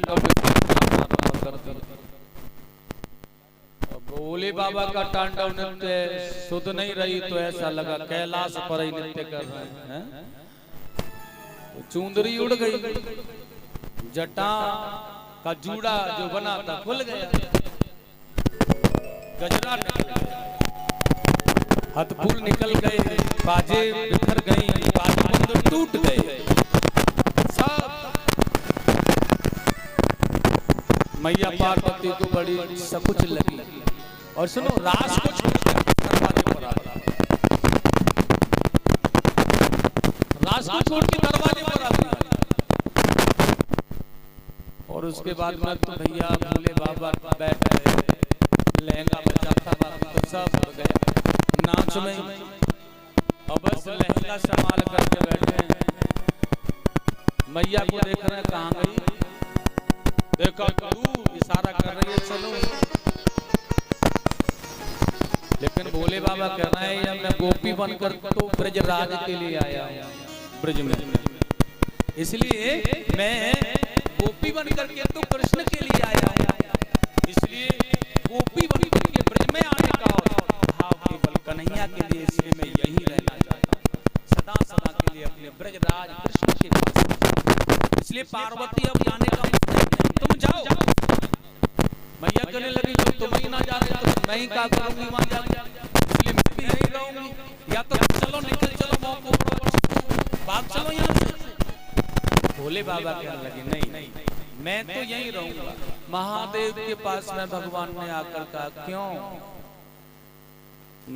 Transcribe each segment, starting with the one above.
तांडव करती। भोले बाबा का तांडव नृत्य सुध नहीं रही तो ऐसा लगा कैलाश पर ही नृत्य कर रहे हैं। तो चुंदरी उड़ गई, जटा का जूड़ा जो बना था खुल गया, गजरा निकल गया, हथफूल निकल गए, बाजे बिखर गई, बाजबंद टूट गए, सब मैया पार्वती को बड़ी सकुच लगी। और सुनो, रास को छोड़ दरवाजे पर आ गया, रास को छोड़ के दरवाजे पर आ गया। और उसके बाद में तो भैया भोले बाबा बैठ गए, लहंगा बचा था तो सब हो गया नाच में। अब बस लहंगा संभाल करके बैठे हैं, मैया को देख रहे हैं कहाँ गई, देखो तू इशारा कर रही है चलो, लेकिन भोले बाबा कह रहे हैं या मैं गोपी बनकर तो ब्रजराज के लिए आया हूं ब्रज में, इसलिए मैं गोपी बनकर के तो कृष्ण के लिए आया हूं, इसलिए गोपी बनकर के ब्रज में आने का भाव केवल कन्हैया के लिए, इसलिए मैं यहीं रहना चाहता हूं सदा सदा के लिए अपने ब्रजराज कृष्ण के पास। इसलिए पार्वती अब जाने का तुम जाओ, मैया कहने लगी जो तुम ही ना जाने तो मैं ही क्या करूंगी वहां जाके, इसलिए मैं भी यहीं रहूंगी, या तो चलो निकल चलो मौके भाग चलो यहाँ से। भोले बाबा कहने लगे नहीं मैं तो यहीं रहूंगा। महादेव के पास में भगवान ने आकर कहा क्यों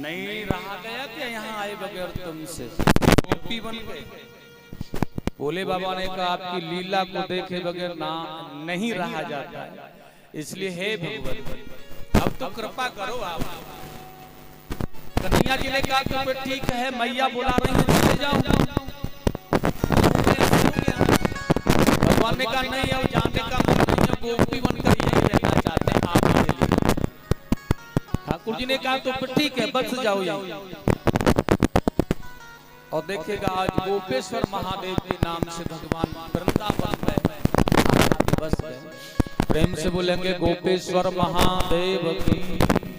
नहीं रहा गया क्या यहाँ आए बगैर तुमसे, गोपी बन गए। भोले बाबा ने कहा आपकी लीला को देखे बगैर ना नहीं रहा जाता है, इसलिए हे भगवान अब तो कृपा करो आप। कन्हैया जी ने कहा तो ठीक है मैया बुला रही है चले जाओ। भगवान ने कहा नहीं अब जाने का मन नहीं है, गोपी बनकर यही रहना चाहते हैं आप के लिए। ठाकुर जी ने कहा तो ठीक है बस जाओ यहीं। और देखिएगा आज गोपेश्वर महादेव के नाम से भगवान वृंदावन में बस गए। प्रेम से बोलेंगे गोपेश्वर महादेव की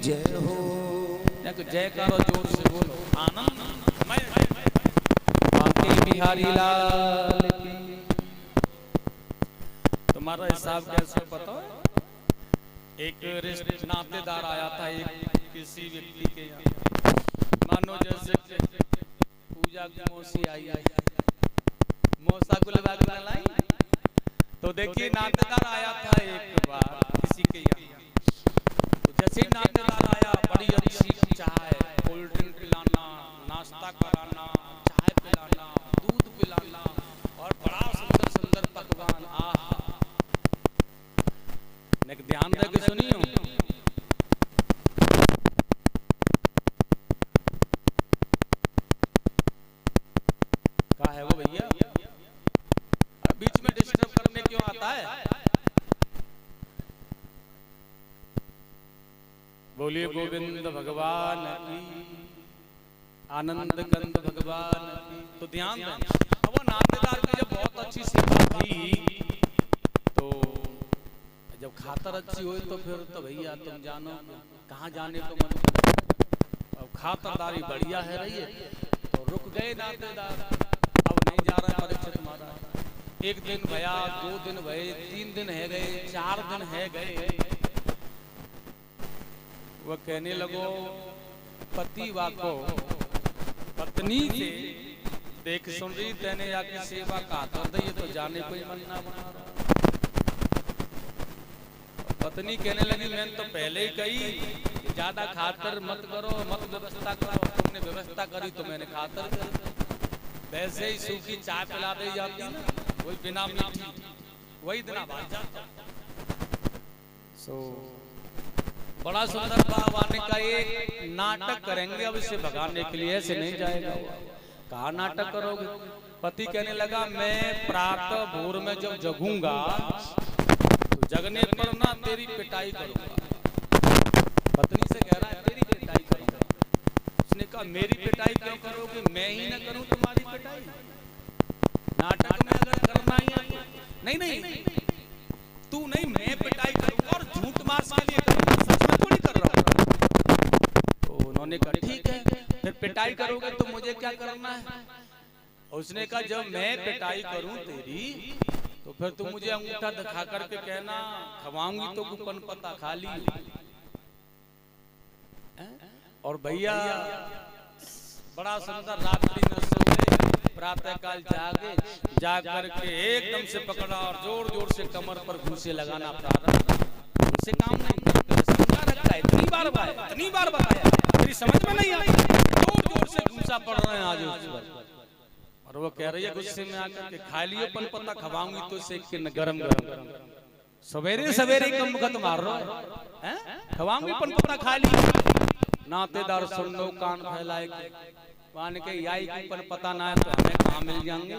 जय हो, जय करो जोर से बोलो आनंद बांके बिहारी लाल की। तुम्हारा हिसाब कैसे पता है, एक नातेदार आया था एक किसी व्यक्ति के यहाँ, मानो जैसे पूजा की मौसी आई मौसा गुलबा लाई, तो देखिए नातेदार आया था एक बार किसी के यहाँ, तो जैसे नातेदार आया बड़ी अच्छी चाय कोल्ड ड्रिंक पिलाना, नाश्ता कराना, चाय पिलाना, दूध पिलाना और बड़ा सुंदर सुंदर पकवान। आहा ध्यान दे के सुनियो, क्या है वो भैया बीच में डिस्टर्ब करने क्यों आता है। बोलिए गोविंद भगवान की, आनंद कंद भगवान की। तो ध्यान दें, वो नातेदार की जब बहुत अच्छी सेवा थी तो जब खातर अच्छी हुई तो फिर तो भैया तुम जानो कहाँ जाने को मन, अब खातरदारी बढ़िया है रही है तो रुक गए नातेदार, अब नहीं जा रहा है परीक्षित महाराज। एक दिन भया, 2 दिन भये, 3 दिन है गए, 4 दिन है गए, वह कहने लगो पति वाको पत्नी से देख सुन रही तेने आके सेवा का कर दे तो जाने कोई मन ना बना रहा। पत्नी कहने लगी मैंने तो पहले ही कही ज्यादा खातर मत करो, मत व्यवस्था करो, तुमने व्यवस्था करी तो मैंने खातर कर, वैसे ही सूखी चाय पिला दी जाती ना वही बिना मीठी वही दिन भाग जाता। बड़ा सुंदर भगवान का एक नाटक करेंगे अब इसे भगाने के लिए, ऐसे नहीं जाएगा। कहा नाटक करोगे, पति कहने लगा मैं प्रातः भोर में जब जगूंगा तो जगने पर ना तेरी पिटाई करूंगा। पत्नी से कह रहा है तेरी पिटाई करूंगा। उसने कहा मेरी पिटाई क्यों करोगे, मैं ही ना करूं तुम्हारी पिटाई। नाटक में अगर करना ही है तो नहीं, तू तू नहीं, मैं पिटाई करूंगा और झूठ मास के लिए करूंगा, सच में थोड़ी कर रहा हूं। तो उन्होंने कहा ठीक है, फिर पिटाई करोगे तो मुझे क्या करना है? उसने कहा जब मैं पिटाई करूं तेरी, तो फिर तू मुझे अंगूठा दिखा करके कहना खवाऊंगी तो कूपन पता खा ली। और भैया बड़ा सुंदर रात्रि में सोए, प्रातः काल जागे, जाग करके एकदम से पकड़ा और जोर जोर से कमर पर घूंसे लगाना प्रारंभ। उनसे काम नहीं, तो समझा रखा है, इतनी बार बताया, तेरी समझ में नहीं आई, जोर जोर से घूंसा पड़ रहे हैं आज उस पर। और वो कह रही है गुस्से में आकर के खा लियो पन पता, खवाऊंगी तो सेक के गरम गरम। सवेरे सवेरे कम मुखत मार रहा है, खवाऊंगी पन पता खा ली। नातेदार सुन लो कान फैलाए, मान के याई की पन पता ना है तो हमें कहाँ मिल जाएंगे,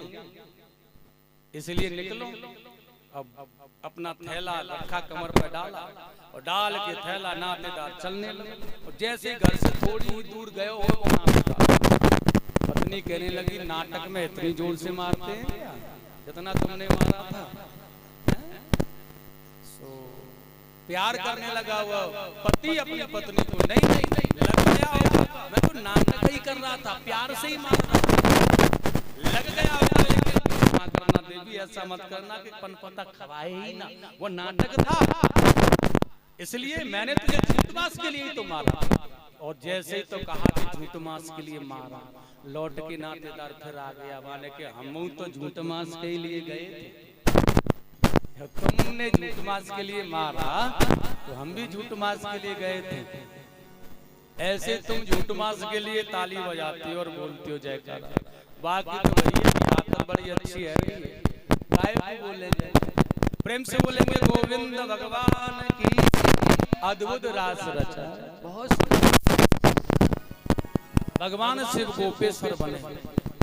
इसलिए निकलो। अब अपना थैला रखा कमर पर डाला और डाल के थैला नातेदार चलने लगे। और जैसे घर से थोड़ी ही दूर गए हो, पत्नी कहने लगी नाटक में इतनी जोर से मारते हैं जितना तुमने मारा था। प्यार करने लगा वो पति अपनी पत्नी को, नहीं लग गया होगा, मैं तो नाटक ही कर रहा था, प्यार से ही मार रहा था, लग गया होगा, लेकिन मत करना देवी, ऐसा मत करना कि पनपता खवाए ही ना, वो नाटक था, इसलिए मैंने तुझे झूठ मास के लिए ही तो मारा। और जैसे ही तो कहा कि झूठ मास के लिए मारा, लौट के नातेदार फिर आ गया, माने कि हम तो झूठ मास के लिए गए थे, तुमने झूठ मास के लिए मारा तो हम भी झूठ मास के लिए गए थे। ऐसे तुम झूठ मास के लिए ताली बजाती हो और बोलती हो जयकारा, बाकी तो भैया बात तो बड़ी अच्छी है, गायब बोले प्रेम से बोलेंगे गोविंद भगवान की अद्भुत रास रचा। बहुत भगवान शिव गोपेश्वर बने।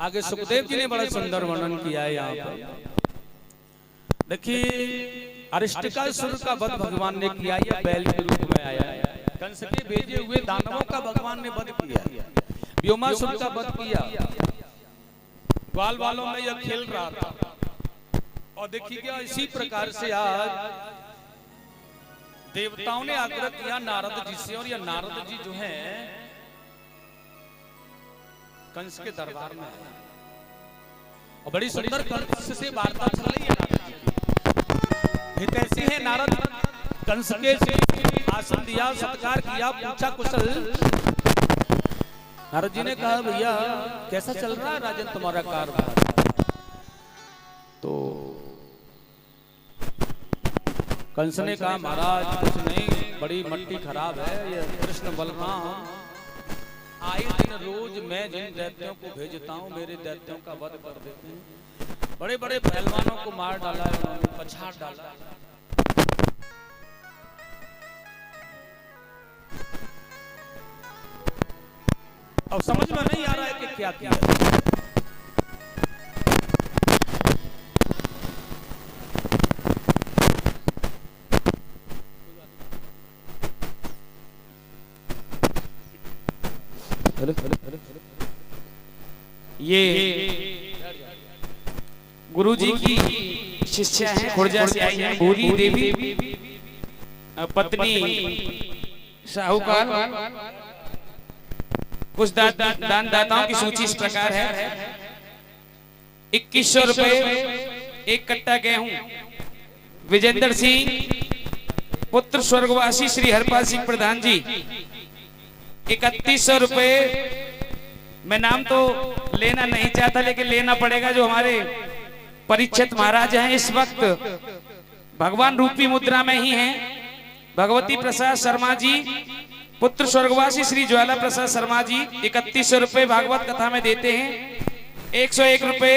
आगे सुखदेव जी ने बड़ा सुंदर वर्णन किया है यहाँ पर। देखिए अरिष्टकासुर का वध भगवान ने किया, यह बैल के रूप में आया है। कंस के भेजे हुए दानवों का भगवान ने वध किया, व्योमासुर का वध किया, ग्वाल वालों में यह खेल रहा था। और देखिएगा इसी प्रकार से आज देवताओं ने आग्रह किया नारद जी से, और यह नारद जी जो हैं कंस के दरबार में और बड़ी सुंदर कंस से वार्ता चल रही है। ऐसे है नारद कंस के आसन दिया, सत्कार किया, पूछा कुशल। नारद जी ने कहा भैया कैसा चल रहा है राजन तुम्हारा कारभार? तो कंस ने कहा महाराज कुछ नहीं, बड़ी मट्टी खराब है, ये कृष्ण बलराम आए दिन रोज मैं जिन दैत्यों को भेजता हूँ मेरे दैत्यों का वध कर देते हैं। बड़े बड़े पहलवानों को मार डाला है उन्होंने, पछाड़ डाला है। अब समझ में नहीं आ रहा है कि क्या किया। ये गुरुजी की शिष्या है, खुर्जा से आई है, भूरी देवी पत्नी साहूकार। कुछ दान दाताओं की सूची इस प्रकार है। 2100 रुपए 1 कट्टा गेहूं विजेंद्र सिंह पुत्र स्वर्गवासी श्री हरपाल सिंह प्रधान जी। 3100 रुपए, मैं नाम तो लेना नहीं चाहता लेकिन लेना पड़ेगा, जो हमारे परीक्षित महाराज हैं इस वक्त भगवान रूपी मुद्रा में ही हैं। भगवती प्रसाद शर्मा जी पुत्र स्वर्गवासी श्री ज्वाला प्रसाद शर्मा जी 3100 रुपए भागवत कथा में देते हैं। 101 रुपए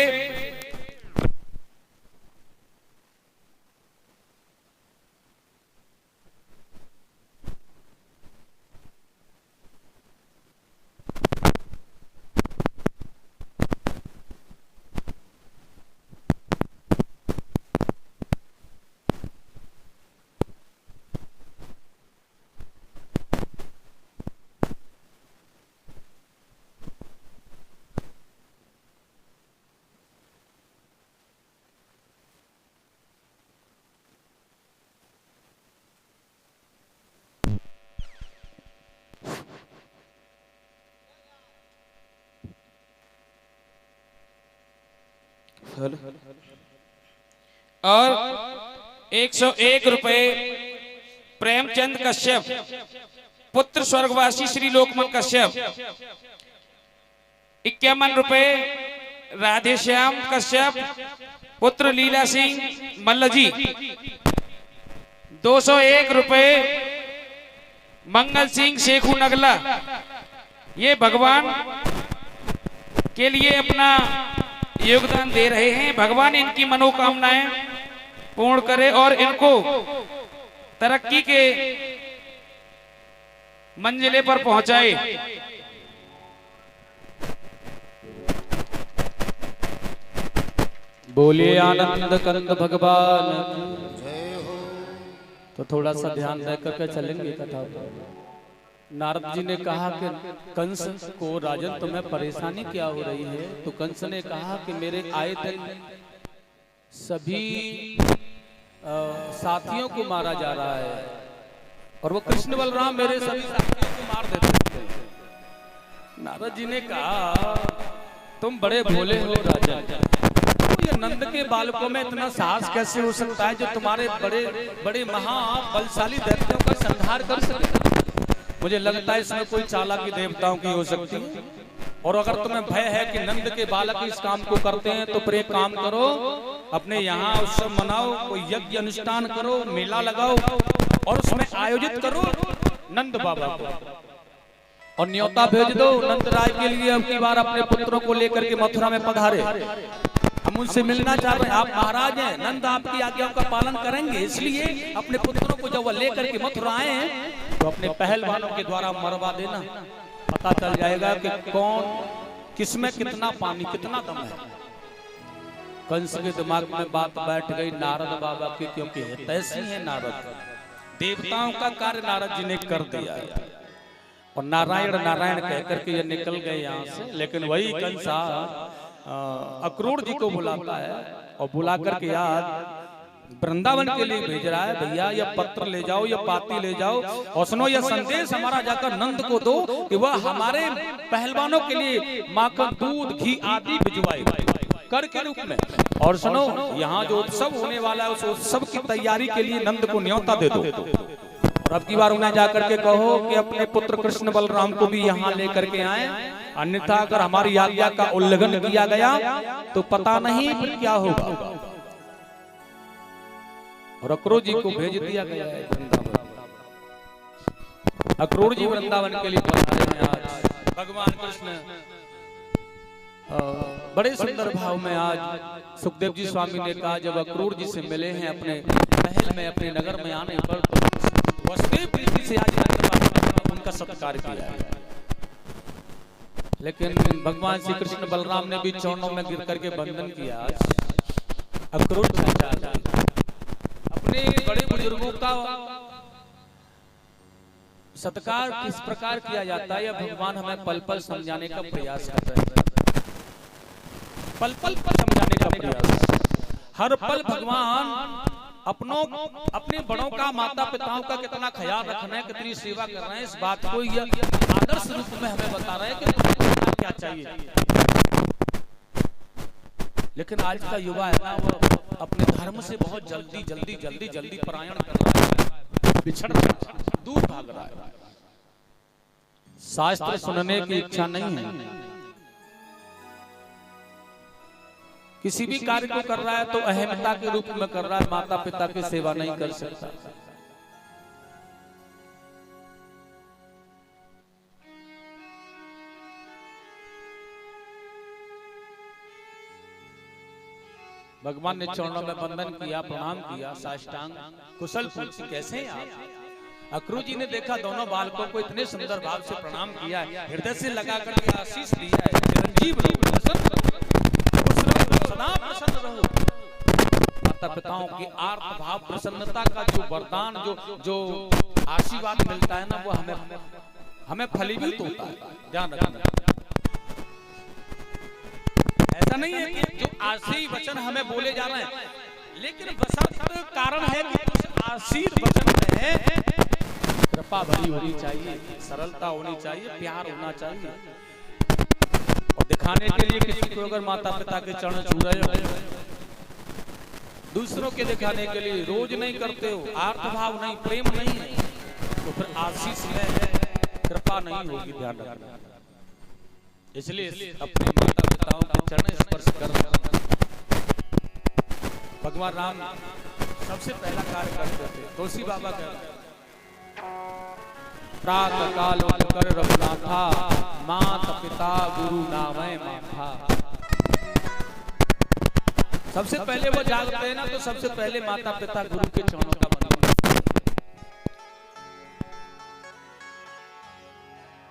और 101 रुपए प्रेमचंद कश्यप पुत्र स्वर्गवासी श्री लोकमन कश्यप। 51 रुपए राधेश्याम कश्यप पुत्र लीला सिंह मल्लजी। 201 रुपए मंगल सिंह शेखू नगला। ये भगवान के लिए अपना योगदान दे रहे हैं। भगवान इनकी मनोकामनाएं पूर्ण करे और इनको तरक्की के मंजिले पर पहुंचाए। बोलिए आनंद कंद भगवान। तो थोड़ा सा ध्यान दे करके चलेंगे कथा। नारद जी ने कहा कि कंस को राजन तुम्हें परेशानी क्या हो रही है? तो कंस ने कहा कि मेरे आए दिन सभी साथियों को मारा जा रहा है और वो कृष्ण बलराम मेरे सभी साथियों को मार देते हैं। नारद जी ने कहा तुम बड़े भोले हो राजन, ये नंद के बालकों में इतना साहस कैसे हो सकता है जो तुम्हारे बड़े बड़े महाबलशाली दैत्यों का संहार कर सके? मुझे लगता है इसमें कोई चालाकी देवताओं की हो सकती है। और अगर तुम्हें भय है कि नंद के बालक इस काम को करते हैं तो फिर एक काम करो, अपने यहाँ उत्सव मनाओ, कोई यज्ञ अनुष्ठान करो, मेला लगाओ और उसमें आयोजित करो नंद बाबा को और न्योता भेज दो नंद राय के लिए अब की बार अपने पुत्रों को लेकर के मथुरा में पधारे। हम उनसे मिलना चाह रहे हैं। आप महाराज हैं, नंद आपकी आज्ञाओं का पालन करेंगे, इसलिए अपने पुत्रों को जब वह लेकर के मथुरा आए हैं तो अपने पहलवानों के द्वारा मरवा देना। पता चल जाएगा कि कौन किसमें कितना पानी कितना दम है। कंस के दिमाग में बात बैठ गई नारद बाबा की, क्योंकि हितैषी है नारद, देवताओं का कार्य नारद जी ने कर दिया है। और नारायण नारायण कहकर के ये निकल गए यहाँ से। लेकिन वही कंसा अक्रूर जी को बुलाता है और बुला करके यार वृंदावन के लिए भेज रहा है, भैया ये पत्र ले जाओ, ये पाती ले जाओ और सुनो ये संदेश हमारा जाकर नंद को दो कि वह हमारे पहलवानों के लिए माखन दूध घी आदि भिजवाए कर के रूप में। और सुनो यहाँ जो उत्सव होने वाला है उस उत्सव की तैयारी के लिए नंद को न्योता दे दो। और अब की बार उन्हें जाकर के कहो कि अपने पुत्र कृष्ण बलराम को भी यहाँ लेकर के आए, अन्यथा अगर हमारी आज्ञा का उल्लंघन किया गया तो पता नहीं फिर क्या होगा। और अक्रूर जी को भेज दिया गया है वृंदावन। अक्रूर जी वृंदावन के लिए पधारे हैं आज। भगवान कृष्ण बड़े सुंदर भाव में आज सुखदेव जी स्वामी ने कहा जब अक्रूर जी से मिले हैं अपने महल में अपने नगर में आने पर तो वसुदेव प्रीति से आज उनका सत्कार किया है। लेकिन भगवान श्री कृष्ण बलराम ने भी चरणों में गिर करके वंदन किया। आज अक्रूर अपने बड़े बुजुर्गों का सत्कार किस प्रकार किया जाता है, यह भगवान हमें पल पल समझाने का प्रयास कर रहे हैं। पल पल समझाने का प्रयास। हर पल भगवान अपने बड़ों का माता पिताओं का कितना ख्याल रखना है, कितनी सेवा कर रहे हैं, इस बात को यह आदर्श रूप में हमें बता रहे हैं कि तुम्हें क्या चाहिए। लेकिन आज का युवा है ना, वो अपने धर्म से बहुत जल्दी जल्दी जल्दी जल्दी पलायन कर रहा है, बिछड़ रहा है, दूर भाग रहा है। शास्त्र सुनने की इच्छा नहीं है। किसी भी कार्य को कर रहा है तो अहमता के रूप में कर रहा है, माता पिता की सेवा नहीं कर सकता। भगवान ने चरणों में वंदन किया, प्रणाम किया, साष्टांग कुशल पूछी कैसे हैं आप। अक्रूर जी ने देखा दोनों बालकों को इतने सुंदर भाव से प्रणाम किया, हृदय से लगा करके आशीष दिया है, चिरंजीव रहो, सदा प्रसन्न रहो। माता पिताओं की आर्त भाव प्रसन्नता का जो वरदान जो आशीर्वाद मिलता है ना, वो हमें फलीभूत होता है। ध्यान रखना, ऐसा नहीं है कि जो आशीर्वचन हमें बोले जा रहे हैं, लेकिन बसंत कारण है कि उस आशीर्वचन में कृपा भरी होनी चाहिए, सरलता होनी चाहिए, प्यार होना चाहिए। और दिखाने के लिए किसी को अगर माता पिता के चरण छू रहे हो, दूसरों के दिखाने के लिए रोज नहीं करते हो, आर्त भाव नहीं, प्रेम नहीं है, तो फिर आशीष में कृपा नहीं होगी, ध्यान रखना। इसलिए अपने माता पिताओं के चरण स्पर्श करना भगवान राम सबसे पहला कार्य करते थे। तुलसी बाबा कहते प्रातः काल कर रघुनाथा, माता पिता गुरु नामय माथा। सबसे पहले वो जागते हैं ना, तो सबसे पहले माता पिता गुरु के चरणों का बंधन।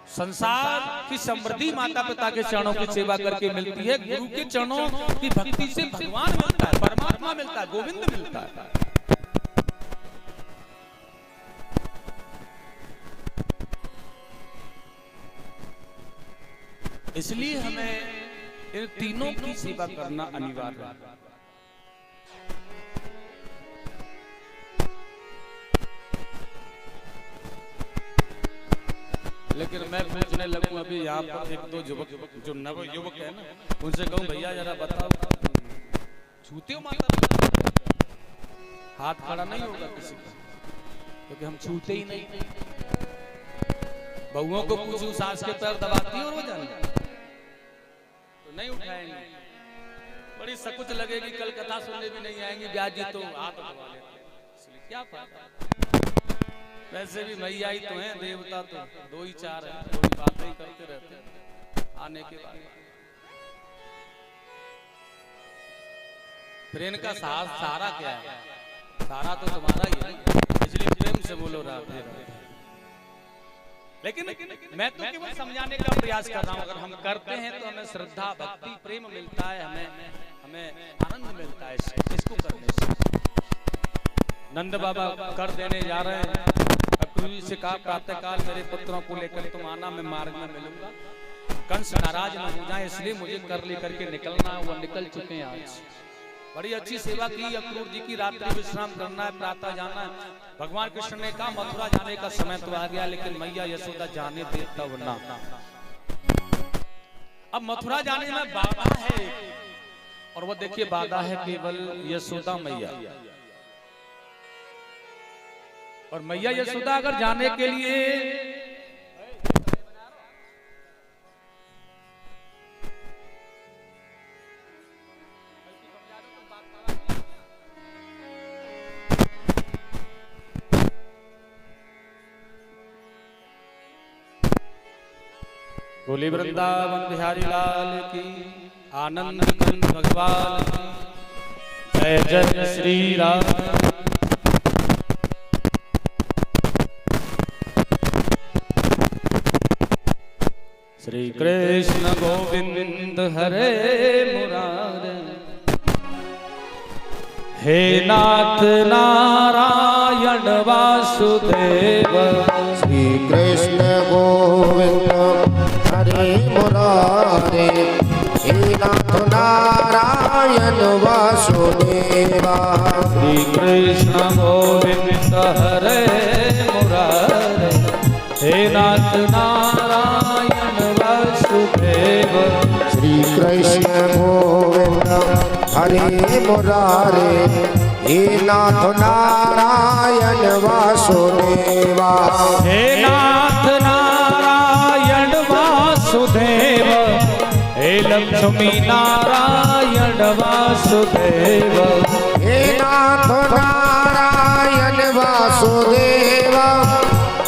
संसार की समृद्धि माता पिता के चरणों की सेवा करके मिलती है। गुरु के चरणों की भक्ति से भगवान मिलता है, परमात्मा मिलता है, गोविंद मिलता है। इसलिए हमें इन तीनों की सेवा करना अनिवार्य है। लेकिन मैं पूछने लगूं अभी यहाँ पर एक दो युवक जो नव युवक है ना, उनसे कहूं भैया जरा बताओ, छूते हो माता पिता? हाथ खड़ा नहीं होगा किसी का, क्योंकि हम छूते ही नहीं। बहुओं को पूछूं सास के पैर दबाती हो रोजाना, तो नहीं उठाएंगे। बड़ी सकुच लगेगी, कल कथा सुनने भी नहीं आएंगी, ब्याह जी तो हाथ दबा लेते, इसलिए क्या फायदा। वैसे भी मैया ही तो हैं, देवता तो दो ही चार हैं, थोड़ी बातें ही करते रहते हैं आने के बाद। फिर इनका सहारा क्या है? सहारा तो तुम्हारा ही है, इसलिए प्रेम से बोलो राधे राधे। लेकिन मैं तो केवल समझाने का प्रयास कर रहा हूँ। अगर हम करते हैं तो हमें श्रद्धा भक्ति प्रेम मिलता है, हमें आनंद मिलता है इसको करने से। नंद बाबा कर देने जा रहे हैं। अक्रूर जी से कहा प्रातः काल मेरे पुत्रों को लेकर तुम आना, मैं मार्ग में मिलूंगा, कंस नाराज न हो जाए, इसलिए मुझे कर लेकर के निकलना। वो निकल चुके हैं आज। बड़ी अच्छी सेवा की अक्रूर जी की। रात्रि विश्राम करना है, प्रातः जाना है। भगवान कृष्ण ने कहा मथुरा जाने का समय तो आ गया, लेकिन मैया यशोदा जाने दे तब ना। अब मथुरा जाने में बाधा है, और वो देखिए बाधा है केवल यशोदा मैया। और मैया यशोदा अगर जाने के लिए बोले वृंदावन बिहारी लाल की, आनंद कंद भगवान की जय जय श्री राम। श्री कृष्ण गोविंद हरे मुरारे, हे नाथ नारायण वासुदेव। श्री कृष्ण गोविंद हरे मुरारे, हे नाथ नारायण वासुदेवा। श्री कृष्ण गोविंद हरे मुरारे, हे नाथ नारायण वासुदेव। श्री कृष्ण गोविंद हरे मुरारे, हे नाथ नारायण वासुदेवा। हे नाथ नारायण वासुदेव, हे लक्ष्मी नारायण वासुदेव। हे नाथ नारायण वासुदेवा,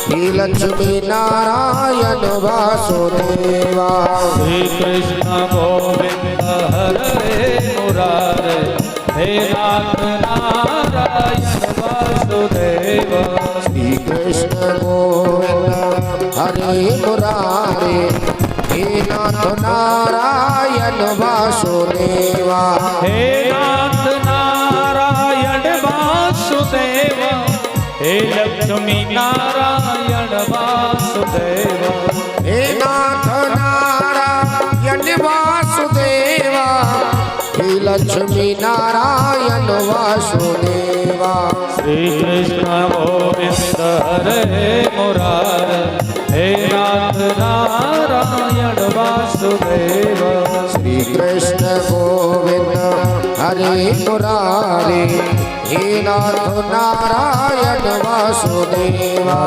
हे लक्ष्मी नारायण वासुदेवा। श्री कृष्ण गोविंद हरे मुरारे, हे नाथ नारायण वासुदेव। श्री कृष्ण गोविंद हरे मुरारे, हे नाथ नारायण वासुदेवा। हे नाथ नारायण वासुदेव, हे लक्ष्मी नारायण वासुदेव। हे नाथ नारायण वासुदेवा, हे लक्ष्मी नारायण वासुदेवा। श्री कृष्ण गोविंद हरे मुरारे, हे नाथ नारायण वासुदेव। कृष्ण गोविंद हरे मुरारे हे नाथ नारायण वासुदेवा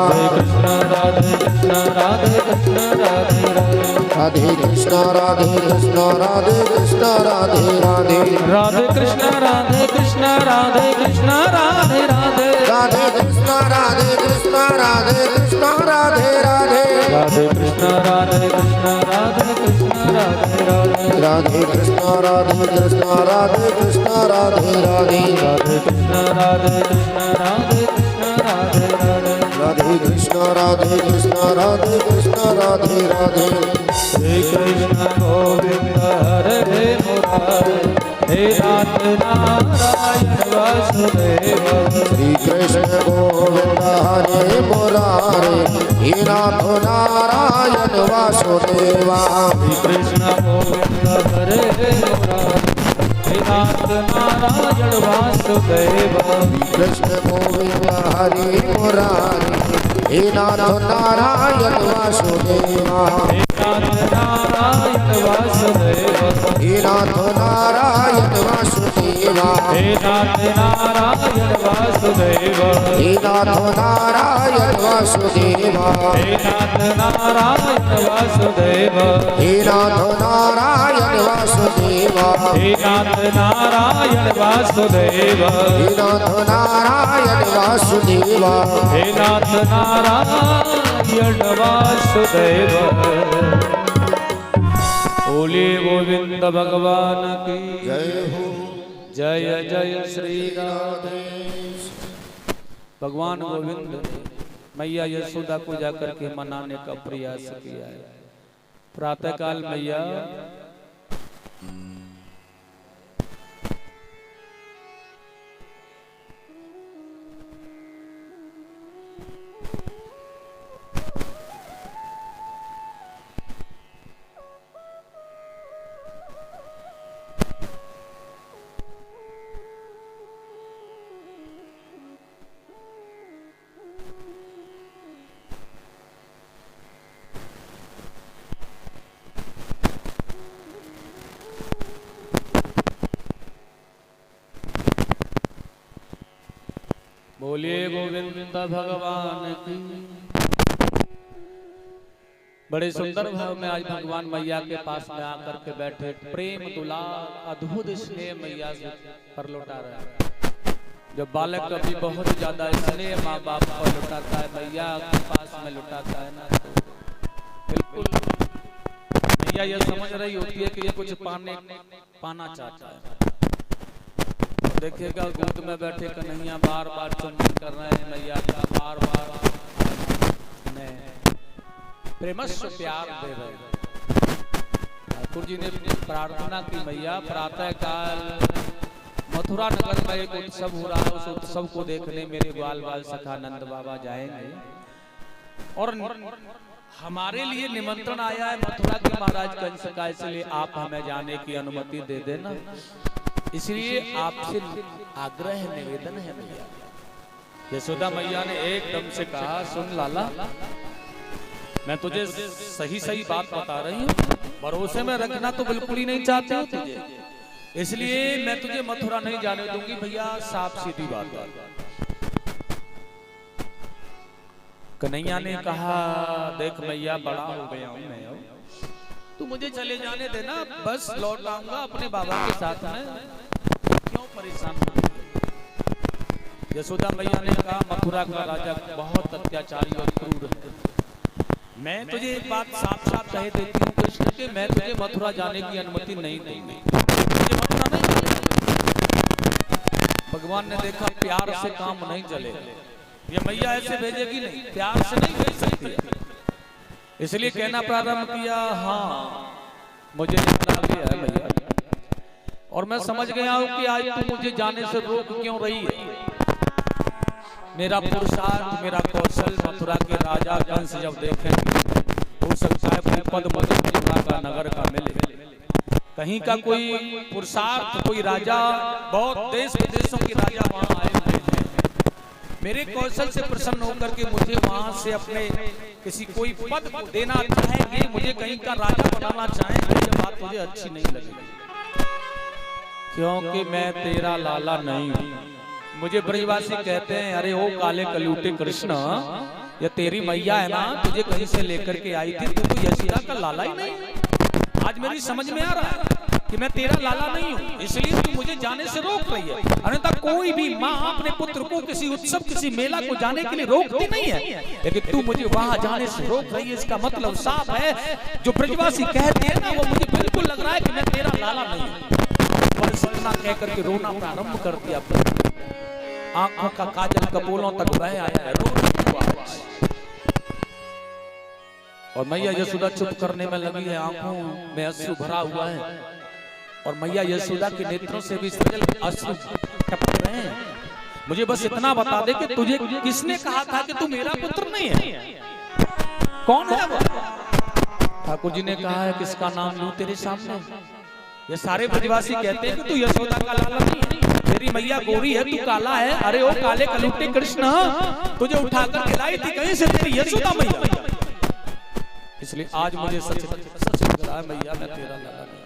राधे कृष्ण राधे कृष्ण राधे कृष्ण राधे राधे कृष्ण राधे राधे राधे कृष्ण राधे कृष्ण राधे कृष्ण राधे राधे राधे कृष्ण राधे कृष्ण राधे कृष्ण राधे राधे राधे कृष्ण राधे कृष्ण राधे कृष्ण राधे राधे राधे कृष्ण राधे कृष्ण राधे कृष्ण राधे राधे राधे कृष्ण राधे कृष्ण राधे कृष्ण राधे राधे राधे कृष्ण राधे कृष्ण राधे कृष्ण राधे राधे श्री कृष्ण गोविंद हरे मुरारे हे नाथ नारायण वासुदेव श्री कृष्ण गोविंद हरे मुरारे हे नाथ नारायण वासुदेवा श्री कृष्ण गोविंद हरे मुरारे हे नाथ नारायण वासुदेव कृष्ण गोविंद हरे मुरारे हे नाथ नारायण वासुदेवा हे नाथ नारायण वासुदेव हे नाथ नारायण वासुदेवा हे नाथ नारायण वासुदेव हे नाथ नारायण वासुदेवा हे नाथ नारायण वासुदेव हे नाथ नारायण वासुदेवा हे नाथ नारायण वासुदेव हे नाथ नारायण वासुदेवा हे नाथ नारायण वासुदेव बोले गोविंद भगवान की जय हो जय जय श्री राधे। भगवान गोविंद मैया यशोदा को जाकर के मनाने का प्रयास किया है। प्रातः काल मैया बोलिए गोविंद भगवान की। बड़े सुंदर भाव में आज भगवान मैया के पास में आकर के बैठे प्रेम दुलार अद्भुत स्नेह मैया से पर लौटा रहे हैं। जब बालक कभी बहुत ज्यादा स्नेह माँ बाप पर लुटाता है, मैया के पास में लुटाता है ना, तो बिल्कुल मैया यह समझ रही होती है कि ये कुछ पाना चाहता है। देखिएगा गोद में बैठे कन्हैया बार बार चुम्बन कर रहे हैं मैया का, बार बार प्रेमस्व प्यार दे रहे हैं। ठाकुर जी ने प्रार्थना की मैया प्रातः काल मथुरा नगर में एक उत्सव हो रहा है, उस उत्सव को देखने मेरे ग्वाल बाल सखा नंद बाबा जाएंगे और हमारे लिए निमंत्रण आया है मथुरा के महाराज कंस का, इसलिए आप हमें जाने की अनुमति दे देना। इसलिए आपसे आग्रह निवेदन है भैया। यशोदा मैया ने एकदम से कहा, सुन लाला, मैं तुझे सही सही बात बता रही हूँ, भरोसे में रखना तो बिल्कुल ही नहीं चाहते हो तुझे, इसलिए मैं तुझे मथुरा नहीं जाने दूंगी भैया, साफ सीधी बात। कन्हैया ने कहा, देख मैया बड़ा हो गया हूँ मैं, तू मुझे चले जाने देना, बस लौट आऊंगा अपने बाबा के साथ में, क्यों परेशान हो? यशोदा मैया ने कहा, मथुरा का राजा बहुत अत्याचारी और क्रूर है, मैं तुझे एक बात साफ साफ कह देती हूँ कृष्ण के, मैं तुझे मथुरा जाने की अनुमति नहीं दूंगी, तुझे मथुरा नहीं जाने। भगवान ने देखा प्यार से काम नहीं चलेगा, ये मैया ऐसे भेजेगी नहीं, प्यार से नहीं भेज सकती, इसलिए कहना प्रारंभ किया, हाँ मुझे याद आ गया है मैया, और मैं समझ गया हूँ कि आज तू मुझे जाने से रोक क्यों रही है। मेरा पुरुषार्थ, मेरा कौशल मथुरा के राजा कंस जब देखेंगे, हो सकता है कोई पद मुझे मथुरा का नगर का मिले, कहीं का कोई पुरुषार्थ, कोई राजा, बहुत देश विदेशों के राजा वहाँ आए हुए हैं, मेरे कौशल से प्रसन्न होकर के मुझे वहां से अपने किसी कोई पद को देना चाहेंगे, मुझे कहीं का राजा बनाना चाहेंगे, ये बात मुझे अच्छी नहीं लगेगी। क्योंकि मैं तेरा लाला नहीं हूँ। मुझे ब्रजवासी कहते हैं अरे ओ काले कलूटे कृष्ण, ये तेरी मैया है ना, तुझे कहीं से लेकर के आई थी, तू तो यशोदा का लाला ही नहीं। आज मेरी समझ में आ रहा है कि मैं तेरा लाला नहीं हूँ, इसलिए तू मुझे जाने से रोक रही है। अन्यथा कोई भी माँ अपने पुत्र को किसी उत्सव किसी मेला को जाने के लिए रोकती नहीं है, लेकिन तू मुझे वहां जाने से रोक रही है। इसका मतलब साफ है, जो ब्रजवासी कहते हैं ना, वो मुझे बिल्कुल लग रहा है कि मैं तेरा लाला नहीं हूँ। और इतना कह करके रोना प्रारंभ कर दिया, आंखों का काजल कपोलों तक बह आया है, और मैया यशोदा चुप करने में लगी है, आंखों में अश्रु भरा हुआ है, और मैया यशोदा के नेत्रों से भी अश्रु टपक रहे हैं। मुझे बस इतना बता दे कि तुझे किसने कहा था कि तू मेरा पुत्र नहीं है? कौन है वो? ठाकुर जी ने कहा है, किसका नाम लूं तेरे सामने? ये सारे ब्रजवासी कहते हैं कि तू यशोदा का लाला नहीं है, तेरी मैया गोरी है, तू काला है। अरे ओ काले कलूटे कृष्ण, तुझे उठाकर के लाई थी कहीं से तेरी यशोदा मैया। इसलिए आज मुझे सच लग रहा है मैया मैं तेरा लाला नहीं,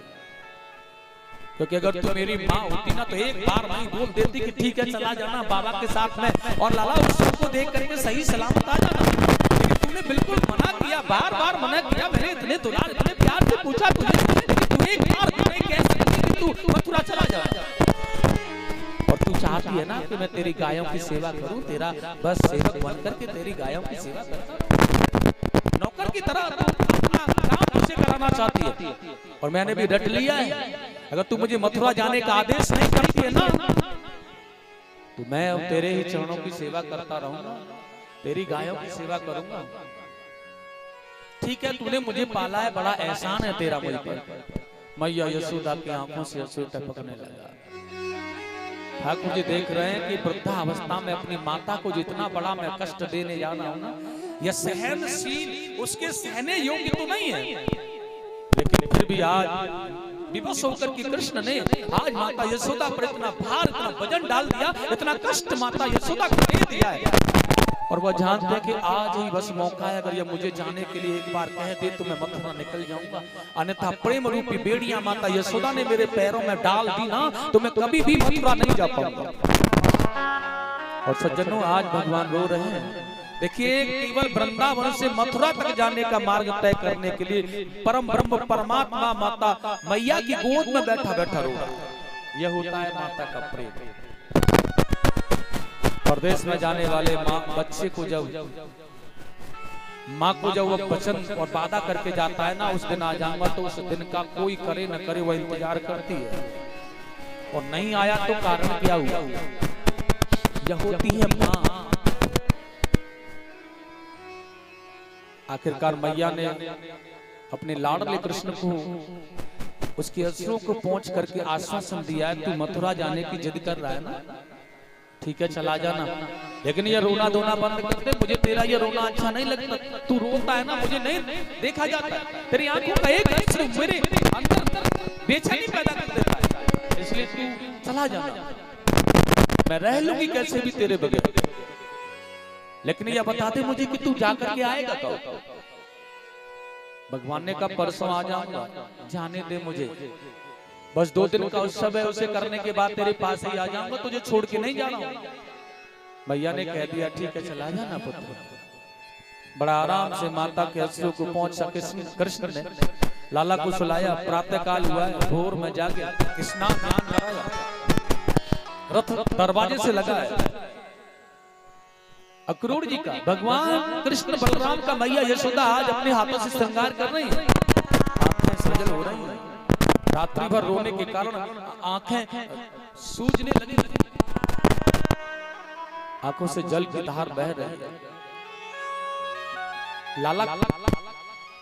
क्योंकि अगर तू मेरी माँ होती ना तो एक बार नहीं बोल देती कि ठीक है चला जाना बाबा के साथ में, और लाला उत्सव को देख करके सही सलामत आ जाना। लेकिन तूने बिल्कुल मना किया, बार बार मना किया। मैंने इतने दुलार इतने प्यार से पूछा तुझे, लेकिन तू एक बार नहीं कह सकती कि तू मथुरा चला जा। और तू चाहती है ना कि मैं तेरी गायों की सेवा करूं, तेरा बस सेवक बन करके तेरी गायों की सेवा करता, नौकर की तरह अपना काम तुझसे कराना चाहती है। और मैंने भी डट लिया है, अगर तू मुझे मथुरा जाने का आदेश नहीं करती है ना, तो मैं तेरे ही चरणों की सेवा करता रहूंगा, तेरी गायों की सेवा करूंगा। ठीक है, तूने मुझे पाला है, बड़ा एहसान है तेरा मुझ पर। मैया यशोदा की आंखों से आंसू टपकने लगा। ठाकुर जी देख रहे हैं कि वृद्धावस्था में अपनी माता को जितना बड़ा मैं कष्ट देने जा रहा हूं ना, यह सहनशील उसके सहने योग्य तो नहीं है, लेकिन फिर भी आज विवश होकर के कृष्ण ने आज माता यशोदा पर इतना भार, इतना वजन डाल दिया, इतना कष्ट माता यशोदा को दे दिया है। और वह जानते हैं कि आज ही बस मौका है, अगर ये मुझे जाने के लिए एक बार कह दे तो मैं मथुरा निकल जाऊंगा, अन्यथा प्रेम रूपी बेड़ियां माता यशोदा ने मेरे पैरों में डाल दी ना, तो मैं कभी भी मथुरा नहीं जा पाऊंगा। और सज्जनों, आज भगवान रो रहे हैं। देखिए, केवल वृंदावन से मथुरा तक जाने का मार्ग तय करने के लिए परम ब्रह्म परमात्मा माता मैया की गोद में बैठा बैठा रो रहा है। यह होता है माता का प्रेम। परदेश में जाने वाले बच्चे को जब माँ को जब वो वचन और वादा करके जाता है ना, उस दिन आ जाऊंगा, तो उस दिन का कोई करे न करे वह इंतजार करती है। और नहीं आया तो कारण क्या हुआ? यह होती है माँ। आखिरकार मैया ने अपने लाडले कृष्ण को उसके अश्रुओं को पहुंच करके आश्वासन दिया है, तू मथुरा जाने की जिद कर रहा है ना, ठीक है चला जाना, लेकिन ये रोना धोना बंद कर दे। मुझे तेरा ये रोना अच्छा नहीं लगता, तू रोता है ना, मुझे नहीं देखा जाता, तेरी आंखों का एक अश्रु मेरे अंदर बेचैनी पैदा कर देता है, इसलिए तू चला जाना, मैं रह लूंगी कैसे भी तेरे बगैर। लेकिन यह बता दे मुझे कि तू जाकर के आएगा कब? भगवान ने कहा परसों आ जाऊंगा, जाने दे मुझे, बस 2 दिन का उत्सव है, उसे करने के बाद तेरे पास ही आ जाऊंगा, तुझे छोड़ के नहीं जाना। भैया ने कह दिया ठीक है चला जाना पुत्र। बड़ा आराम से माता के अश्रु को पहुंचा कृष्ण ने लाला को सुलाया। प्रातः काल हुआ है, भोर में जाके स्नान कराया, रथ दरवाजे से लगा है अक्रूर जी का। भगवान कृष्ण बलराम का मैया यशोदा आज अपने हाथों से श्रृंगार कर रही है, आंखें सजल हो रही है, रात्रि भर रोने के कारण आंखें सूजने लगी, आंखों से जल की धार बह रही है। लाला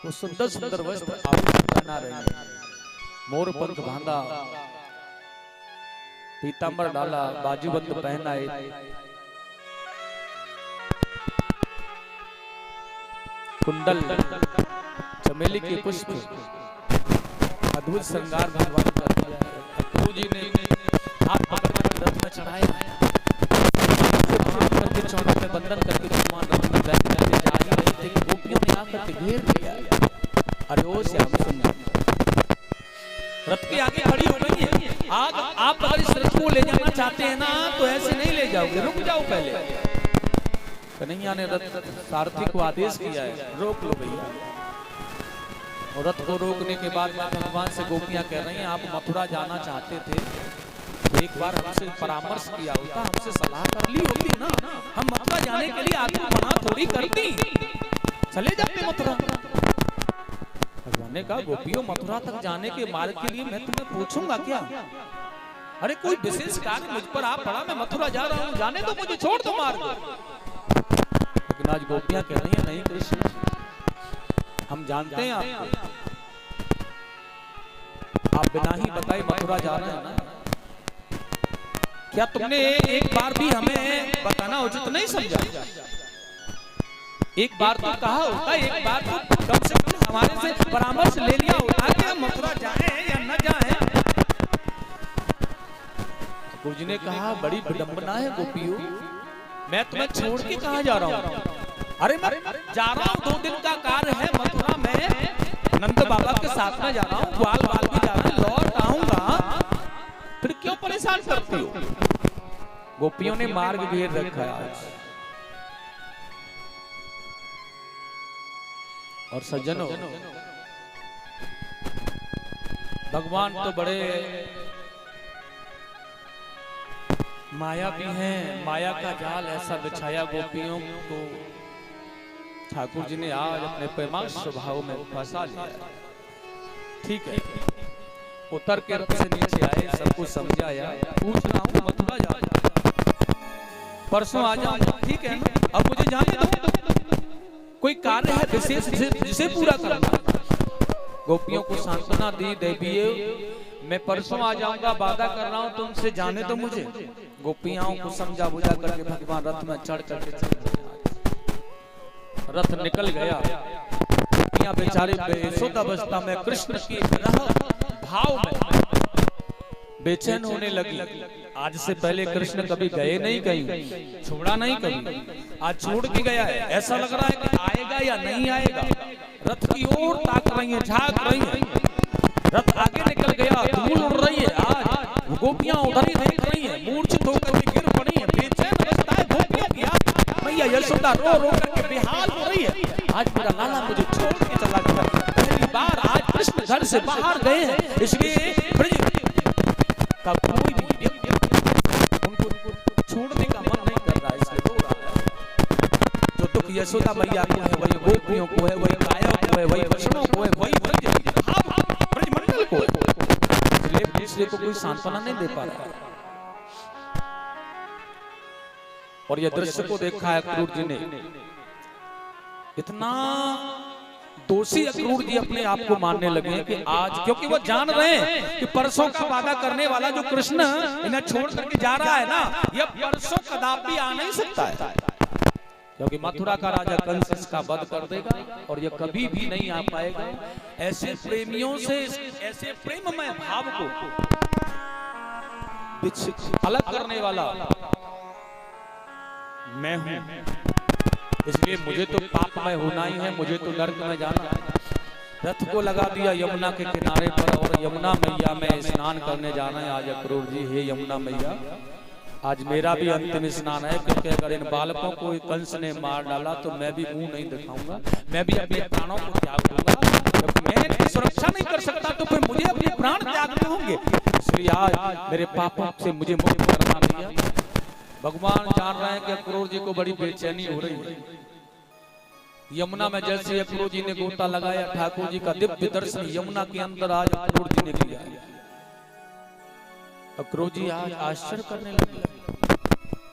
वो सुंदर सुंदर वस्त्र आभूषण पहना रहे हैं, मोर पंख बांधा, पीतांबर डाला, बाजूबंद पहनाए, कुंडल, चमेली के पुष्प, अद्भुत श्रृंगार भगवान का किया है। अक्रूर जी ने हाथ पकड़कर रथ में चढ़ाया, करके चौड़े में बंधन करके भगवान रथ में बैठ करके जा ही रहे थे कि गोपियों ने आकर के घेर लिया। अरे ओ श्याम सुंदर, रथ के आगे खड़ी हो गई है, आग आप चाहते हैं ना तो ऐसे नहीं ले जाओगे, रुक जाओ पहले। कन्हैया ने सारथी को आदेश किया है, रोक लो भैया। और रथ को रोकने के बाद भगवान से गोपियां कह रही हैं आप मथुरा जाना चाहते थे तो एक बार हमसे परामर्श किया होता, हमसे सलाह कर ली होती ना, हम मथुरा जाने के लिए आपको मना थोड़ी करती, चले जाते मथुरा। भगवान ने कहा गोपियों मथुरा तक जाने के मार्ग के लिए मैं तुम्हें पूछूंगा क्या? अरे कोई विशेष कार्य मुझ पर आ पड़ा, मैं मथुरा जा रहा हूँ, जाने दो मुझे, छोड़ दो मार्ग। लेकिन आज गोपियां कह रही हैं नहीं कृष्ण, हम जानते हैं आपको, आप बिना ही बताए मथुरा जा रहे हैं ना, क्या तुमने एक बार भी हमें बताना उचित नहीं समझा? एक बार तो कहा होता, एक बार तो कम से कम हमारे से परामर्श ले लिया होता कि हम मथुरा जाएं या न जाएं। ठाकुर जी ने कहा बड़ी विडंबना है गोपियों, मैं तुम्हें छोड़ के कहां जा रहा हूं? अरे मैं जा रहा हूं, 2 दिन का कार्य है मथुरा में, नंद बाबा के साथ में जा रहा हूं, ग्वाल बाल भी जा रहा हूं, लौट आऊंगा, फिर क्यों परेशान करती हो? गोपियों ने मार्ग घेर रखा है आज। और सज्जनों, भगवान तो बड़े माया भी हैं, माया का जाल ऐसा बिछाया गोपियों को ठाकुर जी ने आज अपने प्रेमा स्वभाव में फंसा लिया। ठीक है, उतर के रथ से नीचे आए, सबको समझाया, पूछ रहा हूँ मथुरा जा, परसों आ जाऊंगा, ठीक है ना, अब मुझे जाने दो, कोई कार्य है विशेष जिसे पूरा करना। गोपियों को सांत्वना दी, देवी मैं परसों आ जाऊंगा, वादा कर रहा हूं तुमसे, जाने दो मुझे। गोपियाओं को समझा बुझा करके भगवान रथ में चढ़ करके चले, रथ निकल गया। गोपियां बेचारी बेसुध अवस्था में कृष्ण की भाव में बेचैन होने लगी। आज से पहले कृष्ण कभी गए नहीं कहीं, छोड़ा नहीं कभी, आज छोड़ के गया है, ऐसा लग रहा है कि आएगा या नहीं आएगा। रथ की ओर ताक रही है, झांक रही है, रथ आगे निकल गया, धूल उड़ रही है। आज गोपियां उधर ही देख रही है, मूर्छित होकर गिर पड़ी है, बेचैन अवस्था है गोपियों की। आज मैया यशोदा रो रो करके बेहाल हो रही है, आज मेरा लाला मुझे छोड़ के चला गया। पहली बार आज कृष्ण घर से बाहर गए हैं, इसलिए ब्रज का कोई भी उनको छोड़ने का मन नहीं कर रहा, इसलिए रो रहा है। जो दुख यशोदा मैया को है, वही गोपियों को है, वही काया को है, वही वैष्णव को है, वही ब्रजमंडल को है, इसलिए दूसरे को कोई सांत्वना नहीं दे पा रहा। और यह दृश्य को देखा है अक्रूर जी ने, इतना दोषी अक्रूर जी अपने आप को मानने लगे कि आज, क्योंकि वो जान रहे हैं कि परसों का वादा करने वाला जो कृष्ण इन्हें छोड़ करके जा रहा है ना, यह परसों कदापि आ नहीं सकता है, क्योंकि मथुरा का राजा कंस इसका वध कर देगा और यह कभी भी नहीं आ पाएगा। ऐसे प्रेमियों से, ऐसे प्रेममय भाव को अलग करने वाला मैं हूं, इसलिए मुझे तो पापमय होना ही है, मुझे तो नरक में जाना है। रथ को लगा दिया यमुना के किनारे पर और यमुना मैया में स्नान करने जाना है आज अक्रूर जी। हे यमुना मैया, आज मेरा भी अंतिम स्नान है, क्योंकि अगर इन बालकों को कंस ने मार डाला तो मैं भी मुंह नहीं दिखाऊंगा, मैं भी अपने प्राणों को त्याग दूंगा। जब मैं इनकी सुरक्षा नहीं कर सकता तो फिर मुझे अपने प्राण त्यागने होंगे, इसलिए आज मेरे पापों से मुझे मुक्त करना भैया। भगवान जान रहे हैं कि अक्रूर जी को बड़ी बेचैनी हो रही है। यमुना में जैसे अक्रूर जी ने गोता लगाया, ठाकुर जी का दिव्य दर्शन यमुना के अंदर आज अक्रूर जी ने किया। अक्रूर जी आज आश्चर्य करने लगे,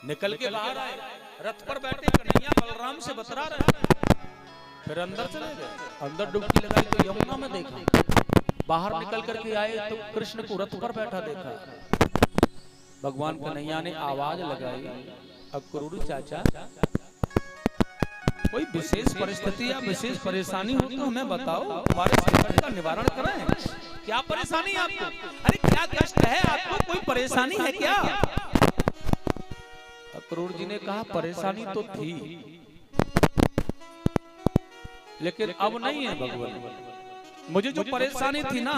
निकल के बाहर आए, रथ पर बैठे कन्हैया बलराम से बतरा रहे, फिर अंदर चले गए, अंदर डुबकी लगाई तो यमुना में देखा, बाहर निकल करके आए तो कृष्ण को रथ पर बैठा देखा। भगवान कन्हैया ने आवाज लगाई, अक्रूर चाचा, कोई विशेष परिस्थिति या विशेष परेशानी हो तो हमें बताओ, हमारे संकट का निवारण करें। क्या परेशानी है आपको? अरे क्या कष्ट है आपको? कोई परेशानी है क्या? अक्रूर जी ने कहा परेशानी तो थी, लेकिन अब नहीं है भगवान। मुझे जो परेशानी थी ना,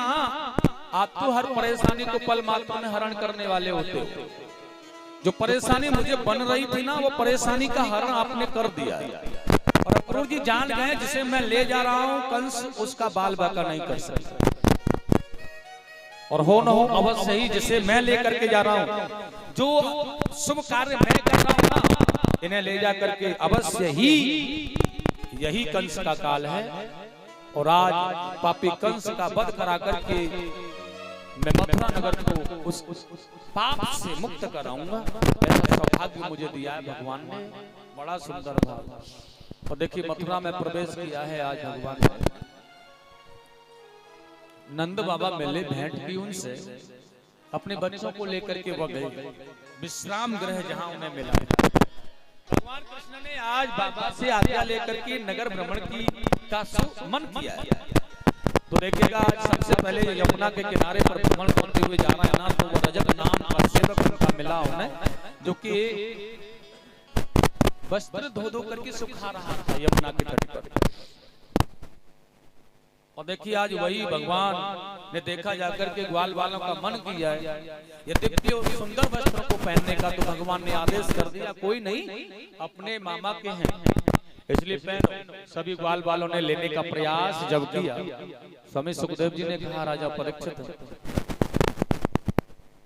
आप तो हर परेशानी को पल मात्र में हरण करने वाले होते हो। जो परेशानी मुझे बन रही थी ना, वो परेशानी का हरण आपने कर दिया है। और अक्रूर जी जान गए जिसे मैं ले जा रहा हूं कंस उसका बाल बाका नहीं कर सकता, और हो न हो अवश्य ही जिसे मैं लेकर के जा रहा हूं, जो शुभ कार्य मैं कर रहा हूं ना, इन्हें ले जा करके अवश्य ही यही कंस का काल है। और आज पापी कंस का वध करा करके मैं मथुरा नगर को उस पाप से मुक्त कराऊंगा। ऐसा सौभाग्य मुझे दिया है भगवान ने। बड़ा सुंदर भाव। और देखिए मथुरा में प्रवेश किया है आज भगवान ने। नंद बाबा मिले, भेंट की उनसे, अपने बच्चों को लेकर के वह गए विश्राम गृह जहां उन्हें मिला। भगवान कृष्ण ने आज बाबा से आज्ञा लेकर के नगर भ्रमण की का मन किया है। तो देखिएगा आज सबसे पहले यमुना के किनारे पर भ्रमण करते हुए जा रहा है ना, तो वो रजब नाम का सेवक उनका मिला उन्हें, जो कि वस्त्र धो धो करके सुखा रहा था यमुना के तट पर। और देखिए आज वही भगवान ने देखा जाकर के ग्वाल वालों का मन किया है ये दिव्य और सुंदर वस्त्र को पहनने का, तो भगवान ने आदेश कर दिया कोई नहीं, अपने मामा के हैं इसलिए पहनो। सभी ग्वाल वालों ने लेने का प्रयास जब किया, स्वामी सुखदेव जी ने कहा राजा परीक्षित,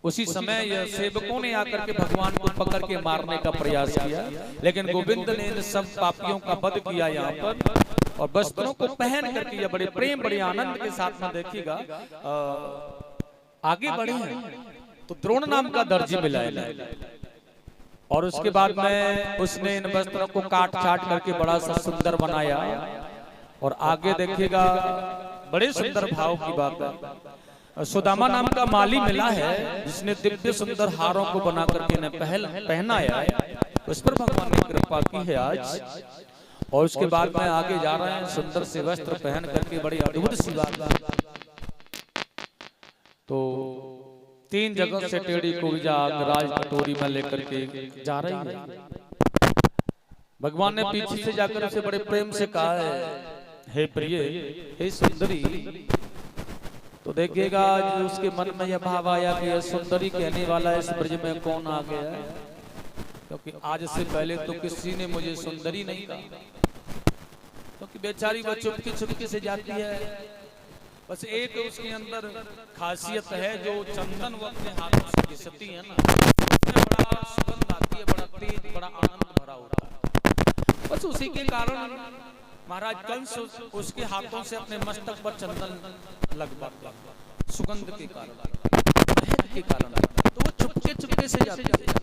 उसी समय यह सेवकों ने आकर के भगवान को पकड़ के मारने का प्रयास किया, लेकिन गोविंद ने इन सब पापियों का वध किया यहाँ पर। और वस्त्रों को पहन करके ये बड़े प्रेम बड़े आनंद के साथ में देखिएगा आगे बढ़े हैं। तो द्रोण नाम का दर्जी मिला है, और उसके बाद में उसने इन वस्त्रों को काट छाट करके बड़ा सा सुंदर बनाया। और आगे देखिएगा बड़े सुंदर भाव की बात है, सुदामा नाम का माली मिला है जिसने दिव्य सुंदर हारों को बना करके पहनाया है, उस पर भगवान ने कृपा की है आज। और उसके बाद में आगे जा रहे हैं सुंदर से वस्त्र पहन करके, बड़ी अद्भुत सी बात है। तो 3 जगह से टेढ़ी कुब्जा राज कटोरी में लेकर के जा रही है। भगवान ने पीछे से जाकर उसे बड़े प्रेम से कहा है, हे प्रिय, हे सुंदरी। तो देखिएगा आज उसके मन में यह भाव आया कि यह सुंदरी कहने वाला इस ब्रज में कौन आ गया है, क्योंकि आज से पहले तो किसी ने मुझे सुंदरी नहीं कहा, क्योंकि बेचारी वो चुपके चुपके से जाती है। बस एक उसके अंदर खासियत है, जो चंदन वो अपने हाथों से घिसती है ना, उसमें बड़ा सुगंध आती है, बड़ा तेज, बड़ा आनंद भरा होता है। बस उसी के कारण महाराज कंस उसके हाथों से अपने मस्तक पर चंदन लगवाता, सुगंध के कारण, महक के कारण, तो वो चुपके चुपके से जाती है।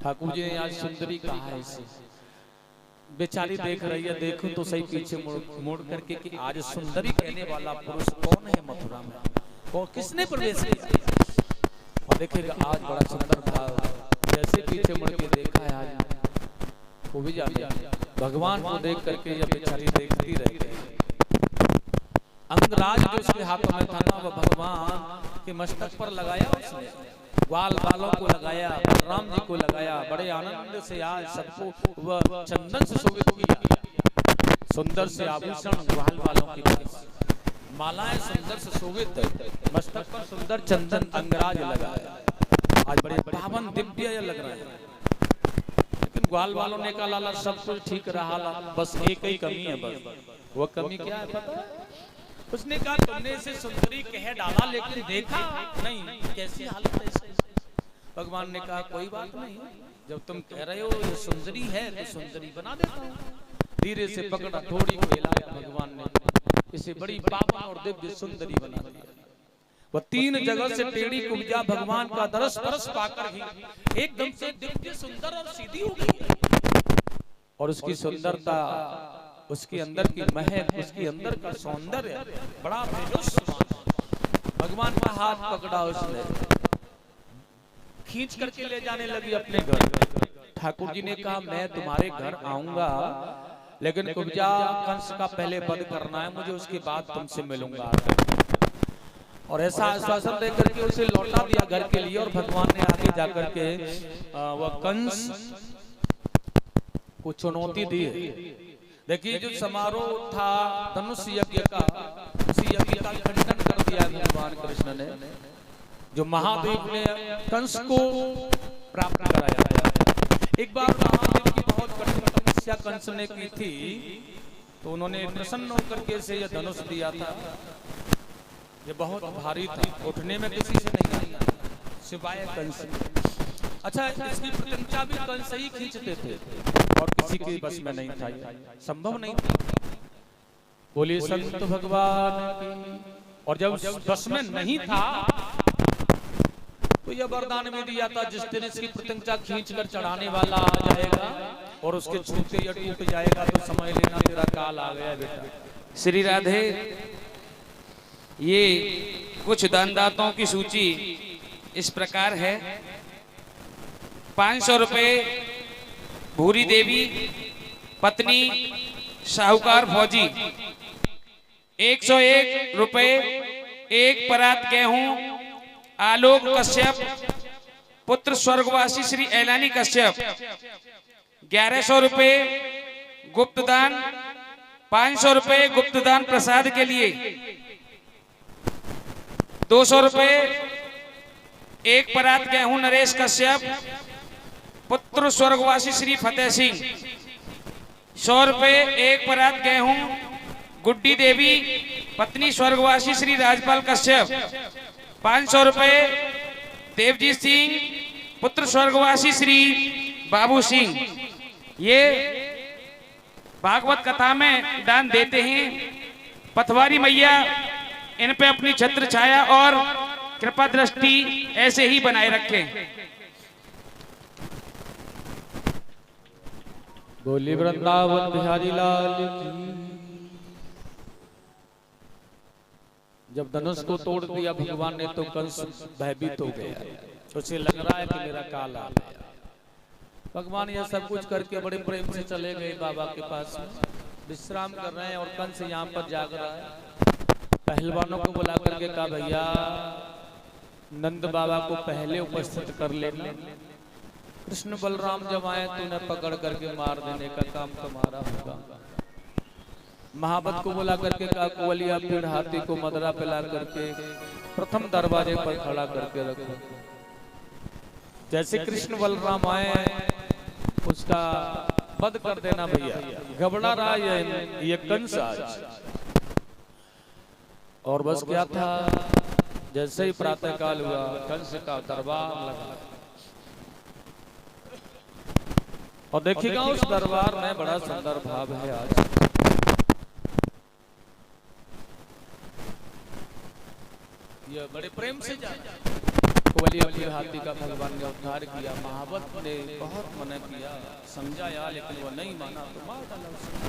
ठाकुर जी ने आज सुंदरी कहा है इसे, बेचारी देख रही है, देखो तो सही पीछे मुड़ करके कि आज सुंदरी कहने वाला पुरुष कौन है मथुरा में, और किसने प्रवेश किया। और देखेगा आज बड़ा सुंदर भाव, जैसे पीछे मुड़ के देखा है आज वो भी जाने भगवान को देख करके यह बेचारी देखती रह गई। अंगराज जो उसके हाथों में था ना, वह भगवान के मस्तक पर लगाया, उसने ग्वाल वालों को लगाया, राम जी को लगाया, बड़े आनंद से आज सबको वह चंदन से शोभित किया। सुंदर से आभूषण ग्वाल वालों के पास, मालाएं सुंदर से शोभित, मस्तक पर सुंदर चंदन अंगराज लगाया, आज बड़े पावन दिव्य लग रहे हैं। लेकिन ग्वाल वालों ने कहा लाला सब कुछ ठीक रहा, बस एक ही कमी है, बस वो कमी क्या है पता है? उसने कहा तुमने इसे सुंदरी कह डाला लेकिन देखा नहीं, कैसी हालत है इसकी। भगवान ने कहा कोई बात नहीं, जब तुम कह रहे हो ये सुंदरी है तो सुंदरी बना देता हूँ। धीरे से पकड़ा, थोड़ी को हिलाया, भगवान ने इसे बड़ी पावन और दिव्य सुंदरी बना दिया। वह 3 जगह से टेढ़ी कुब्जा भगवान का दरस परस पाकर ही एकदम से दिव्य सुंदर और सीधी हो गई। और उसकी सुंदरता, उसके अंदर की महक, उसके अंदर का सौंदर्य बड़ा बेजोश। भगवान का हाथ पकड़ा, उसने खींच करके ले जाने लगी अपने घर। ठाकुर जी ने कहा मैं तुम्हारे घर आऊंगा, लेकिन कुब्जा कंस का पहले वध करना है मुझे, उसके बाद तुमसे मिलूंगा। और ऐसा आश्वासन देकर के उसे लौटा दिया घर के लिए। और भगवान ने आगे जाकर के वह कंस को चुनौती दी। देखिए जो समारोह था धनुष यज्ञ का, उसी यज्ञ का खंडन कर दिया भगवान कृष्ण ने। जो महादेव ने कंस को प्राप्त कराया। एक बार महादेव की बहुत कठिन तपस्या कंस ने की थी, तो उन्होंने प्रसन्न होकर के से यह धनुष दिया था। ये बहुत भारी था, उठने में किसी से नहीं आया सिवाय कंस। अच्छा, इसकी प्रत्यंचा भी कंस ही खींचते थे और किसी के बस में नहीं था, संभव नहीं था। बोलिए संत भगवान की। और जब बस में नहीं था तो यह वरदान में दिया था, जिस दिन इसकी प्रत्यंचा खींचकर चढ़ाने वाला आ जाएगा और उसके छूते या टूट जाएगा तो समझ लेना तेरा काल आ गया बेटा। श्री राधे, ये कुछ दानदाताओं की सूची इस प्रकार है। 500 रुपए भूरी देवी पत्नी साहूकार फौजी, 101 रुपए एक परात गेहूं आलोक कश्यप पुत्र स्वर्गवासी श्री ऐलानी कश्यप, 1100 रुपए गुप्तदान, 500 रुपए गुप्तदान प्रसाद के लिए, 200 रुपए एक परात गेहूं नरेश कश्यप पुत्र स्वर्गवासी श्री फतेह सिंह, 100 रुपए एक परात गेहूं गुड्डी देवी पत्नी स्वर्गवासी श्री राजपाल कश्यप, 500 रुपए देवजीत सिंह पुत्र स्वर्गवासी श्री बाबू सिंह। ये भागवत कथा में दान देते हैं। पथवारी मैया इन पे अपनी छत्र छाया और कृपा दृष्टि ऐसे ही बनाए रखें। बोली वृंदावन बिहारी लाल की। जब धनुष को तोड़ दिया भगवान ने तो कंस भयभीत हो गया, उसे लग रहा है कि मेरा काल आ गया। भगवान यह सब कुछ करके बड़े प्रेम से चले गए बाबा के पास, विश्राम कर रहे हैं और कंस यहाँ पर जाग रहा है। पहलवानों को बुला करके कहा, भैया नंद बाबा को पहले उपस्थित कर लेना, कृष्ण बलराम जब आए तो उन्हें पकड़ करके मार देने का काम तुम्हारा होगा। महाबत को बुला करके कहा, कुवलिया पीड़ हाथी को मदरा पिला करके प्रथम दरवाजे पर खड़ा करके रखो। जैसे कृष्ण बलराम आए उसका वध कर देना भैया। घबरा रहा ये कंस आज। और बस क्या था, जैसे ही प्रातः काल हुआ कंस का दरबार लगा और देखिएगा उस दरबार में बड़ा सुंदर भाव है। आज ये बड़े प्रेम से कुवलिया हाथी का भगवान ने उद्धार किया। महाबत ने बहुत मना किया, समझाया, लेकिन वो नहीं माना तो मार डाला उसने।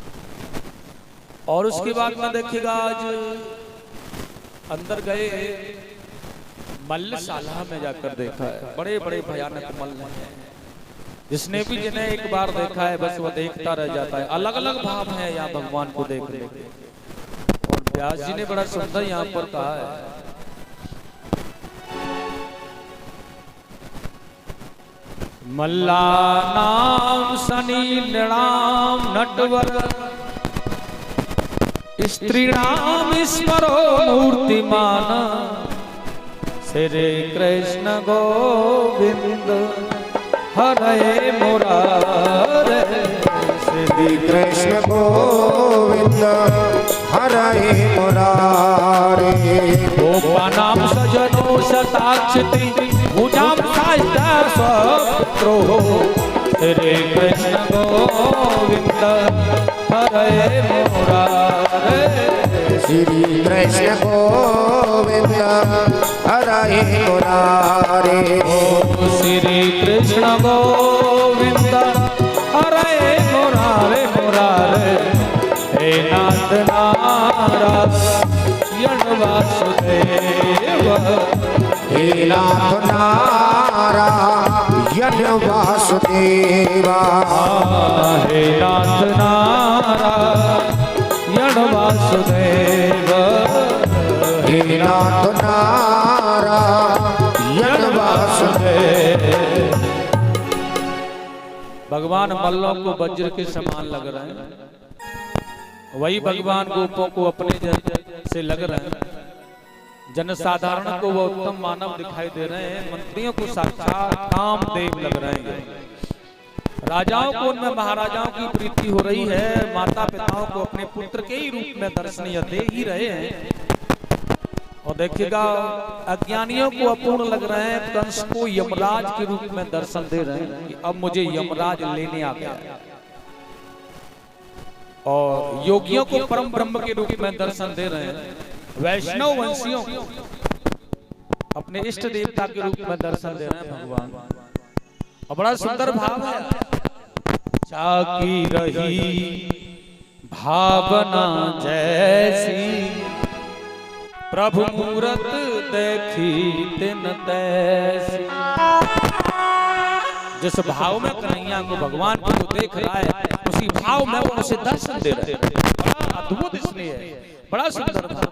और उसके बाद में देखिएगा आज अंदर गए मल्लशाला में जाकर देखा है, बड़े बड़े भयानक मल्ल हैं। जिसने भी जिन्हें एक बार देखा है बस वो देखता रह जाता है। अलग अलग भाव है यहाँ भगवान को देखने के। और व्यास जी ने बड़ा सुंदर यहाँ पर कहा है, मल्ला नाम शनि नृणाम नटवर स्त्रीणाम स्मरो मूर्तिमान श्री कृष्ण गोविंद हरे मुरारे। श्री कृष्ण गोविंद हरे मुरारे। गोपानां सजनो शताक्षति भुजां सहस्रो श्री कृष्ण गोविंद हरे मुरारे। श्री कृष्ण गोविंद हरे मुरारे। श्री कृष्ण गोविंद हरे मुरारे मुरारे। हे नाथ नारायण वासुदेव। हे नाथ नारायण वासुदेवा। हे नाथ नारायण वासुदेव। हे नाथ नारायण वासुदेव। भगवान मल्लों को वज्र के समान लग रहे हैं, वही भगवान गोपों को अपने से लग रहे हैं। जनसाधारण को वो उत्तम मानव दिखाई दे रहे हैं, मंत्रियों को साक्षात कामदेव लग रहे हैं, राजाओं को उनमें महाराजाओं की प्रीति हो रही है, माता पिताओं को अपने पुत्र के ही रूप में दर्शन दे ही रहे हैं। और देखिएगा अज्ञानियों को अपूर्ण लग रहे हैं, कंस को यमराज के रूप में दर्शन दे रहे हैं कि अब मुझे यमराज लेने आ गया है। और योगियों को परम ब्रह्म के रूप में दर्शन दे रहे हैं, वैष्णव वंशियों को अपने इष्ट देवता के रूप में दर्शन दे रहे हैं भगवान। और बड़ा सुंदर भाव है, चाकी रही भावना जैसी, प्रभु मूरत देखी तिन तैसी। जिस भाव में कन्हैया को भगवान को देख रहा है, उसी भाव में वो उसे दर्शन दे रहे हैं। बड़ा अद्भुत इसलिए है, बड़ा सुंदर भाव।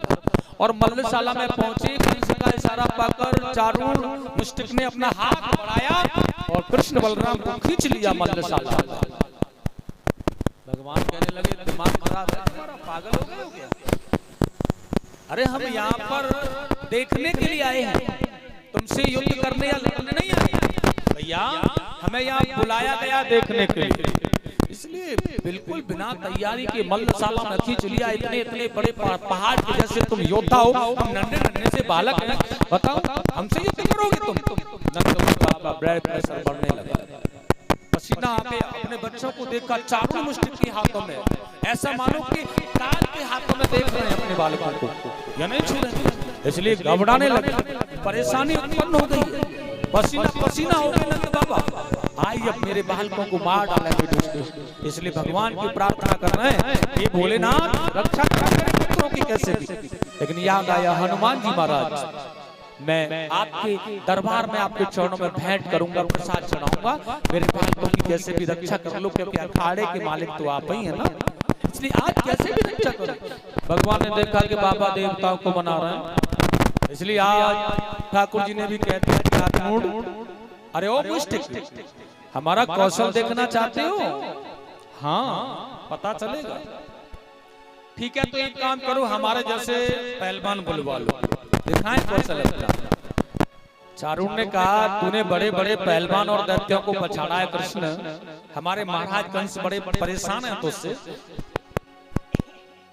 और मल्लशाला में पहुंचे, कंस का इशारा पाकर चारूण मुष्टिक ने अपना हाथ बढ़ाया और कृष्ण बलराम को खींच लिया मल्लशाला। भगवान कहने लगे दिमाग खराब है तुम्हारा, पागल हो गए हो क्या? अरे हम यहाँ पर देखने के लिए आए हैं, तुमसे युद्ध करने या लड़ने नहीं आए भैया, हमें यहाँ बुलाया गया देखने के लिए। इसलिए बिल्कुल बिना तैयारी के मल्लशाला में खींच लिया। इतने इतने बड़े पहाड़ के जैसे तुम योद्धा हो, हम नन्हे नन्हे से बालक हैं, बताओ हमसे युद्ध करोगे तुम? नंद का ब्लड प्रेशर बढ़ने लगा, पसीना आ गया। अपने बच्चों को देखा चारों मुष्टिक के हाथों में, ऐसा मानो कि काल के हाथों में देख रहे हैं अपने बालकों को, या नहीं छू रहे। इसलिए घबराने लगे, परेशानी उत्पन्न हो गई, पसीना पसीना हो गया। नंद बाबा आई अब मेरे बालकों को मार डालेंगे दुष्ट। इसलिए भगवान की प्रार्थना कर रहे हैं, ये भोलेनाथ रक्षा करें पुत्रों की कैसे भी। लेकिन याद आया हनुमान जी महाराज, मैं आपके दरबार में आपके चरणों में भेंट करूंगा, प्रसाद चढ़ाऊंगा, मेरे बालकों की कैसे भी रक्षा कर लो, क्योंकि अखाड़े के मालिक तो आप ही है ना, इसलिए आज कैसे भी रक्षा करो। भगवान ने देखा कि बाबा देवताओं को मना रहे हैं, इसलिए आज ठाकुर जी ने भी कहते हैं कि आत्मूढ़, अरे ओ मुष्टिक, हमारा कौशल देखना चाहते हो? हाँ पता चलेगा। ठीक है तो एक काम करो, हमारे जैसे पहलवान बुलवा लो, दिखाएं कौशल अपना। चारुण ने कहा तूने बड़े बड़े पहलवान और दैत्यों को पछाड़ा है कृष्ण, हमारे महाराज कंस बड़े परेशान हैं तुझसे,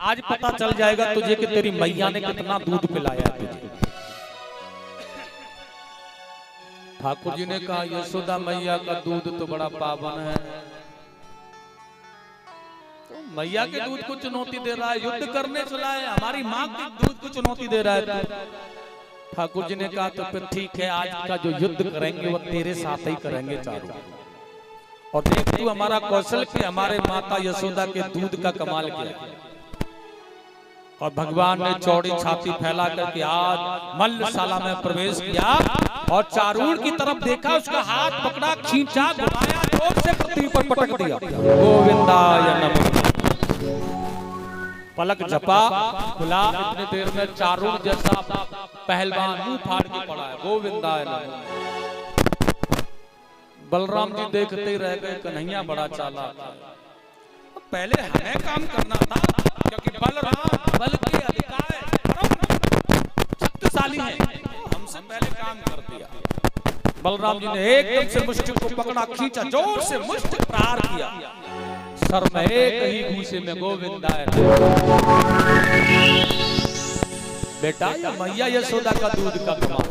आज पता चल जाएगा तुझे कि तेरी मैया ने कितना दूध पिलाया तुझे। ठाकुर जी ने कहा यशोदा मैया का दूध तो बड़ा पावन है, तो मैया के दूध को चुनौती दे रहा है, युद्ध करने चला है, हमारी माँ के दूध को चुनौती दे रहा है। ठाकुर जी ने कहा तो फिर ठीक है, आज का जो युद्ध करेंगे वो तेरे साथ ही करेंगे चारों, और देख तू हमारा कौशल कि हमारे माता यशोदा के दूध का कमाल किया। और भगवान ने चौड़ी छाती फैला करके आज मल्लशाला में प्रवेश किया और चारूण की तरफ देखा, उसका हाथ पकड़ा, खींचा, घुमाया, जोर से पृथ्वी पर पटक दिया। गोविंदाय नमः। पलक झपा, खुला, इतने देर में चारूण जैसा पहलवान मुंह फाड़ के पड़ा है। गोविंदाय नमः। बलराम जी देखते रह गए, कन्हैया बड़ा चालाक, पहले हमें काम करना था, क्योंकि बलराम बल के अधिकार शक्तिशाली है, हमसे पहले काम कर दिया। बलराम जी ने एकदम से मुष्टिक को पकड़ा, खींचा, जोर से मुष्टिक प्रहार किया, सर में एक ही घूसे में गोविंदाय। बेटा ये मैया यशोदा का दूध का कमाल,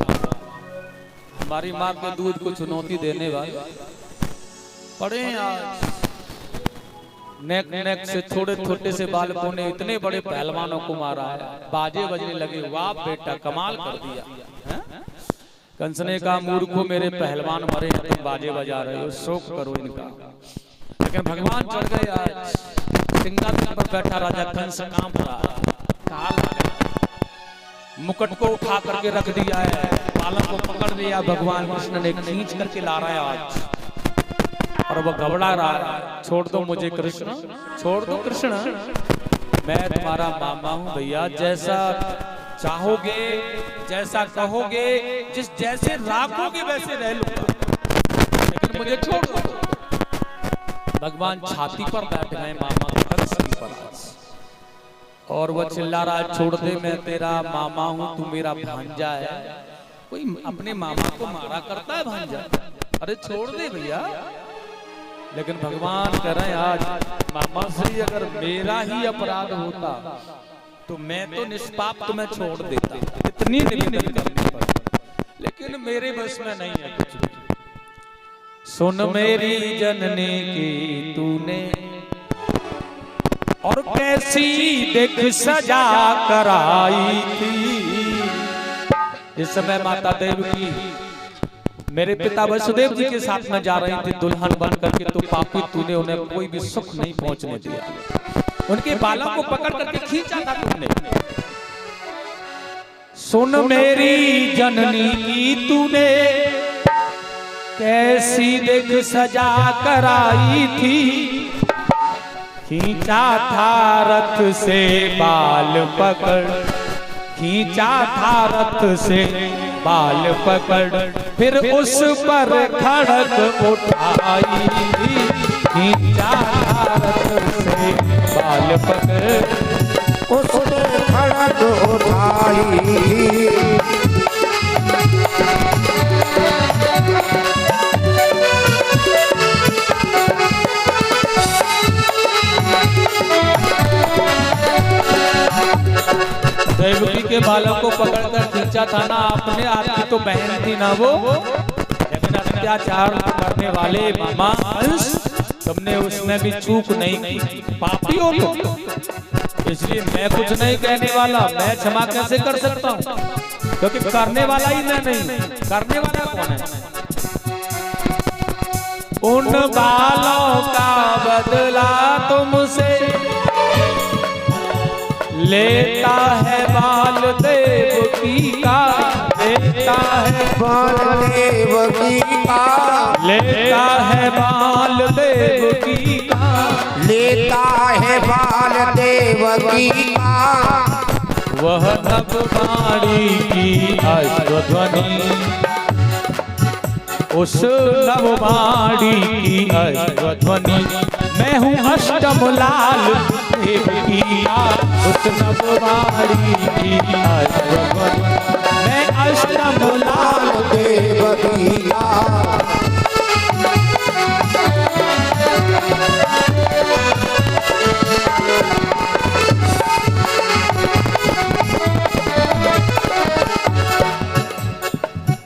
हमारी माँ के दूध को चुनौती देने वाले पड़े आज। नेक नेक से छोटे छोटे से बालकों ने इतने बड़े पहलवानों को मारा है, बाजे बजने लगे, वाह बेटा कमाल कर दिया। कंस ने कहा मूर्खों, मेरे पहलवान मरे, तुम बाजे बजा रहे हो, शोक करो इनका। लेकिन भगवान चढ़ गए, आज सिंहासन पर बैठा राजा कंस कांप रहा, मुकुट को उठा करके रख दिया है, बालक को पकड़ लिया, भगवान कृष्ण ने खींच करके ला रहा है आज, और वो घबरा रहा है, छोड़ दो मुझे कृष्ण, छोड़ दो कृष्ण, मैं तुम्हारा मामा हूं भैया, जैसा चाहोगे, जैसा कहोगे, जिस जैसे राखोगे वैसे रह लूंगा, लेकिन मुझे छोड़ दो। भगवान छाती पर बैठ गए मामा कंस की पर। और वो चिल्ला रहा है छोड़ दे, मैं तेरा मामा हूँ, तू मेरा भांजा है। कोई अपने मामा को मारा करता है भांजा? अरे छोड़ दे भैया। लेकिन भगवान कह रहे हैं आज मामा से ही अगर मेरा ही अपराध होता तो मैं तो निष्पाप तुम्हें छोड़ देता, इतनी निवेदन करने पर, लेकिन मेरे बस में नहीं है कुछ भी। सुन मेरी जननी की तूने और कैसी देख सजा कराई थी। इस समय माता देवकी मेरे पिता वसुदेव जी के साथ में जा रही थी दुल्हन बन करके, तो पापी तूने उन्हें कोई भी सुख नहीं पहुंचने दिया, उनके बालों को पकड़ करके खींचा था तुमने। सुन मेरी जननी की तूने कैसी देख सजा कराई थी, खींचा था रथ से बाल पकड़, खींचा था रथ से बाल पकड़, फिर उस पर खड़क उठाई, खींचा था रथ से बाल पकड़, उस पर खड़क उठाई। देवकी के बालों को पकड़कर खींचा था ना आपने, आपकी तो बहन थी ना वो, लेकिन अत्याचार करने वाले मामा कंस, तुमने उसमें भी चूक नहीं की, पापी हो तुम। इसलिए मैं कुछ नहीं कहने वाला, मैं क्षमा कैसे कर सकता हूँ, क्योंकि करने वाला ही मैं नहीं, करने वाला कौन है? उन बालों का बदला तुमसे लेता है बाल देवकी का, लेता है बाल देवकी का, लेता है बाल देवकी का, लेता है बाल देवकी का। वह नववाणी की अश्वध्वनि, उस नववाणी की अश्वध्वनि, मैं हूँ अष्टम लाल देवकी का, उस नववाणी की अश्वध्वनि, मैं अष्टम लाल देवकी का।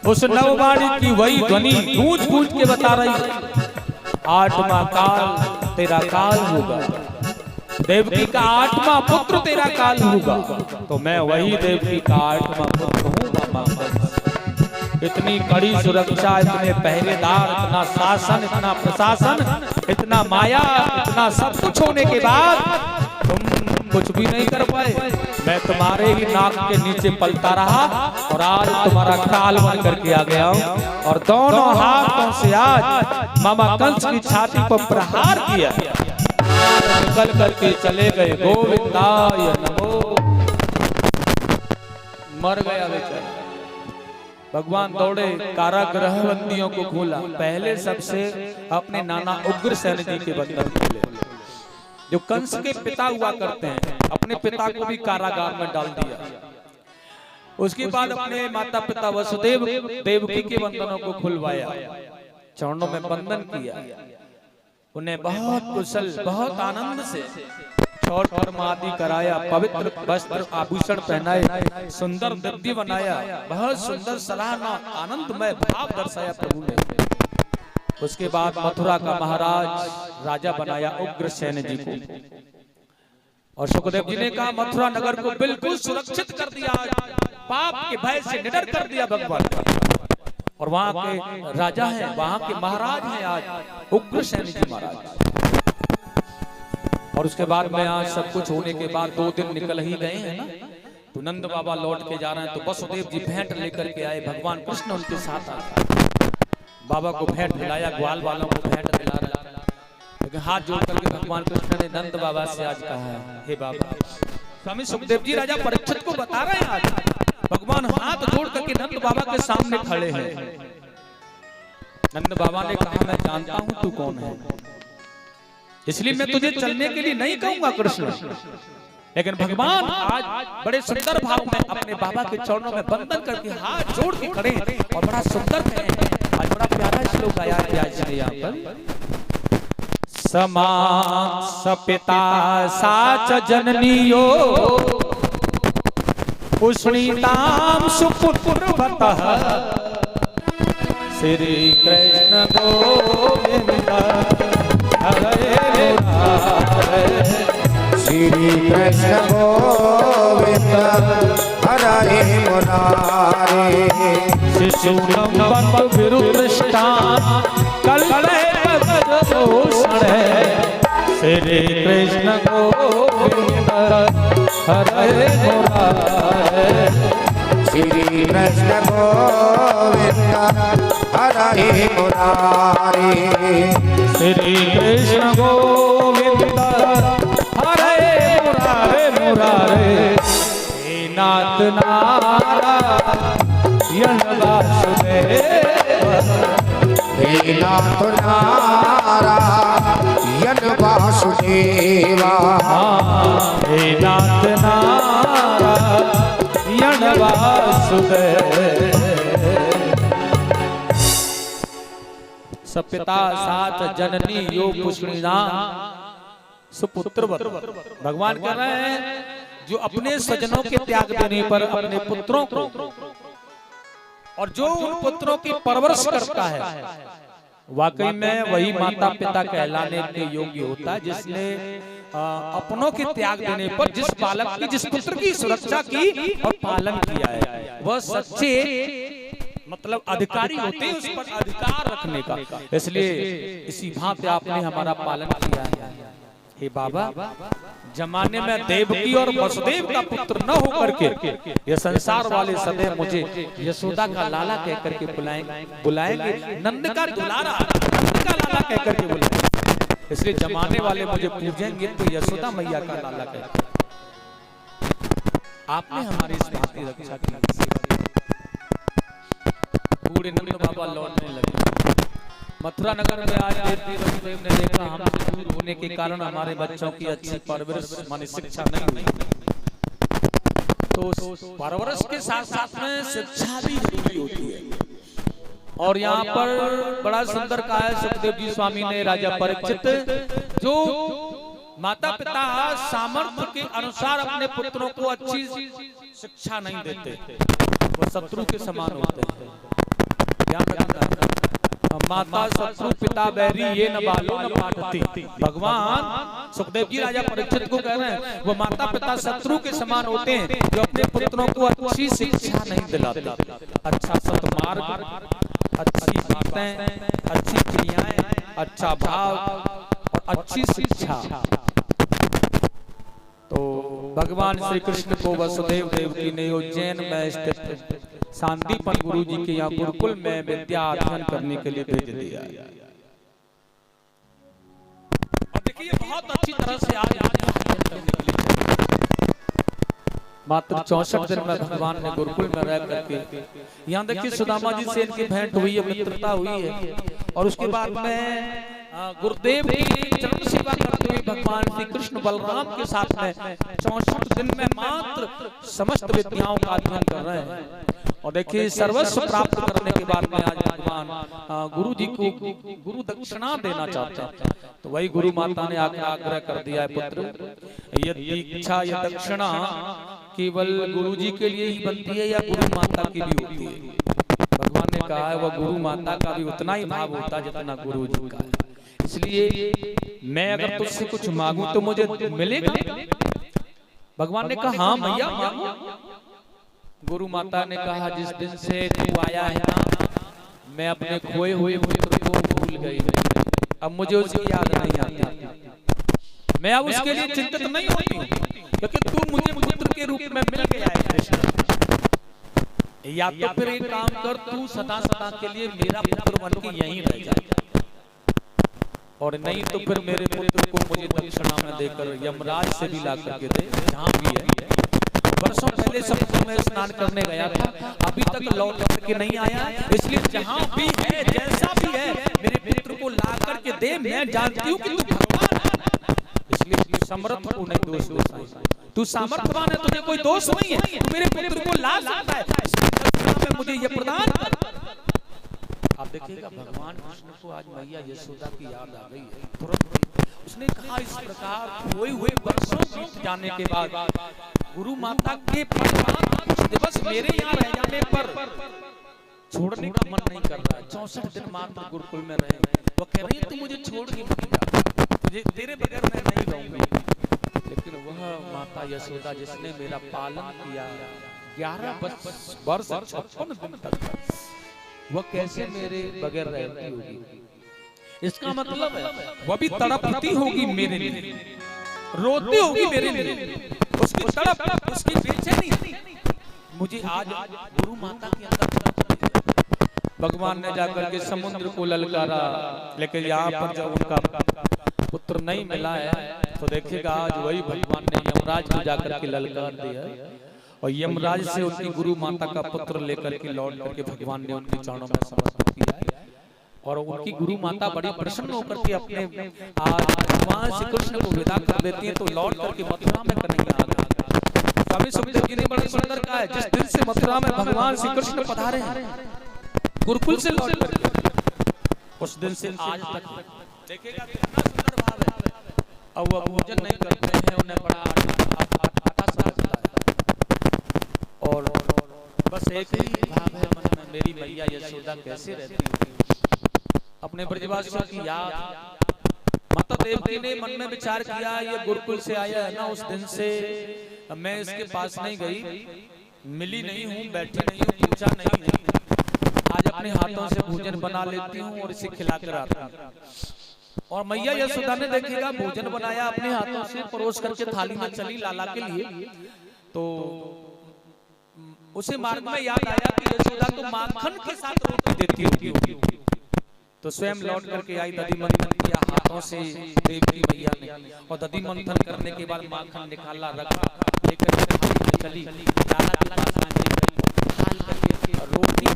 उस नववाणी की वही ध्वनि गूंज गूंज के बता रही है, आठवां काल तेरा काल होगा, देवकी का आठवां पुत्र तेरा काल होगा। तो मैं वही देवकी का आठवां पुत्र हूँ मामा कंस। इतनी कड़ी सुरक्षा, इतने पहरेदार, इतना शासन, इतना प्रशासन, इतना माया, इतना सब कुछ होने के बाद तुम कुछ भी नहीं कर पाए। मैं तुम्हारे ही नाक के नीचे पलता रहा और आज तुम्हारा काल बन करके आ गया हूँ, और दोनों हाथों से आज मामा कंस की छाती पर प्रहार किया, निकल करके चले गए। गोविंदाय नमो। मर गया बेचारा। भगवान दौड़े, कारागृह बंदियों को खोला, पहले सबसे अपने नाना उग्रसेन जी के बंधन खोले, जो कंस के पिता हुआ करते हैं, अपने पिता को भी कारागार में डाल दिया। उसके बाद अपने माता पिता वसुदेव देवकी के बंधनों को खुलवाया, चरणों में बंधन किया, उन्हें बहुत कुशल बहुत आनंद से छठ कर्म आदि कराया, पवित्र वस्त्र आभूषण पहनाए, सुंदर दिव्य बनाया, बहुत सुंदर सराहना आनंदमय भाव दर्शाया प्रभु ने। उसके बाद मथुरा का महाराज राजा बनाया उग्रसेन जी को, और सुखदेव जी ने कहा मथुरा नगर को बिल्कुल सुरक्षित कर दिया, पाप के भय से निडर कर दिया भगवान, और वहां के राजा हैं, वहां के महाराज हैं आज उग्रसेन जी महाराज। और उसके बाद में आज सब कुछ होने के बाद 2 दिन निकल ही गए हैं ना, तो नंद बाबा लौट के जा रहे हैं, तो वसुदेव जी भेंट लेकर के आए, भगवान कृष्ण उनके साथ आए, बाबा को भेंट दिलाया, ग्वाल वालों को भेंट दिला रहा, लेकिन हाथ जोड़ करके भगवान कृष्ण ने नंद बाबा से आज कहा है, हे बाबा, स्वामी सुखदेव जी राजा परीक्षित को बता रहे हैं, आज भगवान हाथ जोड़ करके नंद बाबा के सामने खड़े हैं। नंद बाबा ने कहा मैं जानता हूं तू कौन है, इसलिए मैं तुझे चलने के लिए नहीं कहूंगा कृष्ण, लेकिन भगवान आज बड़े सुंदर भाव में अपने बाबा के चरणों में वंदन करके हाथ जोड़ के खड़े और बड़ा सुंदर है। आज बड़ा प्यारा श्लोक गाया गया है यहाँ पर। समा सपिता साच जननियो पुष्णीताम सुपुत्रवतः श्री कृष्ण गोविंद हरे मुरारे। श्री कृष्ण गोविंद हरे मुरारे। शिशूनं बंधु विरुदृष्टान् कल्पयेत्पदभूषण श्री कृष्ण गोविंद हरे मुरारे। श्री कृष्ण गोविंद हरे मुरारे। श्री कृष्ण गोविंद हरे मुरारे मुरारे। हे नाथ नारायण वासुदेव। हे नाथ नारायण वासुदेवा। हे नाथ नारायण वासुदेव। सपिता साथ जननी यो पुष्णिना सुपुत्रवत। भगवान कह रहे हैं जो अपने स्वजनों के त्याग देने पर अपने पुत्रों को और जो उन पुत्रों की परवरिश करता है वाकई में वही माता पिता कहलाने के योग्य होता है, जिसने अपनों के त्याग देने पर जिस बालक की जिस पुत्र की सुरक्षा की और पालन किया है वह सच्चे मतलब अधिकारी होते हैं उस पर अधिकार रखने का। इसलिए इसी भांति आपने हमारा पालन किया है। हे बाबा, जमाने में देवकी और वसुदेव का पुत्र न होकर के ये संसार वाले सदैव मुझे यशोदा का लाला कहकर के बुलाएंगे, नंद का दुलारा, नंद का लाला कहकर के बुलाएंगे। इसलिए जमाने वाले मुझे पूजेंगे तो यशोदा मैया का लाला कहकर। आपने हमारी इस बात की रक्षा की। बूढ़े नंद बाबा लौटने लगे। मथुरा नगर में आज देवकी वसुदेव ने देखा हम दूर होने के कारण हमारे बच्चों की अच्छी परवरिश माने शिक्षा नहीं हुई, तो परवरिश के साथ साथ में शिक्षा भी जरूरी होती है। और यहाँ पर बड़ा सुंदर कहा है सुखदेव जी स्वामी ने, राजा परीक्षित जो माता पिता सामर्थ्य के अनुसार अपने पुत्रों को अच्छी शिक्षा नहीं देते वो शत्रु के समान होते हैं। ध्यान रखना, माता शत्रु पिता बैरी ये न बालो न पाठती। भगवान सुखदेव जी राजा परीक्षित को कह रहे हैं वो माता पिता शत्रु के समान होते हैं जो अपने पुत्रों को अच्छी शिक्षा नहीं दिलाते। अच्छा सत्मार्ग, अच्छी बातें, अच्छी क्रियाएं, अच्छा भाव और अच्छी शिक्षा। तो भगवान श्री कृष्ण को वसुदेव देवकी ने उज्जैन में स्थित शांतिपन गुरु जी के यहाँ गुरुकुल में विद्या अध्ययन करने के लिए भेज दिया। और देखिए बहुत अच्छी तरह से आज मात्र 64 दिन में भगवान ने गुरुकुल में रह करके यहाँ देखिए सुदामा जी से इनकी भेंट हुई है, मित्रता हुई है। और उसके बाद में गुरुदेव की चरण सेवा करते हुए भगवान श्री कृष्ण बलराम के साथ में 64 दिन में मात्र समस्त विद्याओं का अध्ययन कर रहे हैं। और देखिए सर्वस्व प्राप्त करने के बाद में आज भगवान गुरु जी को गुरु दक्षिणा देना चाहते हैं। तो वही गुरु माता ने आग्रह कर दिया है, पुत्र ये दीक्षा या दक्षिणा केवल गुरु जी के लिए ही बनती है या गुरु माता की भी होती है? भगवान ने कहा है वह गुरु माता का भी उतना ही भाव होता है जितना गुरु जी का। इसलिए मैं अगर तुझसे कुछ मांगू तो मुझे मिलेगा? भगवान ने कहा हाँ मैया मांगो। गुरु माता ने कहा जिस दिन से तू आया है ना मैं अपने खोए हुए पुत्र को भूल गई, अब मुझे उसकी याद नहीं आती। मैं अब उसके लिए चिंतित नहीं होती हूँ क्योंकि तू मुझे पुत्र के रूप में मिल गया है कृष्ण। या तो फिर एक काम कर, तू सदा सदा के लिए मेरा पुत्र बन के यहीं रह जाए, और नहीं तो फिर मेरे पुत्र को मुझे दक्षिणा में देकर यमराज से भी ला करके दे। जहाँ भी है वर्षों पहले समुद्र में स्नान करने गया था, अभी तक लौट करके नहीं आया। इसलिए जहाँ भी है जैसा भी है मेरे पुत्र को ला करके दे। मैं जानती हूँ कि तू भगवान है, इसलिए समर्थ को नहीं दोष। तू सामर्थ्यवान है, तुझे कोई दोष नहीं है, तू मेरे पुत्र को ला सकता है, इसलिए मुझे ये प्रदान कर। आप देखिएगा भगवान कृष्ण को आज मैया यशोदा की याद आ गई है तुरंत। उसने कहा इस प्रकार खोए हुए वर्षों बीत जाने के बाद गुरु माता के कुछ दिवस मेरे यहाँ रह जाने पर छोड़ने का मन नहीं कर रहा है। 64 दिन मात्र गुरुकुल में रहे, वो कह रही है तू मुझे छोड़ के मत जा, तेरे बगैर मैं नहीं रहूंगी। लेकिन वह माता यशोदा जिसने मेरा पालन किया 11 वर्ष 56 दिन तक, वह कैसे मेरे बगैर रहती होगी। इसका मतलब है वह भी तड़पती होगी मेरे लिए, रोती होगी मेरे लिए, उसकी तड़प, उसकी बेचैनी मुझे आज गुरु माता के अंदर। भगवान ने जाकर के समुद्र को ललकारा, लेकिन यहाँ पर जब उनका पुत्र नहीं मिला है तो देखिएगा आज वही भगवान ने यमराज को जाकर के ललकार दिया, और यमराज से उनकी गुरु माता का पुत्र लेकर के लौट करके भगवान ने उनके चरणों में समर्पित किया है। और उनकी गुरु माता बड़ी प्रसन्न होकर के अपने आज भगवान श्री कृष्ण को विदा कर देती है, तो लौट करके मथुरा में कन्हैया आ गए। स्वामी सुखदेव जी ने बड़े सुंदर कहा है, जिस दिन से मथुरा में भगवान श्री कृष्ण पधारे हैं गुरुकुल से लौट करके, उस दिन से आज तक देखिएगा कितना सुंदर भाव है। अब वो पूजन नहीं करते हैं, उन्हें बड़ा आटा सा लगता है, और बस एक ही भाव है मन में, मेरी मैया यशोदा कैसे रहती है अपने ब्रजवासियों की याद। माता देवकी ने मन में विचार किया, ये गुरुकुल से आया है ना, उस दिन से मैं इसके पास नहीं गई, मिली नहीं हूँ, बैठी नहीं हूँ, पूछा नहीं है, आज अपने हाथों से भोजन बना लेती हूँ और इसे खिलाकर आता हूँ। और मैया यशोदा ने देखिएगा भोजन बनाया अपने हाथों से, परोस करके थाली में चली लाला के लिए, तो उसे मार्ग में याद आया कि यशोदा तो माखन के साथ रोटी देती होगी, तो स्वयं लौट करके आई, दधी मंथन किया हाथों से देवकी मैया ने, और दधी मंथन करने के बाद माखन निकाला, रखा, लेकर चली लाला के पास हाल करके रोटी के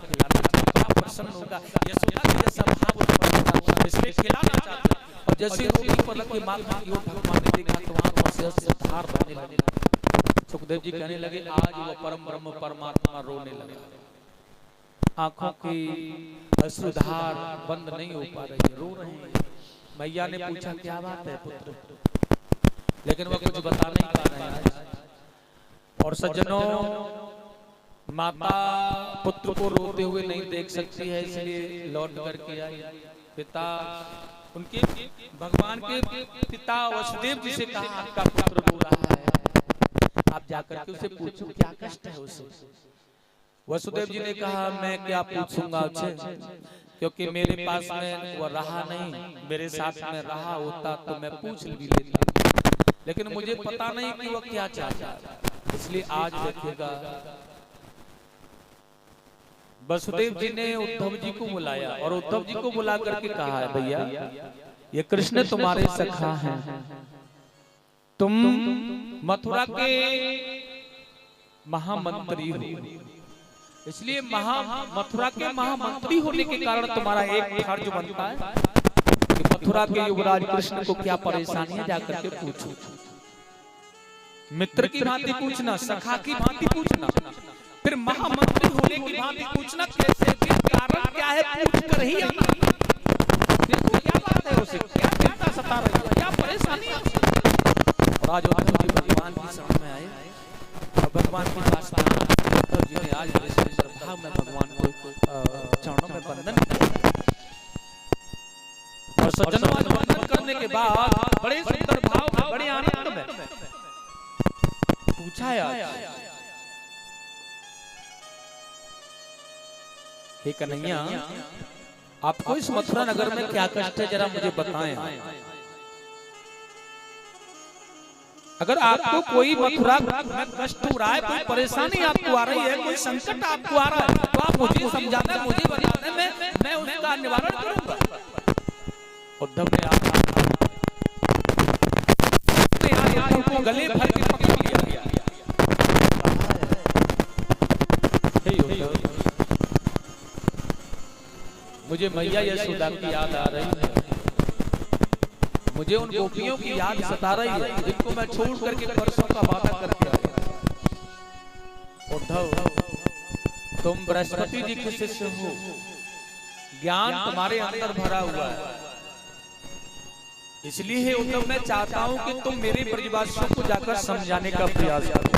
खिलाना चाहता, प्रसन्न होगा। यशोदा का यह स्वभाव होता, इसलिए खिलाना चाहता, और जैसे रोटी पर रख के माखन की ओर भगवान ने देखा तो आंखों से धार बहने लगी। सुखदेव जी कहने लगे आज वो परम ब्रह्म परमात्मा रोने लगा, आंखों की अश्रुधार बंद नहीं हो पा रही है, रो रहे हैं। मैया ने पूछा क्या बात है पुत्र, लेकिन वह कुछ बता नहीं पा रहे हैं आज। और सज्जनों, माता पुत्र को रोते हुए नहीं देख सकती है, इसलिए लौट करके आई। पिता उनके भगवान के पिता वसुदेव जी से कहा आपका पुत्र रो रहा है, आप जाकर के उसे पूछो क्या कष्ट है उसे। वसुदेव जी ने कहा मैं क्या पूछूंगा उसे, क्योंकि मेरे पास में वह रहा नहीं, मेरे साथ में रहा होता तो मैं पूछ भी लेता, लेकिन मुझे पता नहीं कि वह क्या चाहता है। इसलिए आज देखिएगा वसुदेव जी ने उद्धव जी को बुलाया, और उद्धव जी को बुला करके कहा है भैया ये कृष्ण तुम्हारे सखा हैं, तुम मथुरा के महामंत्री हो, इसलिए मथुरा के महामंत्री होने के कारण तुम्हारा एक फर्ज बनता है कि मथुरा के युवराज कृष्ण को क्या परेशानी है जाकर के पूछो। मित्र की भांति पूछना, सखा की भांति पूछना, फिर महामंत्री होने की भांति पूछना, कैसे कारण क्या है पूछ कर ही आना। देखो क्या बात है उसे, क्या चिंता सता रही है, क्या परेशानी है उसे। और आज उद्धव जी भगवान की शरण में आए और भगवान की पास उद्धव जी ने आज बड़े श्रद्धा में भगवान को चरणों में वंदन किया। और सज्जनों आज वंदन करने के बाद बड़े सुंदर भाव में, बड़े आनंद में पूछा यार हे कन्हैया आपको इस मथुरा नगर में क्या कष्ट है जरा मुझे बताएं। अगर आपको कोई मथुरा में कष्ट हो रहा है, कोई परेशानी आपको आ रही है, कोई संकट आपको आ रहा है, तो आप मुझे समझाना, मुझे बताने में मैं उसका निवारण करूंगा। उद्धव ने आपको गले भर के पकड़ लिया। मुझे मैया यशोदा की याद आ रही है, मुझे उन गोपियों की याद सता रही है जिनको मैं छोड़ करके परसों का वादा करके आया। उद्धव, तुम बृहस्पति जी के शिष्य हो, ज्ञान तुम्हारे अंदर भरा हुआ है, इसलिए उद्धव मैं चाहता हूं कि तुम मेरे ब्रजवासियों को जाकर समझाने का प्रयास करो।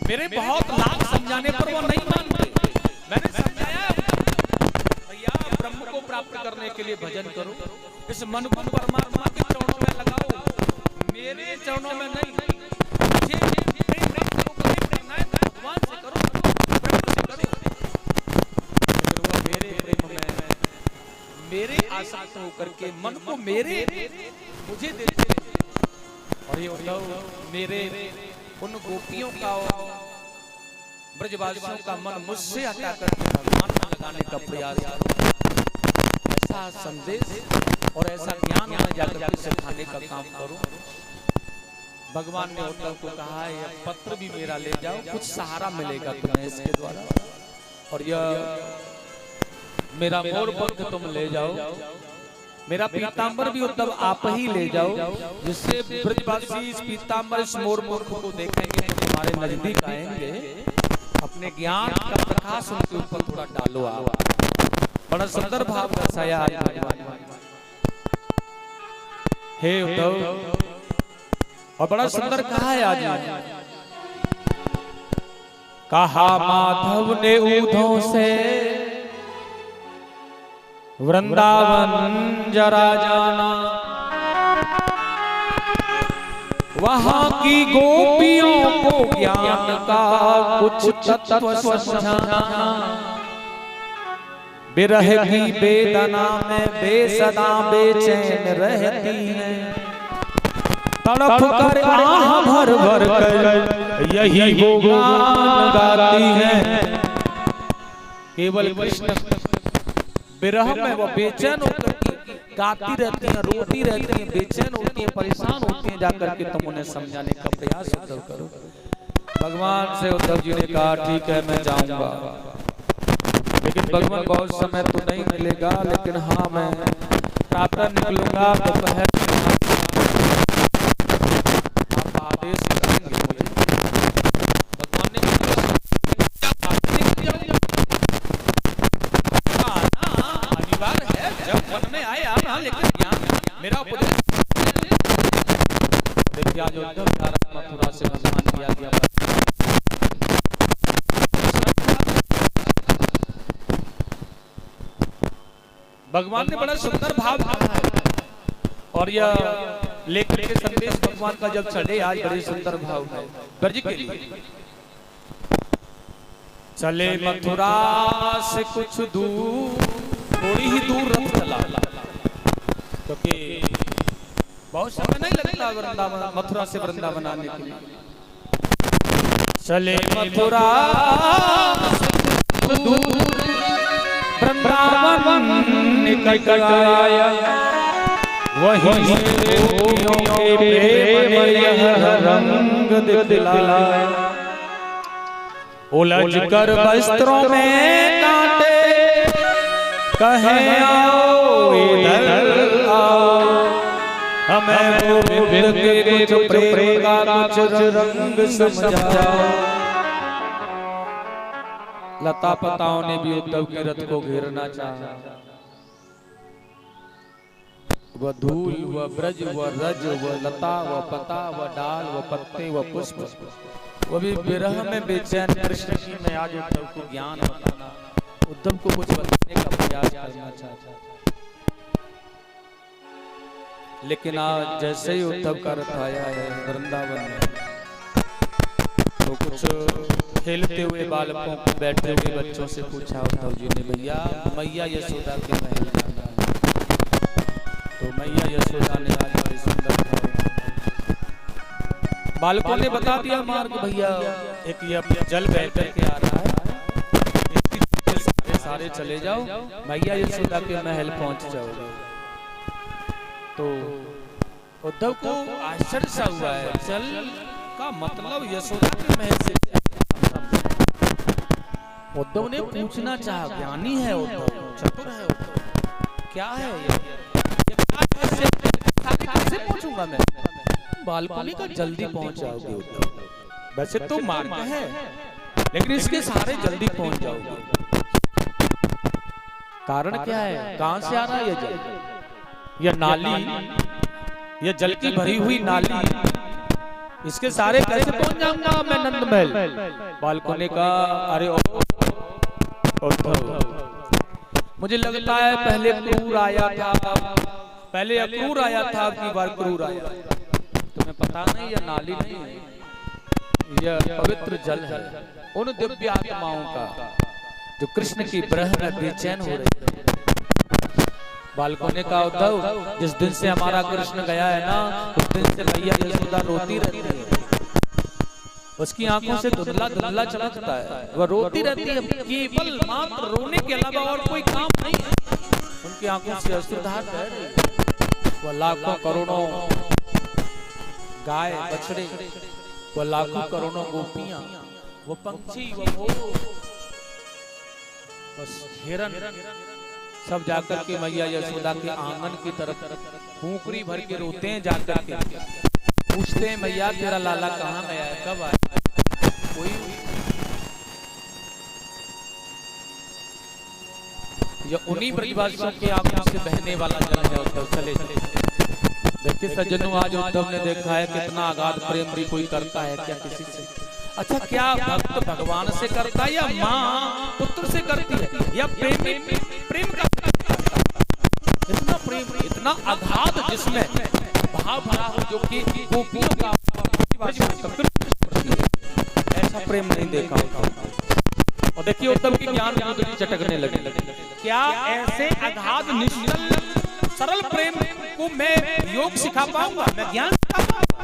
मेरे बहुत लाख समझाने पर वो नहीं मानते। मैंने समझाया, भैया ब्रह्म को प्राप्त करने के लिए भजन करो, इस मन को परमात्मा के चरणों में लगाओ, मेरे चरणों में नहीं। मुझे प्रेम करना है तो भगवान से करो, ब्रह्म से करो। लेकिन वो मेरे प्रेम में मेरे आसक्त होकर के मन को मेरे मुझे देते हैं। और ये उद्धव मेरे उन गोपियों का और ब्रजवासियों का मन मुझसे हटा करके भगवान में लगाने का प्रयास करो। ऐसा संदेश और ऐसा ज्ञान में जाकर के सिखाने का काम करो। भगवान ने उद्धव को कहा है, यह पत्र भी मेरा ले जाओ, कुछ सहारा मिलेगा तुम्हें इसके द्वारा। और यह मेरा मोर पंख तुम ले जाओ, मेरा पीतांबर भी उद्धव आप ही ले जाओ, जिससे ब्रजवासी इस पीतांबर इस मोर पंख को देखेंगे तो तुम्हारे नजदीक आएंगे। अपने ज्ञान का प्रकाश उनके ऊपर थोड़ा डालो आप। बड़ा सुंदर भाव दर्शाया आज भगवान। हे उद्धव, और बड़ा सुंदर कहा है आज, कहा माधव ने ऊधों से वृंदावन जरा जाना, वहां की गोपियों को ज्ञान का कुछ तत्व समझाना। बिरह की वेदना में बेसदा बेचैन रहती हैं, तड़प कर आह भर भर कर यही वो गान गाती हैं। केवल कृष्ण विरह में वो बेचैन होकर गाती रहती हैं, रोती रहती हैं, बेचैन होती हैं, परेशान होती हैं। जाकर के तुम उन्हें समझाने का प्रयास उद्धव करो। भगवान से उद्धव जी ने कहा, ठीक है मैं जाऊंगा, लेकिन भगवान बहुत समय तो नहीं मिलेगा, लेकिन हाँ मैं प्रातः निकलूंगा, दोपहर आप आदेश करेंगे मुझे। भगवान ने अनिवार्य है, जब मन में आए आप, लेकिन ज्ञान मेरा उपदेश देखिए। आज उद्धव मथुरा से भगवान किया गया भगवान ने बड़ा सुंदर भाव कहा है। और यह लेकर के संदेश भगवान का जब चढ़े, आज बड़े सुंदर भाव है ब्रज के लिए। चले मथुरा से कुछ दूर, थोड़ी ही दूर रथ चला, क्योंकि बहुत समय नहीं लगता वृंदावन, मथुरा से वृंदावन आने के लिए। चले मथुरा से दूर, वृंदावन निकल आया, वहीं गोपियों के प्रेम यह रंग दिखलाया। उलझ कर वस्त्रों में कांटे, कहे आओ इधर आओ, हमें गोविंद के कुछ प्रेम का कुछ रंग समझाओ। लता पताओं ने भी उद्धव के रथ को घेरना चाहा। वह धूल, वह ब्रज, वह रज, वह लता, वह पता, वह डाल, वह पत्ते, वह पुष्प, वह भी विरह में बेचैन कृष्ण जी में आज उद्धव को ज्ञान बताना, उद्धव को कुछ बताने का प्रयास करना चाहता। लेकिन आज जैसे ही उद्धव का रथ आया है वृंदावन में, तो कुछ खेलते हुए बालकों को, बैठे हुए बच्चों से पूछा उद्धव जी ने, भैया मैया यशोदा के महल जाना है। तो मैया यशोदा ने आज बड़े सुंदर बालकों ने बता दिया मार्ग, भैया एक ये जल बह करके आ रहा है, सारे चले जाओ, मैया यशोदा के महल पहुंच जाओगे। तो उद्धव को आश्चर्य सा हुआ है, जल का मतलब यशोदा के महल से। उद्धव ने पूछना चाहा, ज्ञानी है उद्धव, चतुर है उद्धव, क्या है ये क्या दूंगा मैं। बालकनी का जल्दी पहुंच जाओगे उद्धव। वैसे तो मार्ग है लेकिन इसके सहारे जल्दी पहुंच जाओगे। कारण क्या है? कहां से आ रहा है ये जल? ये नाली, ये जल की भरी हुई नाली, इसके सारे कैसे पहुंच जाऊंगा मैं नंद महल? बालकनी का अरे उद्धव, मुझे लगता है पहले क्रूर आया था, पहले अक्रूर आया था, अब की बार क्रूर आया। तुम्हें पता नहीं ये नाली नहीं है, यह पवित्र जल है उन दिव्य आत्माओं का जो कृष्ण की ब्रह में बेचैन हो रही है। बालकनी का उद्धव, जिस दिन से हमारा कृष्ण गया है ना, उस दिन से मैया यशोदा रोती रहती है। उसकी आंखों से धुंधला धुंधला चमकता है, वह रोती रहती है, केवल मात्र रोने के अलावा और कोई काम नहीं है। उनकी आंखों से अश्रुधार बह रही है। वह लाखों करोड़ों गाय बछड़े, वह लाखों करोड़ों गोपियां, वो पंछी, वो बस हिरन, सब जाकर के मैया यशोदा के आंगन की तरफ फूंकरी भर के रोते हैं। जाकर के पूछते हैं, मैया तेरा लाला कहाँ गया है, कब आया? कोई ये उन्हीं ब्रजवासियों के आंखों से बहने वाला जल है उद्धव। चले देखिए सज्जनों, आज उद्धव ने देखा है कितना अगाध प्रेम भी कोई करता है क्या किसी से? अच्छा, क्या भक्त भगवान से करता है या माँ पुत्र से करती है, या प्रेम का इतना प्रेम, इतना अगाध जिसमें भाव भरा हो, जो कि गोपियों का ऐसा प्रेम नहीं देखा होता। और देखिए उद्धव की ज्ञान मुद्री चटकने लगे। क्या ऐसे अगाध निश्चल सरल प्रेम को मैं योग सिखा पाऊंगा, मैं ज्ञान सिखा पाऊंगा?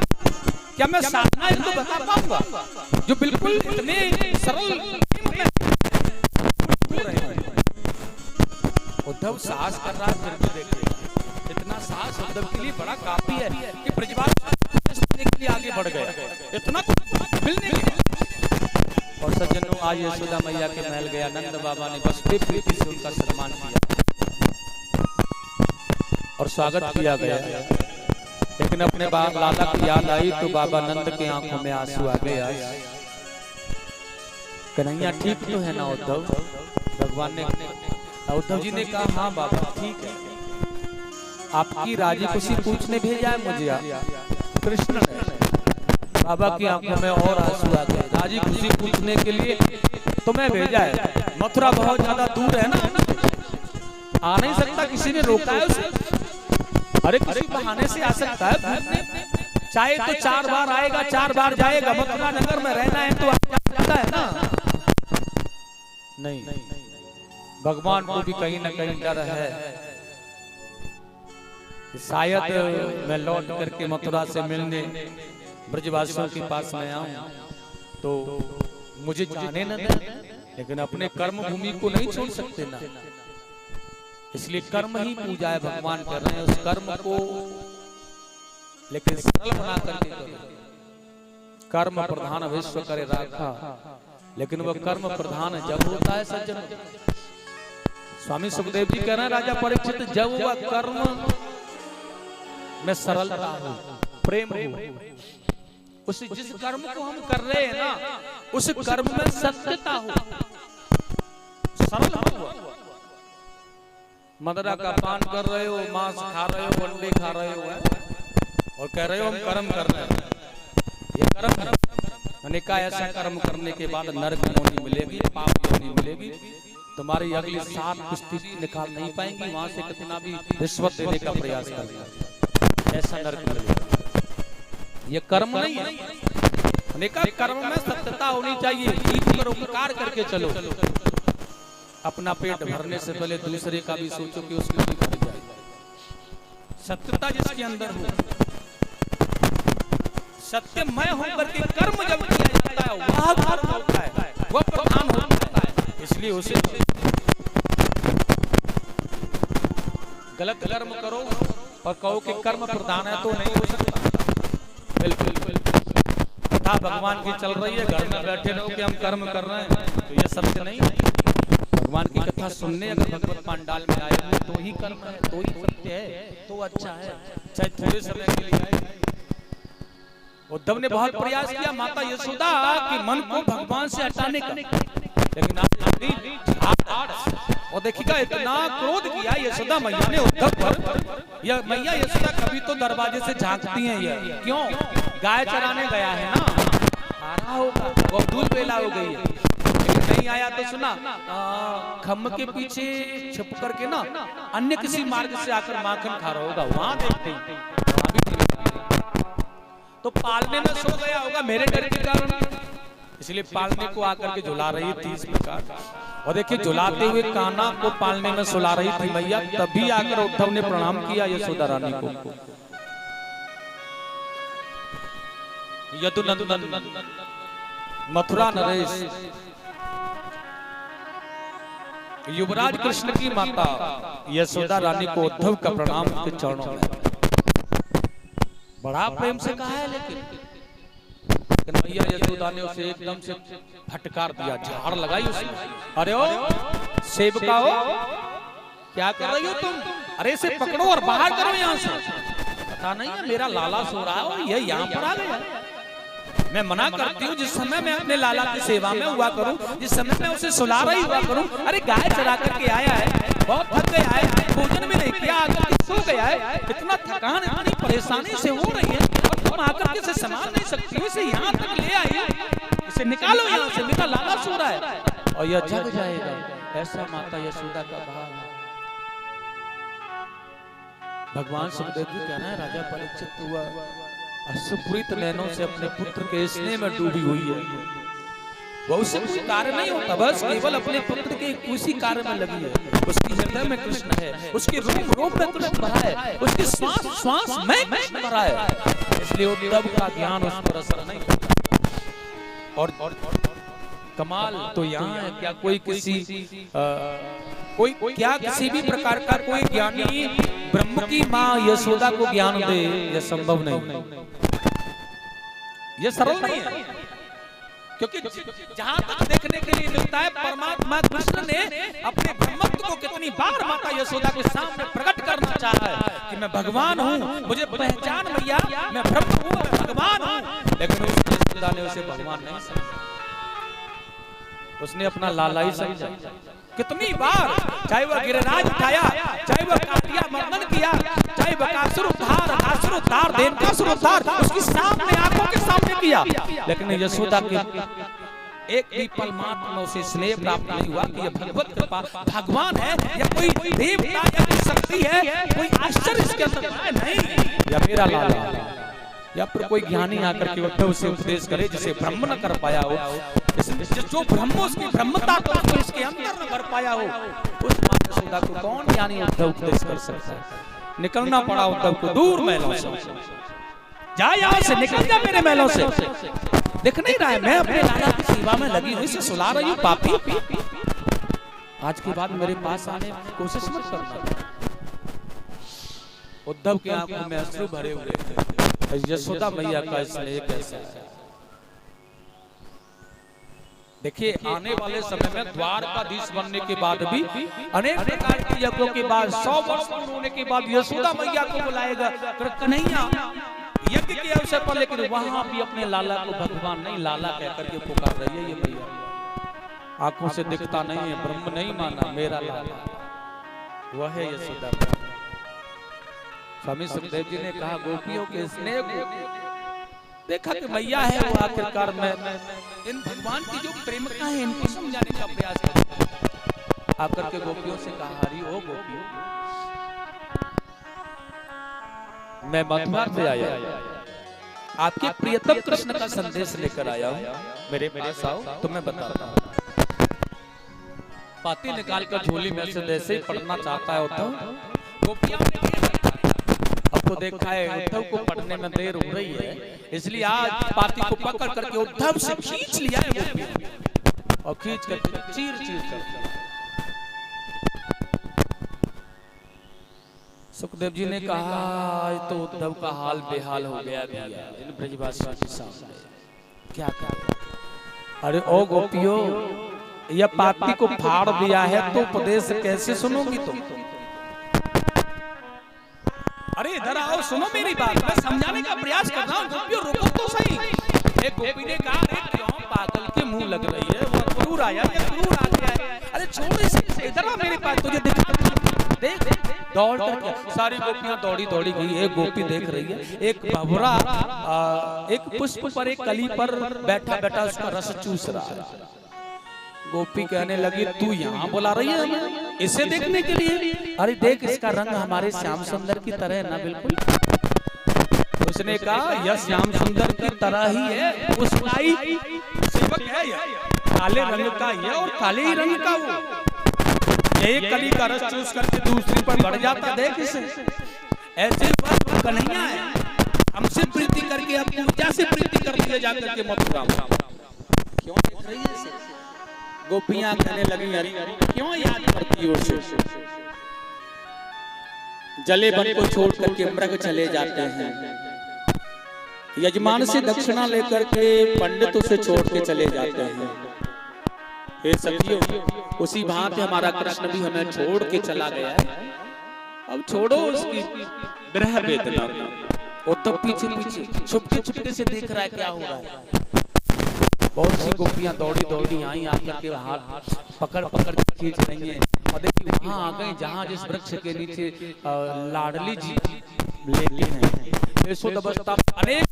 क्या मैं साधना इनको बता पाऊंगा जो बिल्कुल इतने सरल? उद्धव साहस कर रहा है, फिर भी देखिए इतना साहस उद्धव के लिए बड़ा काफी है कि ब्रजवास के लिए आगे बढ़ गए, इतना मिलने के। और सज्जनों, आज यशोदा मैया के महल गया, नंद बाबा ने बस प्रीति से उनका सम्मान किया और स्वागत किया गया। लेकिन अपने बाप लाला की याद आई तो बाबा नंद के आंखों में आंसू आ गए। कन्हैया ठीक तो है ना उद्धव? भगवान ने, उद्धव जी ने कहा हाँ बाबा ठीक है। आपकी राजी खुशी पूछने भेजा है मुझे कृष्ण ने। बाबा की आंखों में और आंसू आ गए। राजी खुशी पूछने के लिए तुम्हें भेजा है, मथुरा बहुत ज्यादा दूर है ना, आ नहीं सकता, किसी ने रोका है उसे? अरे किसी बहाने से आ सकता है, चाहे तो 4 बार आएगा 4 बार जाएगा, मथुरा नगर में रहना है तो आ सकता है ना। नहीं, भगवान को भी कहीं ना कहीं डर है, शायद मैं लौट करके मथुरा से मिलने ब्रजवासियों के पास में आऊं तो मुझे जाने न दें, लेकिन अपने कर्म भूमि को नहीं छोड़ सकते ना। इसलिए कर्म ही पूजा है, भगवान कर रहे हैं उस कर्म को, लेकिन सरल बना करके करो। कर्म प्रधान विश्व करे राखा, लेकिन वह कर्म प्रधान जब होता है सज्जन। स्वामी सुखदेव जी कह रहे हैं, राजा परीक्षित, जब वह कर्म में सरलता हो, प्रेम हो, उस जिस कर्म को हम कर रहे हैं ना, उस कर्म में सत्यता हो, सरल हो। मदरा का पान कर रहे हो, मांस खा रहे हो, अंडे खा रहे हो और कह रहे हो हम कर्म कर रहे हैं, ये कर्म है। मैंने कहा ऐसा कर्म करने के बाद नरक योनि मिलेगी, पाप योनि मिलेगी, तुम्हारी अगली 7 कुश्ती निकाल नहीं पाएंगी, वहां से कितना भी रिश्वत देने का प्रयास करना, ऐसा नरक मिलेगा। ये कर्म नहीं है। मैंने कहा कर्म में सत्यता होनी चाहिए, जीत पर उपकार करके चलो। अपना पेट भरने से पहले दूसरे का भी सोचो कि उसको भी भर जाए। सत्यता जिसके अंदर हो, सत्यमय होकर के कर्म जब किया जाता है वह कर्म होता है, वह प्रधान होता है। इसलिए उसे गलत कर्म करो और कहो कि कर्म प्रधान है तो नहीं हो सकता। बिल्कुल कथा भगवान की चल रही है, घर में बैठे रहो कि हम कर्म कर रहे हैं, तो ये सत्य नहीं है। भगवान की कथा सुनने अगर भगवत पांडाल में आए हो तो ही कर्म है, तो ही सत्य है, तो अच्छा है, चाहे थोड़े समय के लिए आए। उद्धव ने बहुत प्रयास किया माता यशोदा के मन को भगवान से हटाने का, लेकिन और देखिएगा इतना क्रोध किया यशोदा मैया ने उद्धव पर। यह मैया यशोदा कभी तो दरवाजे से झांकती हैं, ये क्यों? गाय चराने गया है ना, आ रहा होगा, वो दूध पेला हो गई है, लेकिन नहीं आया तो सुना खम्भ के पीछे छुप करके ना अन्य किसी मार्ग से आकर माखन खा रहा होगा, वहां देखते वहां भी तो पालने में सो गया होगा मेरे डर के कारण, इसलिए पालने को आकर के झुला रही थी इस प्रकार। और देखिए झुलाते हुए कान्हा को पालने में सुला रही थी मैया, तभी आकर उद्धव ने प्रणाम किया यशोदा रानी को। यदुनंदन मथुरा नरेश युवराज कृष्ण की माता यशोदा रानी को उद्धव का प्रणाम के चरणों में बड़ा प्रेम से कहा है, लेकिन मैया यशोदा ने उसे एकदम से फटकार दिया, झाड़ लगाई उसने। अरे ओ सेवका हो, क्या कर रही हो तुम? अरे इसे पकड़ो और बाहर करो यहाँ से। पता नहीं है मेरा लाला सो रहा है और ये यहाँ पर आ गया। मैं मना करती हूँ जिस समय मैं अपने लाला की सेवा में हुआ करूँ, जिस समय मैं उसे सुला रही हुआ करूँ। अरे गाय चरा करके आया है, बहुत थक गया है, भोजन भी नहीं किया, आकर सो गया है, इतना थकान इतनी परेशानी से हो रही है और तुम आकर के इसे संभाल नहीं सकती, इसे यहाँ तक ले आई, इसे निकालो यहाँ से, मेरा लाला सो रहा है और यह जग जाएगा। ऐसा माता यशोदा का भाव है। भगवान सुखदेव जी कहना है राजा परीक्षित हुआ अश्रुपूरित नैनों से अपने पुत्र के स्नेह में डूबी हुई है, वो उससे कोई कार्य नहीं होता, बस केवल अपने पुत्र के उसी कार्य में लगी है। उसकी हृदय में कृष्ण है, उसके रूप रूप में कृष्ण भरा है, उसकी श्वास श्वास में कृष्ण भरा है, इसलिए उद्धव का ज्ञान उस पर असर नहीं करता। और कमाल तो यहाँ है, क्या कोई किसी क्या किसी भी प्रकार का कोई ज्ञानी ब्रह्म की माँ यशोदा को ज्ञान दे? यह संभव नहीं, यह सरल नहीं है, क्योंकि जहां तक देखने के लिए मिलता है परमात्मा कृष्ण ने अपने ब्रह्मत्व को कितनी बार माता यशोदा के सामने प्रकट करना चाहा है कि मैं भगवान हूँ, मुझे पहचान मैया, मैं ब्रह्म हूँ, मैं भगवान हूँ, लेकिन उस यशोदा ने उसे भगवान नहीं समझा, उसने अपना लाला ही समझा। कितनी बार, चाहे वह गिरिराज उठाया, चाहे वह काटिया मर्दन किया, चाहे बकासुर उद्धार, अकासुर उद्धार, देवकासुर उद्धार उसकी सामने आंखों के सामने किया, लेकिन यशोदा के एक भी पल मात्र में उसे स्नेह प्राप्त नहीं हुआ कि यह भगवत कृपा भगवान है या कोई देवता या कोई शक्ति है, कोई आश्चर्य इसके अंदर है नहीं, या मेरा लाला, या फिर कोई ज्ञानी आकर के उद्धव से उपदेश करे जिसे ब्रह्म न कर पाया हो, जो ब्रह्म उसकी ब्रह्मता को इसके अंदर न कर पाया हो, उस माता यशोदा को कौन ज्ञानी उद्धव उपदेश कर सकता है? निकलना पड़ा उद्धव को दूर महलों से, जा यहाँ से, निकल जा मेरे महलों से, दिख नहीं रहा है मैं अपने लाला की सेवा में लगी हुई, इसे सुला रही हूँ पापी, आज के बाद मेरे पास आने की कोशिश मत करना। उद्धव की आंखों में अश्रु भरे हुए थे, यशोदा मैया का स्नेह कैसा है। देखिए आने वाले समय में द्वारकाधीश बनने के बाद भी अनेक प्रकार के यज्ञों के बाद 100 वर्ष पूर्ण होने के बाद यशोदा मैया को बुलाएगा कन्हैया यज्ञ के अवसर पर, लेकिन वहां भी अपने लाला को भगवान नहीं लाला कहकर के पुकार रही है ये मैया। आंखों से दिखता नहीं है, ब्रह्म नहीं माना, मेरा लाला वह है यशोदा। स्वामी सुखदेव जी ने कहा गोपियों के स्नेह को देखा कि मैया है वो आखिरकार मैं इन भगवान की जो प्रेमिका है इनको समझाने का प्रयास करता। आकर के गोपियों से कहा हरि ओ गोपियों, मैं मथुरा से आया, आपके प्रियतम कृष्ण का संदेश लेकर आया हूँ, मेरे पास आओ तो मैं बताता हूँ। पाती निकाल कर झोली में से जैसे ही पढ़ना चाहता है उद्धव, गोपियां अब तो देखा है उद्धव को पढ़ने में देर हो रही है, इसलिए आज पाती को पकड़ करके उद्धव से खींच लिया है गोपियों और खींच कर चीर चीर कर। सुखदेव जी ने कहा तो उद्धव का हाल बेहाल हो गया भैया इन ब्रजवासियों के सामने, क्या क्या। अरे ओ गोपियों, या पाती को फाड़ दिया है तो उपदेश कैसे सुनोगी तुम? अरे इधर आओ, सुनो मेरी बात, मैं समझाने का प्रयास कर रहा हूँ। गोपियों रुको तो सही। एक गोपी ने कहा, अरे क्यों पागल के मुंह लग रही है, वो क्रूर आया या क्रूर आ गया है। अरे छोड़ इसे, इधर आ मेरे पास, तुझे दिखा देख। दौड़ कर सारी गोपियां दौड़ी दौड़ी गई। एक गोपी देख रही है, एक भंवरा एक पुष्प पर, एक कली पर बैठा बैठा उसका रस चूस रहा है। गोपी कहने लगी, तू यहाँ बुला रही है हमें इसे देखने के लिए? अरे देख, इसका रंग हमारे श्याम सुंदर की तरह है ना, बिल्कुल। उसने कहा, यह श्याम सुंदर की तरह ही है, उसका ही सेवक है, काले रंग का ही है और काले ही रंग का वो। एक कली का रस चूस करके दूसरी पर बढ़ जाता, देख इसे। ऐसे कन्हैया है, हमसे प्रीति करके अब पूजा से प्रीति कर लिए जाकर के मथुरा में। क्यों देख रही है इसे? गोपियां कहने लगी, अरे क्यों याद करती हो उसे? जले वन को छोड़ करके मृग चले जाते हैं, यजमान से दक्षिणा लेकर के पंडित उसे छोड़ के चले जाते हैं। हे सखियों, उसी भांति हमारा कृष्ण भी हमें छोड़ के चला गया है। अब छोड़ो उसकी विरह वेदना, वो तो पीछे पीछे छुपके से देख रहा है क्या हो रहा है। बहुत सी गोपियां दौड़ी दौड़ी आई, आकर के हाथ पकड़ पकड़ खींच रही हैं। और देखिए वहां आ गए जहां जिस वृक्ष के नीचे लाडली जी लेटे हैं। यशोदा अनेक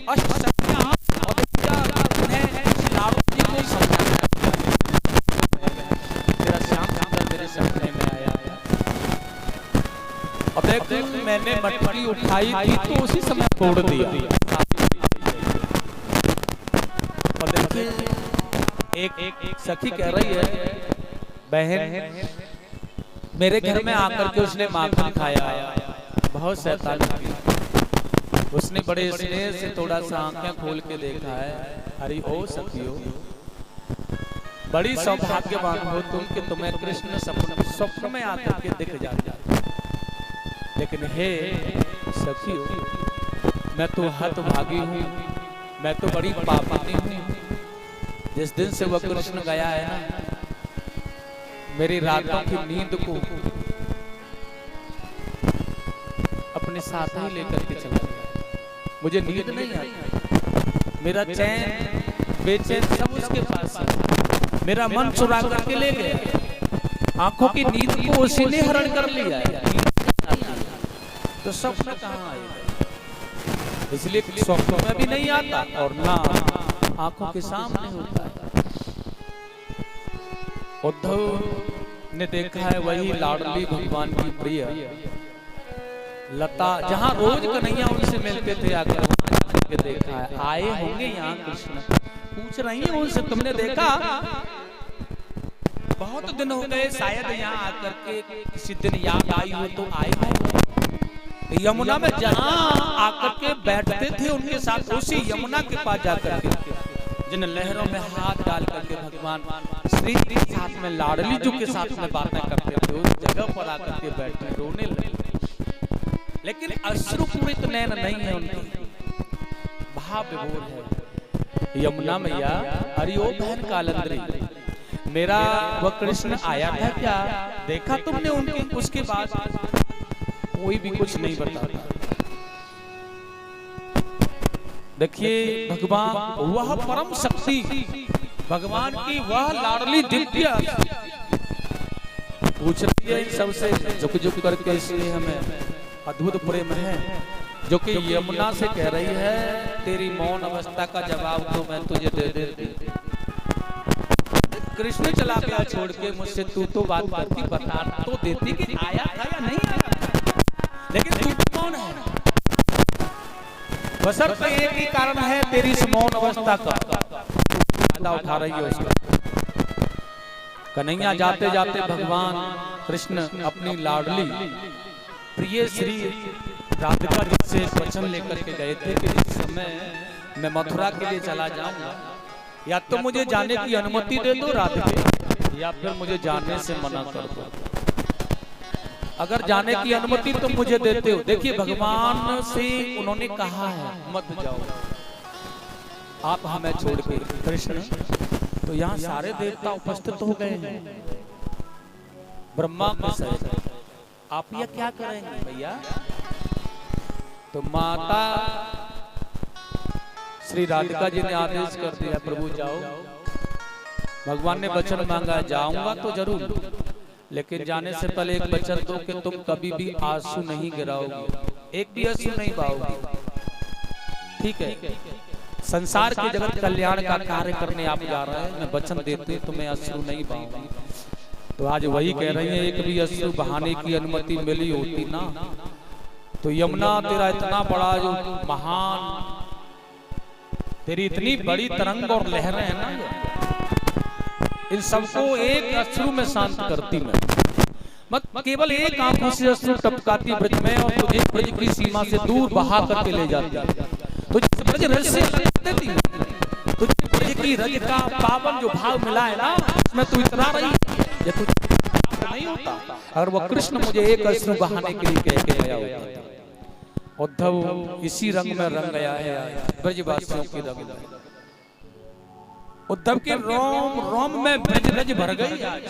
अष्टशक्तियां और लाडली को समझाया, तेरा श्याम सुंदर मेरे सपने में आया। अब देख, मैंने मटकी उठाई थी तो उसी समय तोड़ दिया। और देखिए एक सखी कह रही है, बहन मेरे घर में आकर के उसने माखन खाया, बहुत शैतानी की। उसने बड़े स्नेह से थोड़ा सा आंखें खोल के देखा है। अरे ओ सखियो, बड़ी सौभाग्यवान हो तुम कि तुम्हें कृष्ण स्वप्न में आकर के दिख जाता। लेकिन हे सखियो, मैं तो हतभागी हूँ, मैं तो बड़ी पापी हूँ। जिस दिन से वह कृष्ण गया है ना, मेरी रातों की नींद को अपने साथ ही लेकर के चला गया। मुझे नींद नहीं आती, मेरा चैन बेचैन सब उसके पास है। मेरा मन चुरा करके ले गया, आंखों की नींद को उसी ने हरण कर लिया है। तो स्वप्न कहाँ आएगा? इसलिए स्वप्न में भी नहीं आता और ना आंखों के सामने होता है। उद्धव ने देखा है वही लाडली भगवान की प्रिय लता, जहां रोज कन्हैया उनसे मिलते थे, आकर के देखा है। आए होंगे यहाँ कृष्ण, पूछ रही है उनसे, तुमने देखा? बहुत दिन हो गए, शायद यहाँ आकर के किसी दिन याद आई हो तो आए हो। यमुना में जहां आकर के बैठते थे उनके साथ, उसी यमुना के पास जाकर के जिन लहरों में हाथ डाल करके भगवान श्री के साथ में लाडली जी के साथ में बातें करते थे, उस जगह पर आकर के बैठे रोने लगे। लेकिन अश्रुपूरित नैन नहीं है उनकी, भाव विभोर है। यमुना मैया, अरे ओ बहन कालंद्री, मेरा वह कृष्ण आया था क्या? देखा तुमने उनके? उसके बाद कोई भी कुछ नहीं बताता। देखिए भगवान वह परम शक्ति, भगवान की वह लाडली दिव्या पूछ रही है सबसे झुक झुक करके, इसलिए हमें अद्भुत प्रेम है, जो कि यमुना से कह रही है, तेरी मौन अवस्था का जवाब तो मैं तुझे दे देती। कृष्ण चला गया छोड़ के मुझसे, तू तो बात करती, बता तो देती कि आया था या नहीं आया, लेकिन तू कौन है? बसर्त एक ही कारण है, तेरी इस मौन अवस्था का फायदा उठा रही है उसका। कन्हैया जाते जाते भगवान कृष्ण अपनी लाडली प्रिय श्री राधिका जी से वचन लेकर के गए थे कि इस समय मैं मथुरा के लिए चला जाऊंगा, या तो मुझे जाने की अनुमति दे दो राधिका, या फिर मुझे जाने से मना कर दो। अगर जाने की अनुमति तुम मुझे देते हो, देखिए भगवान से उन्होंने कहा है मत जाओ आप हमें छोड़ के। कृष्ण तो यहाँ सारे देवता उपस्थित हो गए हैं ब्रह्मा के सहित। आप यह क्या करेंगे भैया? तो माता श्री राधिका जी ने आदेश कर दिया, प्रभु जाओ। भगवान ने वचन मांगा, जाऊंगा तो जरूर, लेकिन जाने से पहले एक वचन दो कि तुम कभी भी आंसू नहीं गिराओगे, एक भी आंसू नहीं बहाओगे। ठीक है, संसार के जगत कल्याण का कार्य करने आप जा रहे हैं, मैं वचन देती हूँ तुम्हें आंसू नहीं बहाऊंगी। तो आज वही कह रही है, एक भी आंसू बहाने की अनुमति मिली होती ना तो यमुना तेरा इतना बड़ा जो महान, तेरी इतनी बड़ी तरंग और लहरें हैं ना, इन सबको एक अश्रु में शांत करती मैं। मत केवल एक आंखों से अश्रु टपकाती ब्रज में और तुझे ब्रज की सीमा से दूर बहा करके ले जाती। तुझे ब्रज रज से देती, तुझे ब्रज की रज का पावन जो भाव मिला है ना, उसमें तू इतना रही ये तुझे नहीं होता। अगर वो कृष्ण मुझे एक अश्रु बहाने के लिए कह के आया होता। उद्धव इसी रंग में रंग गया है ब्रजवासियों की रंग में। उद्धव के रोम रोम में ब्रज रज भर गई आज।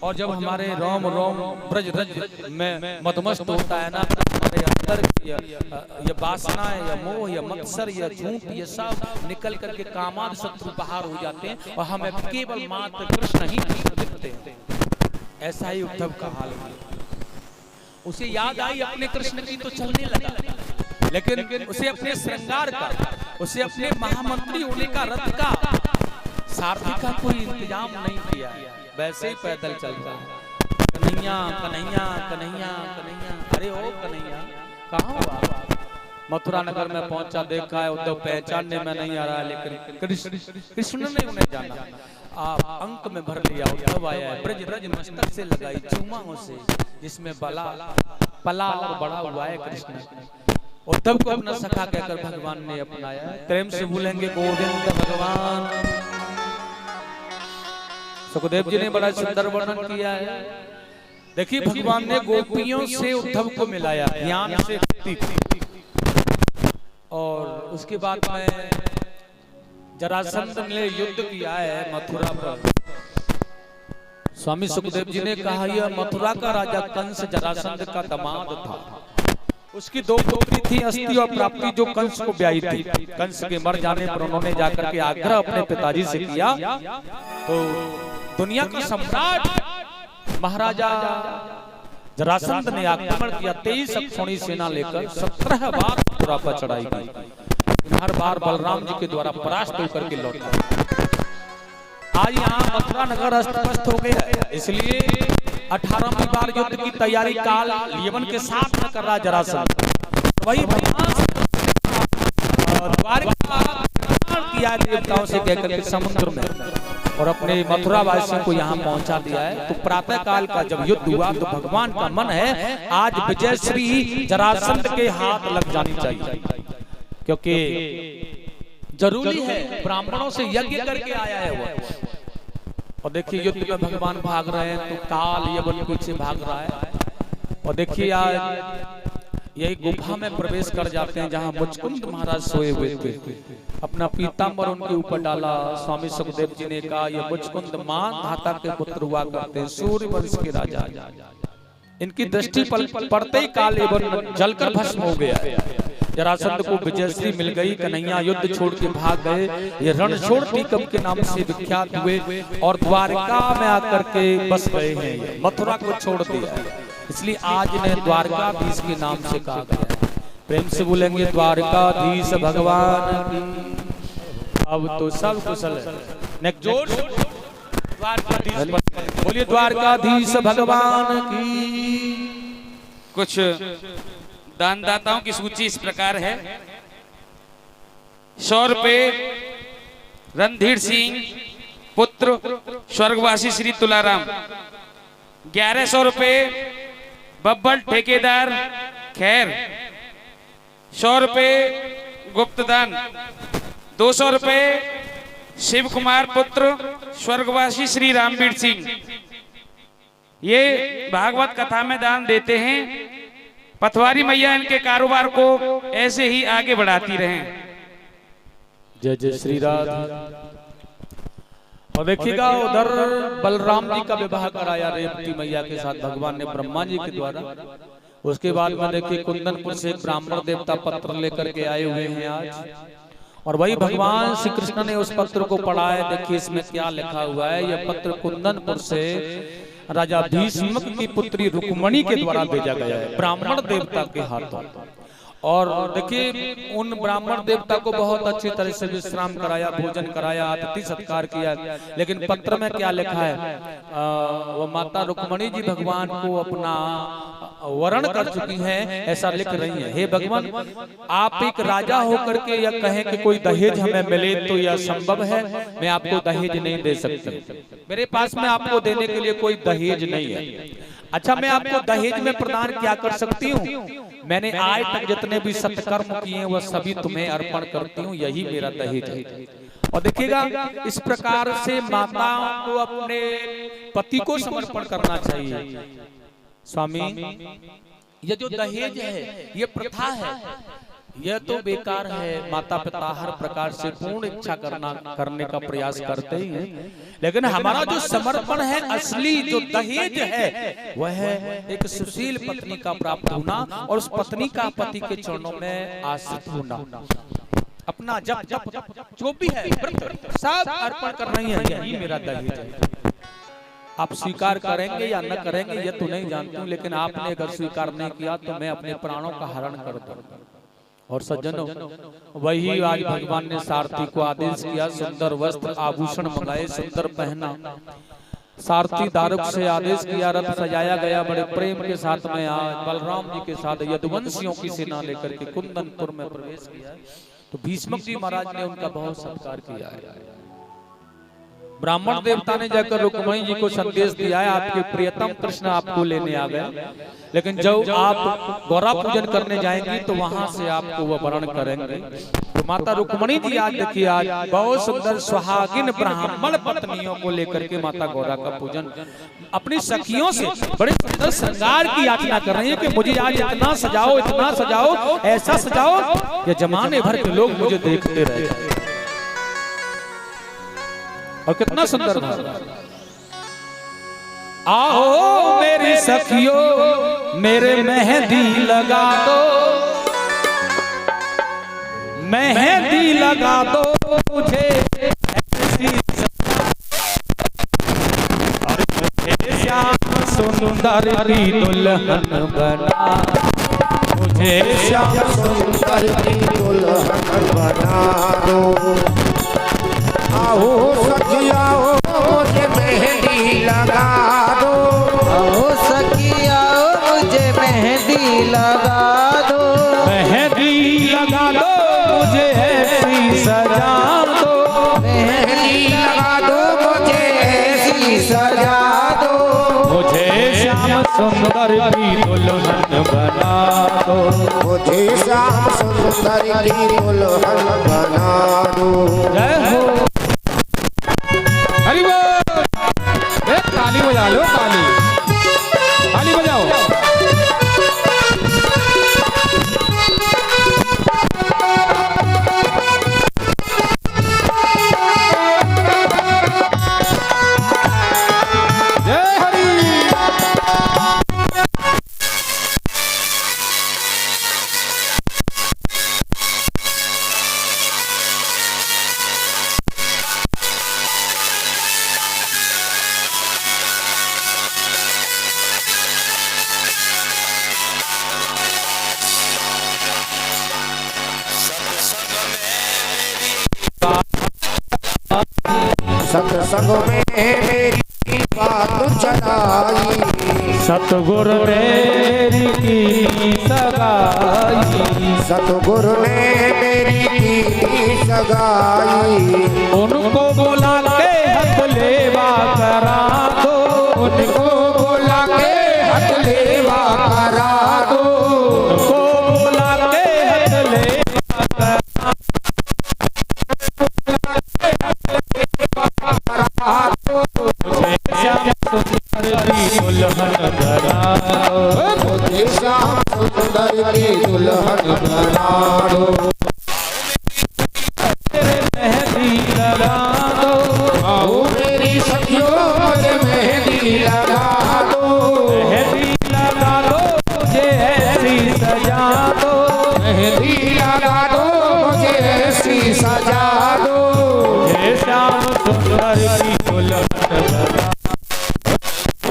और जब हमारे रोम रोम ब्रज रज में मदमस्त होता है ना, हमारे अंदर ये वासना है, या मोह, या मत्सर, या झूठ, ये सब निकल करके कामाद शत्रु बाहर हो जाते हैं और हमें केवल मात्र कृष्ण ही दिखते हैं। ऐसा ही उद्धव का हाल है। उसे याद आई अपने कृष्ण की तो चलने लगा, लेकिन उसे अपने श्रृंगार का, उसे अपने महामंत्री होने का रथ का, सारथी का कोई इंतजाम नहीं किया, वैसे ही पैदल चल रहा है। कन्हैया कन्हैया कन्हैया कन्हैया, अरे ओ कन्हैया कहाँ हुआ? मथुरा नगर में पहुंचा, देखा है उद्धव पहचानने में नहीं आ रहा है, लेकिन कृष्ण ने उन्हें जाना। आप अंक में भर लिया, उद्धव आया है, ब्रज रज मस्तक से लगाई चूमाओं से, जिसमें बला पला और बड़ा हुआ है कृष्ण। उद्धव को अपना सखा कहकर भगवान ने अपनाया। प्रेम से बोलेंगे गोविंद भगवान। सुखदेव जी ने बड़ा सुंदर वर्णन किया है। देखिए भगवान ने गोपियों से उद्धव को मिलाया, ज्ञान से भक्ति, और उसके बाद में जरासंध ने युद्ध किया है मथुरा पर। स्वामी सुखदेव जी ने कहा यह मथुरा का राजा कंस जरासंध का दामाद था। उसकी दो पुत्री थी, अस्ति और प्राप्ति, जो कंस को ब्याही थी। कंस के मर जाने पर उन्होंने जाकर के आग्रह अपने पिताजी से किया, तो दुनिया का सम्राट महाराजा जरासंध ने आक्रमण किया। 23 अक्षौणी सेना लेकर 17 बार मथुरा पर चढ़ाई की। हर बार बलराम जी के द्वारा परास्त होकर के लौटा। आज यहाँ मथुरा नगर अस्त-व्यस्त हो गया है, इसलिए 18वीं बार युद्ध की तैयारी काल यवन के साथ न कर रहा जरासंध। वही द्वारका किया देवताओं से कहकर के समुद्र में, और अपने मथुरा वासियों को यहाँ पहुंचा दिया है। तो प्रातः काल का जब युद्ध हुआ तो भगवान का मन है आज विजयश्री जरासंध के हाथ लग जानी चाहिए, क्योंकि जरूरी है, ब्राह्मणों से यज्ञ करके आया है वो। और देखिए युद्ध में भगवान भाग रहे हैं तो काल यवन पीछे भाग रहा है। और देखिए आज यही गुफा में प्रवेश कर जाते हैं जहां मुचकुंद महाराज सोए हुए थे। अपना पीतांबर उनके ऊपर डाला। स्वामी सुखदेव जी ने कहा यह मुचकुंद मान धाता के पुत्र हुआ करते हैं, सूर्य वंश के राजा। इनकी दृष्टि पड़ते ही काल यवन जलकर भस्म हो गया। जरासंध को विजयश्री मिल गई। कन्हैया युद्ध छोड़ के भाग गए। ये रणछोड़ टीकम के नाम से विख्यात हुए और द्वारका में आकर के बस गए हैं। मथुरा को छोड़ दिया, इसलिए आज ने द्वारकाधीश के नाम से कहा गया। प्रेम से बोलेंगे द्वारकाधीश भगवान की। अब तो सब कुशल है। जोर बोलिए द्वारकाधीश भगवान की। कुछ दानदाताओं की सूची इस प्रकार है। 100 रुपए रणधीर सिंह पुत्र स्वर्गवासी श्री तुलाराम। 1100 रुपए बब्बल ठेकेदार खैर। 100 रुपए गुप्तदान। 200 रुपए शिव कुमार पुत्र स्वर्गवासी श्री रामवीर सिंह। ये भागवत कथा में दान देते हैं। पथवारी मैया इनके कारोबार को ऐसे ही आगे बढ़ाती रहें। जय जय श्री राधे। और देखिएगा उधर बलराम जी का विवाह कराया रेवती मैया के साथ भगवान ने ब्रह्मा जी के द्वारा। उसके बाद में देखिए कुंदनपुर से एक ब्राह्मण देवता पत्र लेकर के आए हुए हैं आज, और वही भगवान श्री कृष्ण ने उस पत्र को पढ़ा है। देखिए इसमें क्या लिखा हुआ है। यह पत्र कुंदनपुर से राजा भीष्म की पुत्री रुक्मणी के द्वारा भेजा गया है ब्राह्मण देवता के हाथों। और देखिए उन ब्राह्मण देवता को बहुत अच्छी तरह से विश्राम कराया, भोजन कराया, अतिथि सत्कार किया। लेकिन पत्र में क्या लिखा है, वो माता रुक्मणी जी भगवान को अपना वरण कर चुकी हैं, ऐसा लिख रही है। हे भगवान, आप एक राजा होकर के यह कहें कि कोई दहेज हमें मिले तो यह संभव है? मैं आपको दहेज नहीं दे सकती, मेरे पास में आपको देने के लिए कोई दहेज नहीं है। अच्छा, मैं आपको दहेज में प्रदान क्या कर सकती हूँ? मैंने आज तक जितने भी सत्कर्म किए वह सभी तुम्हें अर्पण करती हूँ, यही मेरा दहेज है। और देखिएगा इस प्रकार से माताओं को अपने पति को समर्पण करना चाहिए। स्वामी, ये जो दहेज है, ये प्रथा है, यह तो बेकार है। माता पिता हर प्रकार से पूर्ण इच्छा करने का प्रयास करते ही हैं, लेकिन हमारा जो समर्पण है, असली जो दहेज है, वह है एक सुशील पत्नी का प्राप्त होना और उस पत्नी का पति के चरणों में आश्रित होना। अपना जप जो भी है सब अर्पण कर रही है, यही मेरा दहेज है। आप स्वीकार करेंगे या न करेंगे ये तो नहीं जानती हूँ, लेकिन आपने अगर स्वीकार नहीं किया तो मैं अपने प्राणों का हरण कर दूंगा। और सज्जनों, वही आज भगवान ने सारथी को आदेश किया, सुंदर वस्त्र आभूषण मंगाए, सुंदर पहना। सारथी दारुक से आदेश किया, रथ सजाया गया बड़े प्रेम के साथ में। आज बलराम जी के साथ यदुवंशियों की सेना लेकर के कुंदनपुर में प्रवेश किया। तो भीष्म जी महाराज ने उनका बहुत सत्कार किया है। ब्राह्मण देवता ने जाकर रुक्मणी जी को संदेश दिया है, आपके प्रियतम कृष्ण आपको लेने आ गए, लेकिन जब आप गौरा पूजन करने जाएंगी तो वहां से आपको वो वरण करेंगे। तो माता रुक्मणी जी आज देखिए, आज बहुत सुंदर सुहागिन ब्राह्मण पत्नियों को लेकर के माता गौरा का पूजन अपनी सखियों से बड़े सुंदर श्रृंगार की याचना कर रही है कि मुझे आज इतना सजाओ, इतना सजाओ, ऐसा सजाओ कि जमाने भर के लोग मुझे देखते रहे। और कितना सुंदर आओ मेरी सखियों, मेरे मेहंदी लगा दो, मेहंदी लगा दो मुझे ऐसी श्याम सुंदर की दुल्हन बना, मुझे श्याम सुंदर की दुल्हन बना दो। आओ सखिया मुझे मेहंदी लगा दो, आओ सखिया मुझे मेहंदी लगा दो, मेहंदी लगा दो मुझे ऐसी सजा दो, मेहंदी लगा दो मुझे ऐसी सजा दो, मुझे श्याम सुंदर की दुल्हन बना दो, मुझे श्याम सुंदर की दुल्हन बना दो। जय हो। हरि बोल। ताली बजा लो, ताली ताली बजाओ। जय हरि। सत्संग में मेरी बात चलाई, सतगुरु ने मेरी की सगाई, सतगुरु ने मेरी की सगाई, उनको बुला के हक लेवा करा दो, उनको बुला के हक लेवा करा दो, उनको बुला के हक लेवा करा दो, मुझे श्याम सुंदर की दुल्हन बना दो, मुझे श्याम सुंदर की दुल्हन बना दो। मेहंदी लगा दो, आओ दो, मेहंदी लगा दो मुझे ऐसी सजा दो, हे श्याम सुंदर की दुल्हन बना,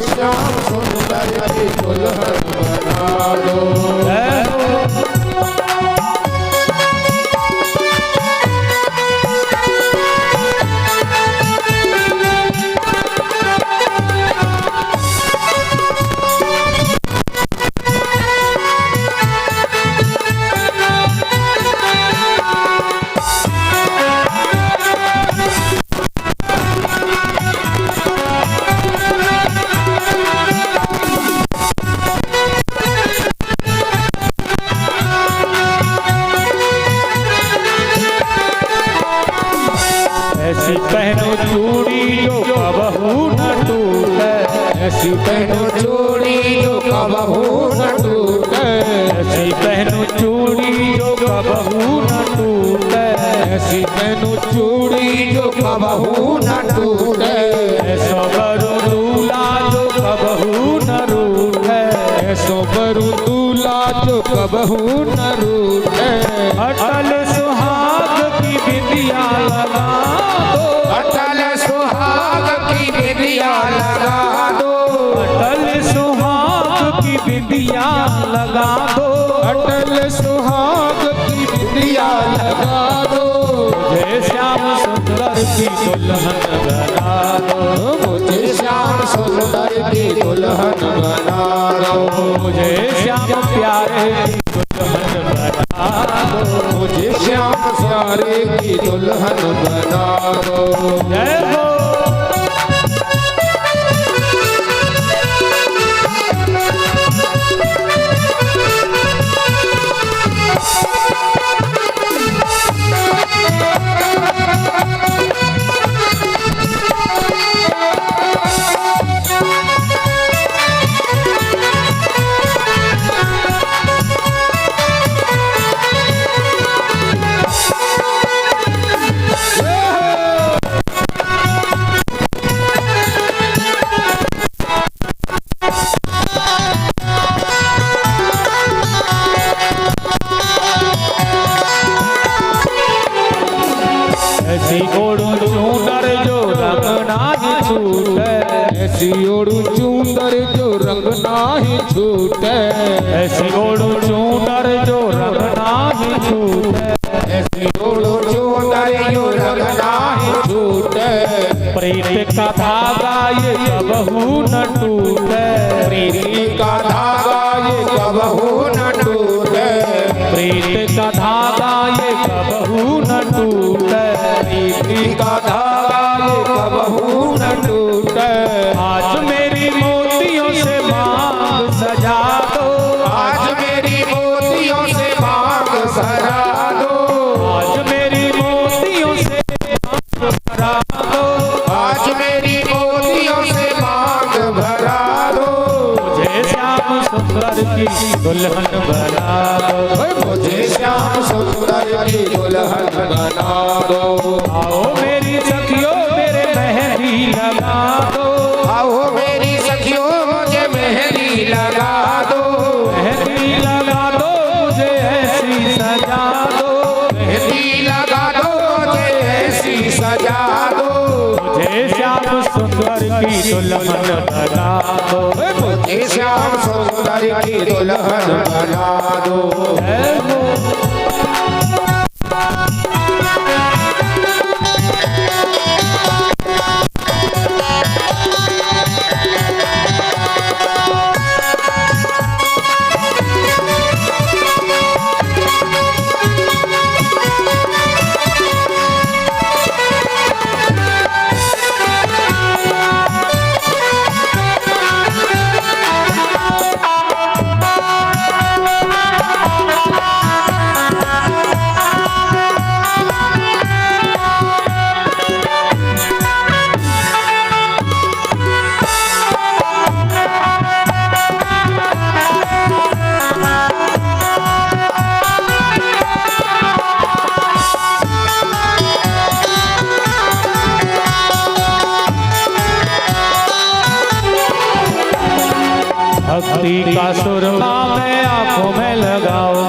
श्याम सुंदर की दुल्हन बना दो। ऐसी पहनो चूड़ी जो कबहू न टूटे, ऐसी पहनो चूड़ी जो कबहू न टूटे, ऐसी पहनो चूड़ी जो कबहू न टूटे, ऐसी पहनो चूड़ी जो कबहू न टूटे, ऐसो बरु दूल्हा जो कबहू न रूठे, ऐसो बरु दूल्हा जो कबहू न रूठे, अटल सुहाग की बिंदिया लगा दो, अटल सुहाग की बिंदिया लगा दो, अटल सुहाग की बिंदिया लगा दो, अटल सुहाग की बिंदिया लगा दो, मुझे श्याम सुंदर की दुल्हन बना दो, मुझे श्याम सुंदर की दुल्हन बना दो, मुझे श्याम प्यारे की दुल्हन बना दो, मुझे श्याम प्यारे की दुल्हन बना दो। जय हो। ऐसी ओढ़ू चूनर जो रंग नाही छूटे, ऐसी ओढ़ू चूंदर जो रंग नाही छूटे, ऐसी ओढ़ू चूनर जो रंग नाही छूटे, ऐसी ओढ़ू चूंदर जो रंग नाही छूटे, प्रीत का धागा ये कबहू न टूटे, प्रीति का धागा ये कबहू न टूटे, प्रीत का धागा ये कबहू न टूटे, प्रीति का धागा ये कबहू न टूटे। आज मेरी मोतियों से मांग सजा दो, आज मेरी मोतियों से मांग सजा दो, आज मेरी मोतियों से मांग भरा दो, आज मेरी मोतियों से मांग भरा दो, मुझे श्याम सुंदर की दुल्हन बना दो, मुझे श्याम सुंदर की दुल्हन बना दो। आओ मेरी सखियों मेरे मेहंदी लगा दो, आओ मेरी सखियों मुझे मेहंदी लगा दो, मेहंदी लगा दो मुझे ऐसी सजा दो, मेहंदी लगा दो मुझे ऐसी सजा दो, मुझे श्याम सुंदर की दुल्हन बना दो, मुझे श्याम सुंदर की दुल्हन बना दो। जय हो।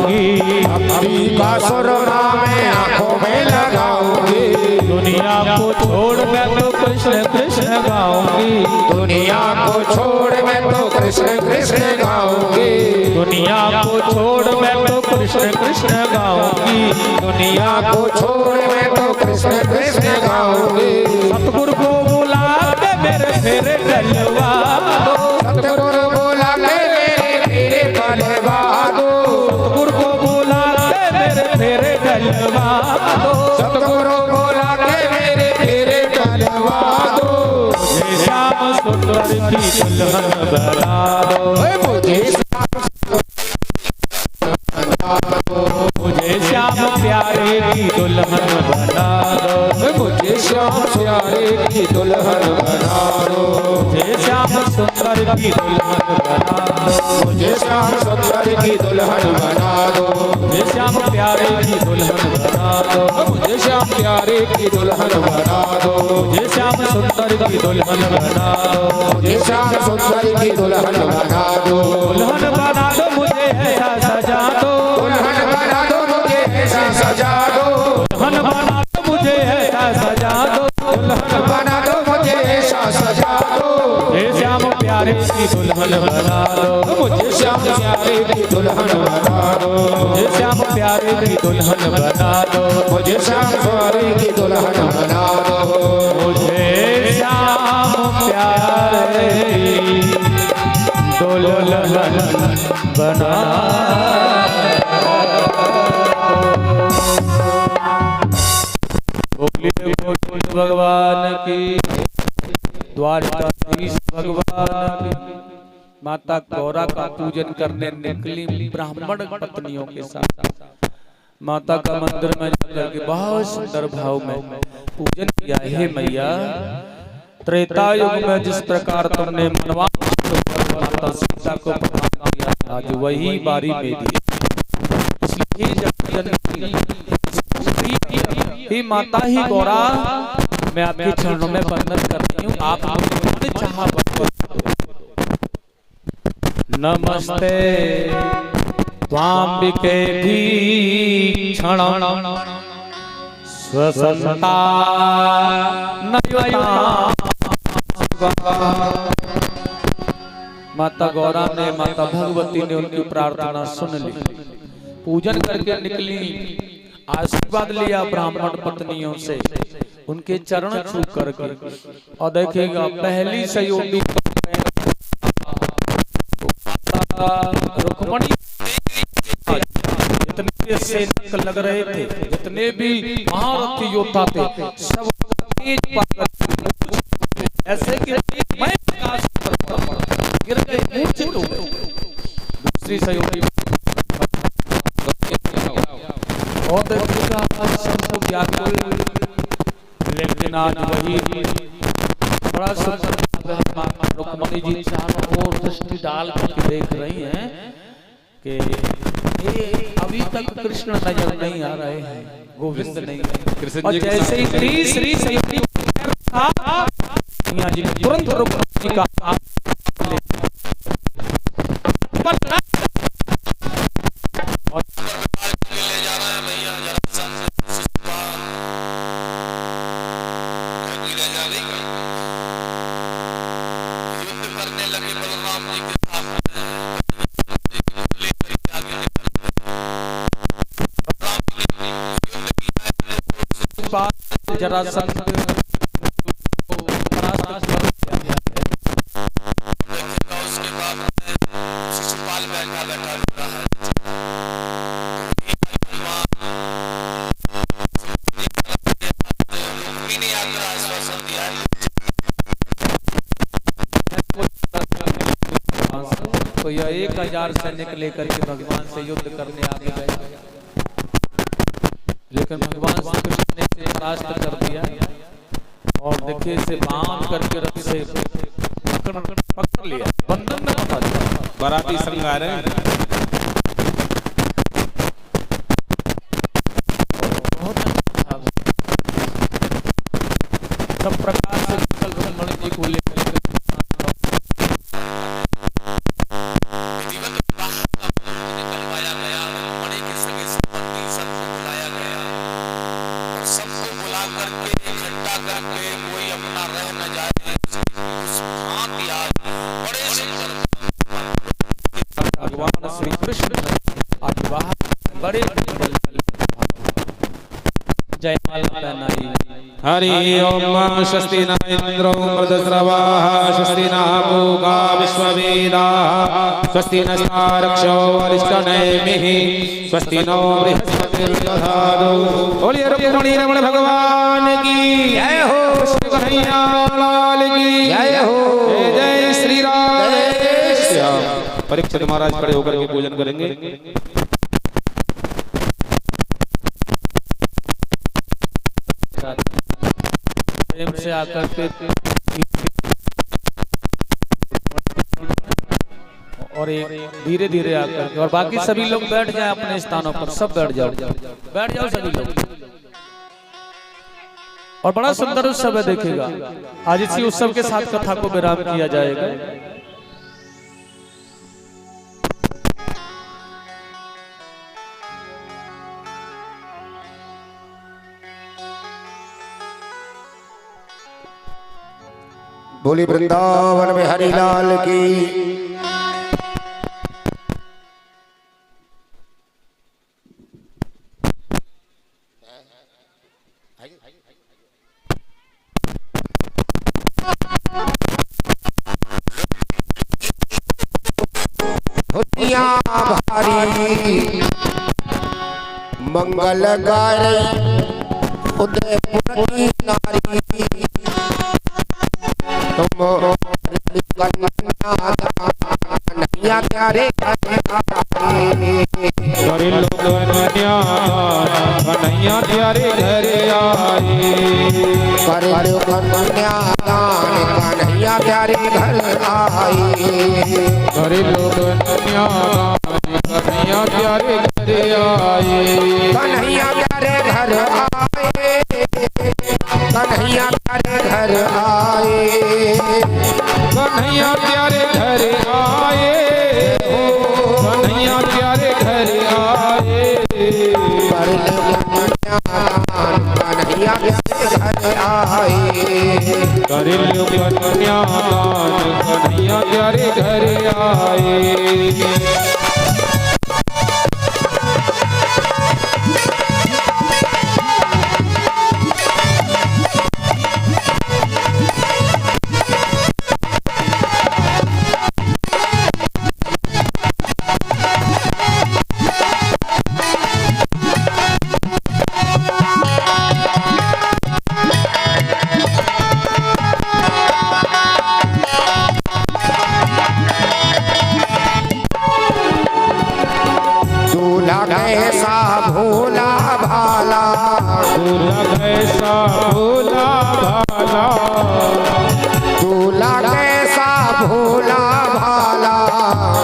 गाऊंगी, भक्ति का सुरमा मैं आंखों में लगाऊंगी। दुनिया को छोड़ मैं तो कृष्ण कृष्ण गाऊंगी, दुनिया को छोड़ मैं तो कृष्ण कृष्ण गाऊंगी। दुनिया को छोड़ मैं तो कृष्ण कृष्ण गाऊंगी, दुनिया को छोड़ मैं तो कृष्ण कृष्ण गाऊंगी। सतगुरु को बुला के मेरे फेरे डलवा दो, सतगुरु बोला के मेरे डलवा दो। सतगुरु को बुला के मेरे फेरे डलवा दो, सतगुरु बोला के मेरे डलवा दो। मुझे श्याम सुंदर की दुल्हन बना दो, मुझे मुझे श्याम प्यारे की दुल्हन बना दो, मुझे श्याम प्यारे की दुल्हन बना दो। मुझे श्याम सुंदर की दुल्हन बना दो, मुझे श्याम सुंदर की दुल्हन बना दो। मुझे श्याम प्यारे की दुल्हन बना दो, मुझे श्याम प्यारे की दुल्हन बना दो। मुझे श्याम सुंदर की दुल्हन बना दो, मुझे श्याम सुंदर की दुल्हन बना दो। दुल्हन बना दो मुझे ऐसा सजा दो, दुल्हन बना दो मुझे ऐसा सजा दो। दुल्हन बना दो मुझे ऐसा सजा दो, दुल्हन बना दो मुझे ऐसा सजा दो। मुझे श्याम प्यारे की दुल्हन बना दो, मुझे श्याम प्यारे की दुल्हन बना दो। मुझे श्याम प्यारे की दुल्हन बना दो, मुझे श्याम प्यारे की दुल्हन बना दो। मुझे श्याम प्यारे की दुल्हन बना बोलिए बोलिए भगवान की, द्वारकाधीश भगवान की। माता गौरा का पूजन करने निकली ब्राह्मण पत्नियों के साथ। माता का मंदिर में जाकर के बहुत सुंदर भाव में पूजन किया। हे मैया, त्रेता युग में जिस प्रकार तुमने मनवास माता सीता को प्रदान किया, आज वही बारी मेरी। इसलिए जगत ही माता ही गौरा, मैं आपके चरणों में वंदन करती हूँ। आप मुझे चाहा नमस्ते त्वांबिके भीक्षण स्वसंता नयुता। माता गौरा ने, माता भगवती ने उनकी प्रार्थना सुन ली, पूजन करके निकली, आशीर्वाद लिया ब्राह्मण पत्नियों से, उनके चरण छू करके। और देखिएगा पहली सहयोगी रुक्मणी, जितने सैनिक लग रहे थे, जितने भी महारथी योद्धा थे, सब ऐसे कि मैं गिर गए, मूर्छित हो गए। दूसरी सहयोगी और देखिएगा सबको व्याकुल, लेकिन आज वही बड़ा सुंदर रुक्मणी जी चारों ओर दृष्टि डाल करके देख रही हैं कि अभी तक कृष्ण नजर नहीं आ रहे हैं, गोविंद नहीं है। और जैसे ही तीसरी सहयोगी जी तुरंत रुक्मणी जी का जरासंध तो यह 1000 सैनिक लेकर के भगवान से युद्ध करने आगे गए, लेकिन भगवान श्री कृष्ण ने इसे परास्त कर दिया। और देखिए इसे बांध करके रथ से पकड़ लिया, बंधन में बंधा दिया। बाराती संग आ रहे हैं। सब प्रकार से रुक्मणी जी को लेकर बड़े जयमाला पहनाई। हरि ओम स्वस्ति न इंद्रो मृतस्रवाः स्वस्ति न पूगा विश्ववेदाः स्वस्ति नस्तारक्षो अरिष्टनेमिः स्वस्ति नो बृहस्पतिर्दधातु। बोलिए रुक्मिणी रमण भगवान की जय हो, कृष्ण कन्हैया लाल की जय हो, जय श्री राम जय श्याम। परीक्षित महाराज खड़े होकर के पूजन करेंगे। प्रेम से आकर के और एक धीरे धीरे आकर के, और बाकी सभी लोग बैठ जाएं अपने स्थानों पर, सब बैठ जाओ, बैठ जाओ सभी लोग। और बड़ा सुंदर उत्सव है, देखिएगा आज इसी उत्सव के साथ कथा को विराम किया जाएगा। बोली वृंदावन में हरिलाल की। भारी मंगल गाय उदयपुर की नारी तुम कन्हैया प्यारे करे लोग कन्हैया प्यारे घर आए, करे लोग कन्हैया प्यारे घर आए, करे लोग कन्हैया प्यारे घर आए, कन्हैया प्यारे घर आए, कन्हैया प्यारे घर आए, कन्हैया प्यारे घर आए, कन्हैया प्यारे घर आए, कन्हैया प्यारे घर आए, करे लोग कन्हैया प्यारे घर आए। कैसा भोला भाला, दूल्हा कैसा भोला भाला, दूल्हा कैसा भोला भाला,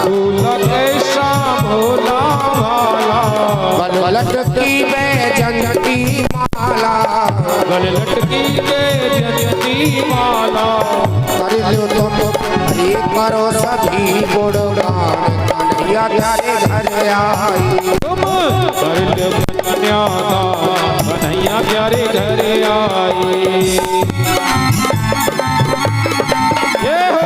दूल्हा कैसा भोला भाला, गल लटकी बैजंती माला, गल लटकी बैजंती माला, कर लो तुम ये करो सभी गुणगान, कन्हैया प्यारे घर आई, तुम कर लो कन्हैया प्यारे घर आए। ये हो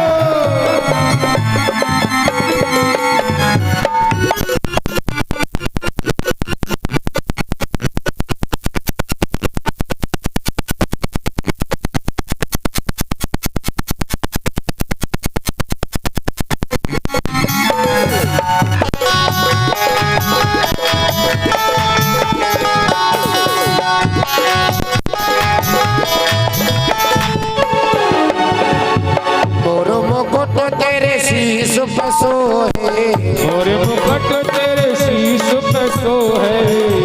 सोहे, और मुकुट तेरे शीश पे सोहे,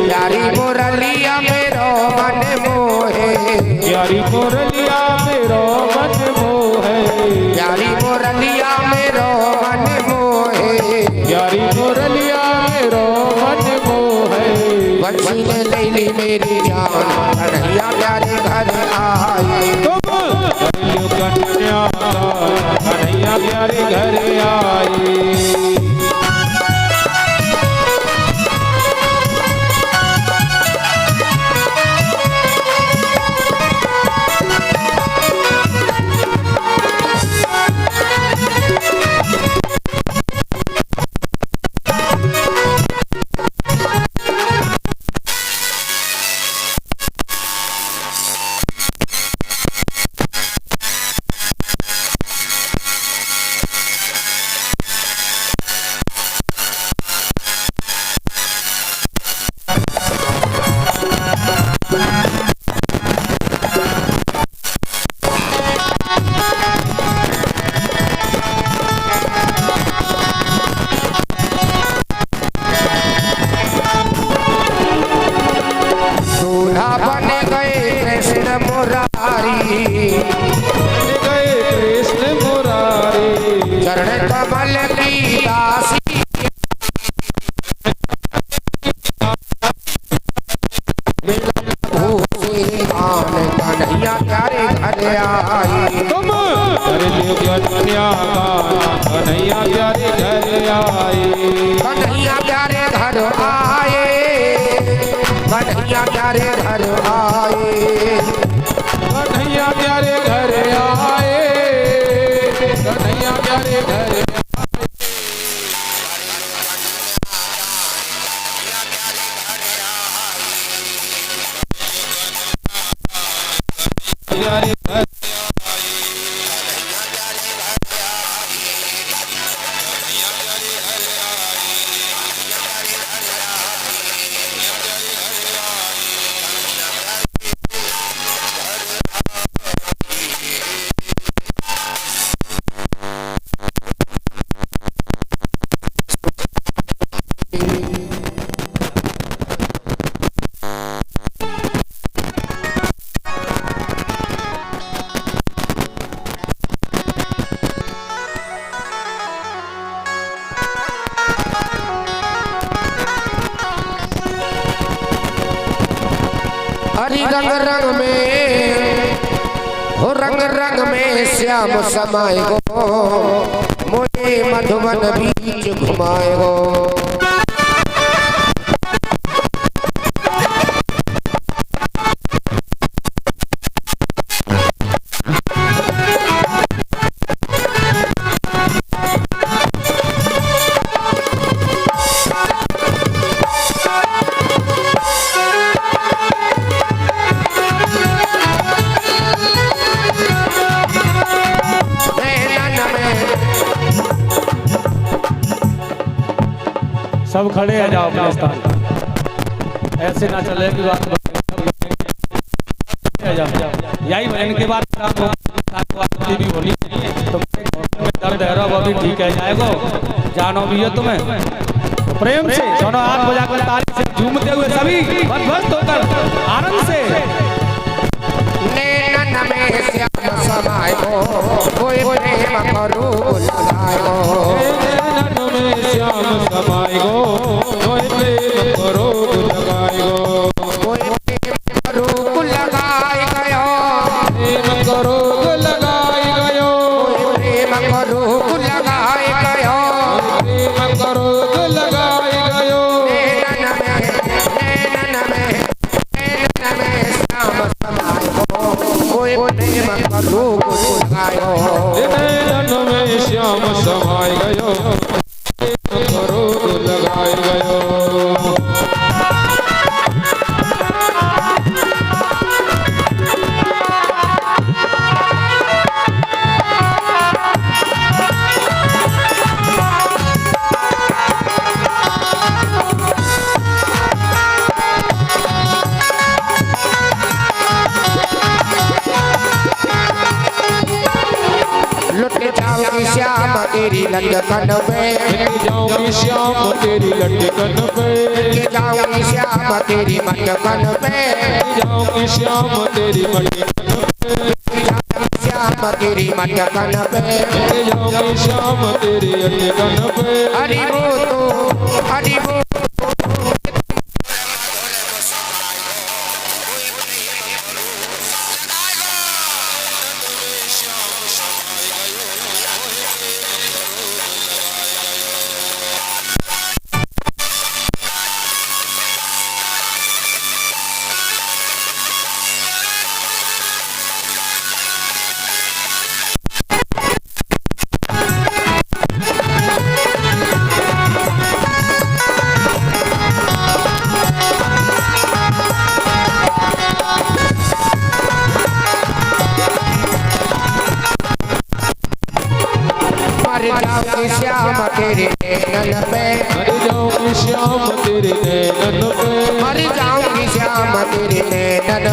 प्यारी मुरलिया मेरो मन मोहे, प्यारी मुरलिया मेरो मन मोहे, प्यारी मुरलिया मेरो मन मोहे, प्यारी मुरलिया मेरो मन मोहे, बंसी ने ले ली मेरी जान, कन्हैया प्यारे घर आए, कन्हैया प्यारे घर आए। घर आई। तुम कर लियो कन्या गान कन्हैया प्यारे घर आए। कन्हैया प्यारे घर आए, कन्हैया प्यारे घर आए, कन्हैया प्यारे घर आए, कन्हैया प्यारे घर प्यारे घर हरी रंग रंग में हो रंग रंग में श्याम समाए गो, मोहे मधुबन बीच घुमाए गो। सब खड़े आ जाओ अपने स्थान, ऐसे ना चले कि बात यही भजन के बाद भी होनी तो दर्द है वो भी ठीक है जाएगा। जानो भी है तुम्हें तो प्रेम से दोनों हाथ बजाकर ताली से झूमते हुए सभी मस्त होकर आनंद से नैनन में श्याम समाए गो, कोई प्रेम करू लगाए गो। नैनन में श्याम समाए गो, कोई प्रेम करो लगाए गो। कोई प्रेम करू लगाए गयो, प्रेम करो लगाए गयो, कोई प्रेम करू लगाए गयो। प्रेम करो लगाए गयो। नैनन में श्याम समाए गो, कोई प्रेम करू लगाए गो। नैनन में श्याम समाए गयो, प्रेम करो लगाए गयो। लुट जाऊंगी श्याम तेरी लटकन पे, जाऊंगी श्याम तेरी लटकन पे, जाऊंगी श्याम तेरी मटकन पे, जाऊंगी श्याम तेरी मटकन पे, श्याम तेरी मटकन पे। जाऊंगी श्याम तेरी लटकन पे। हरि बोलो हरि बोलो। जाऊंगी श्याम तेरे नैनन पे, मर जाऊंगी श्याम तेरे नैनन पे, मर जाऊंगी श्याम तेरे नैनन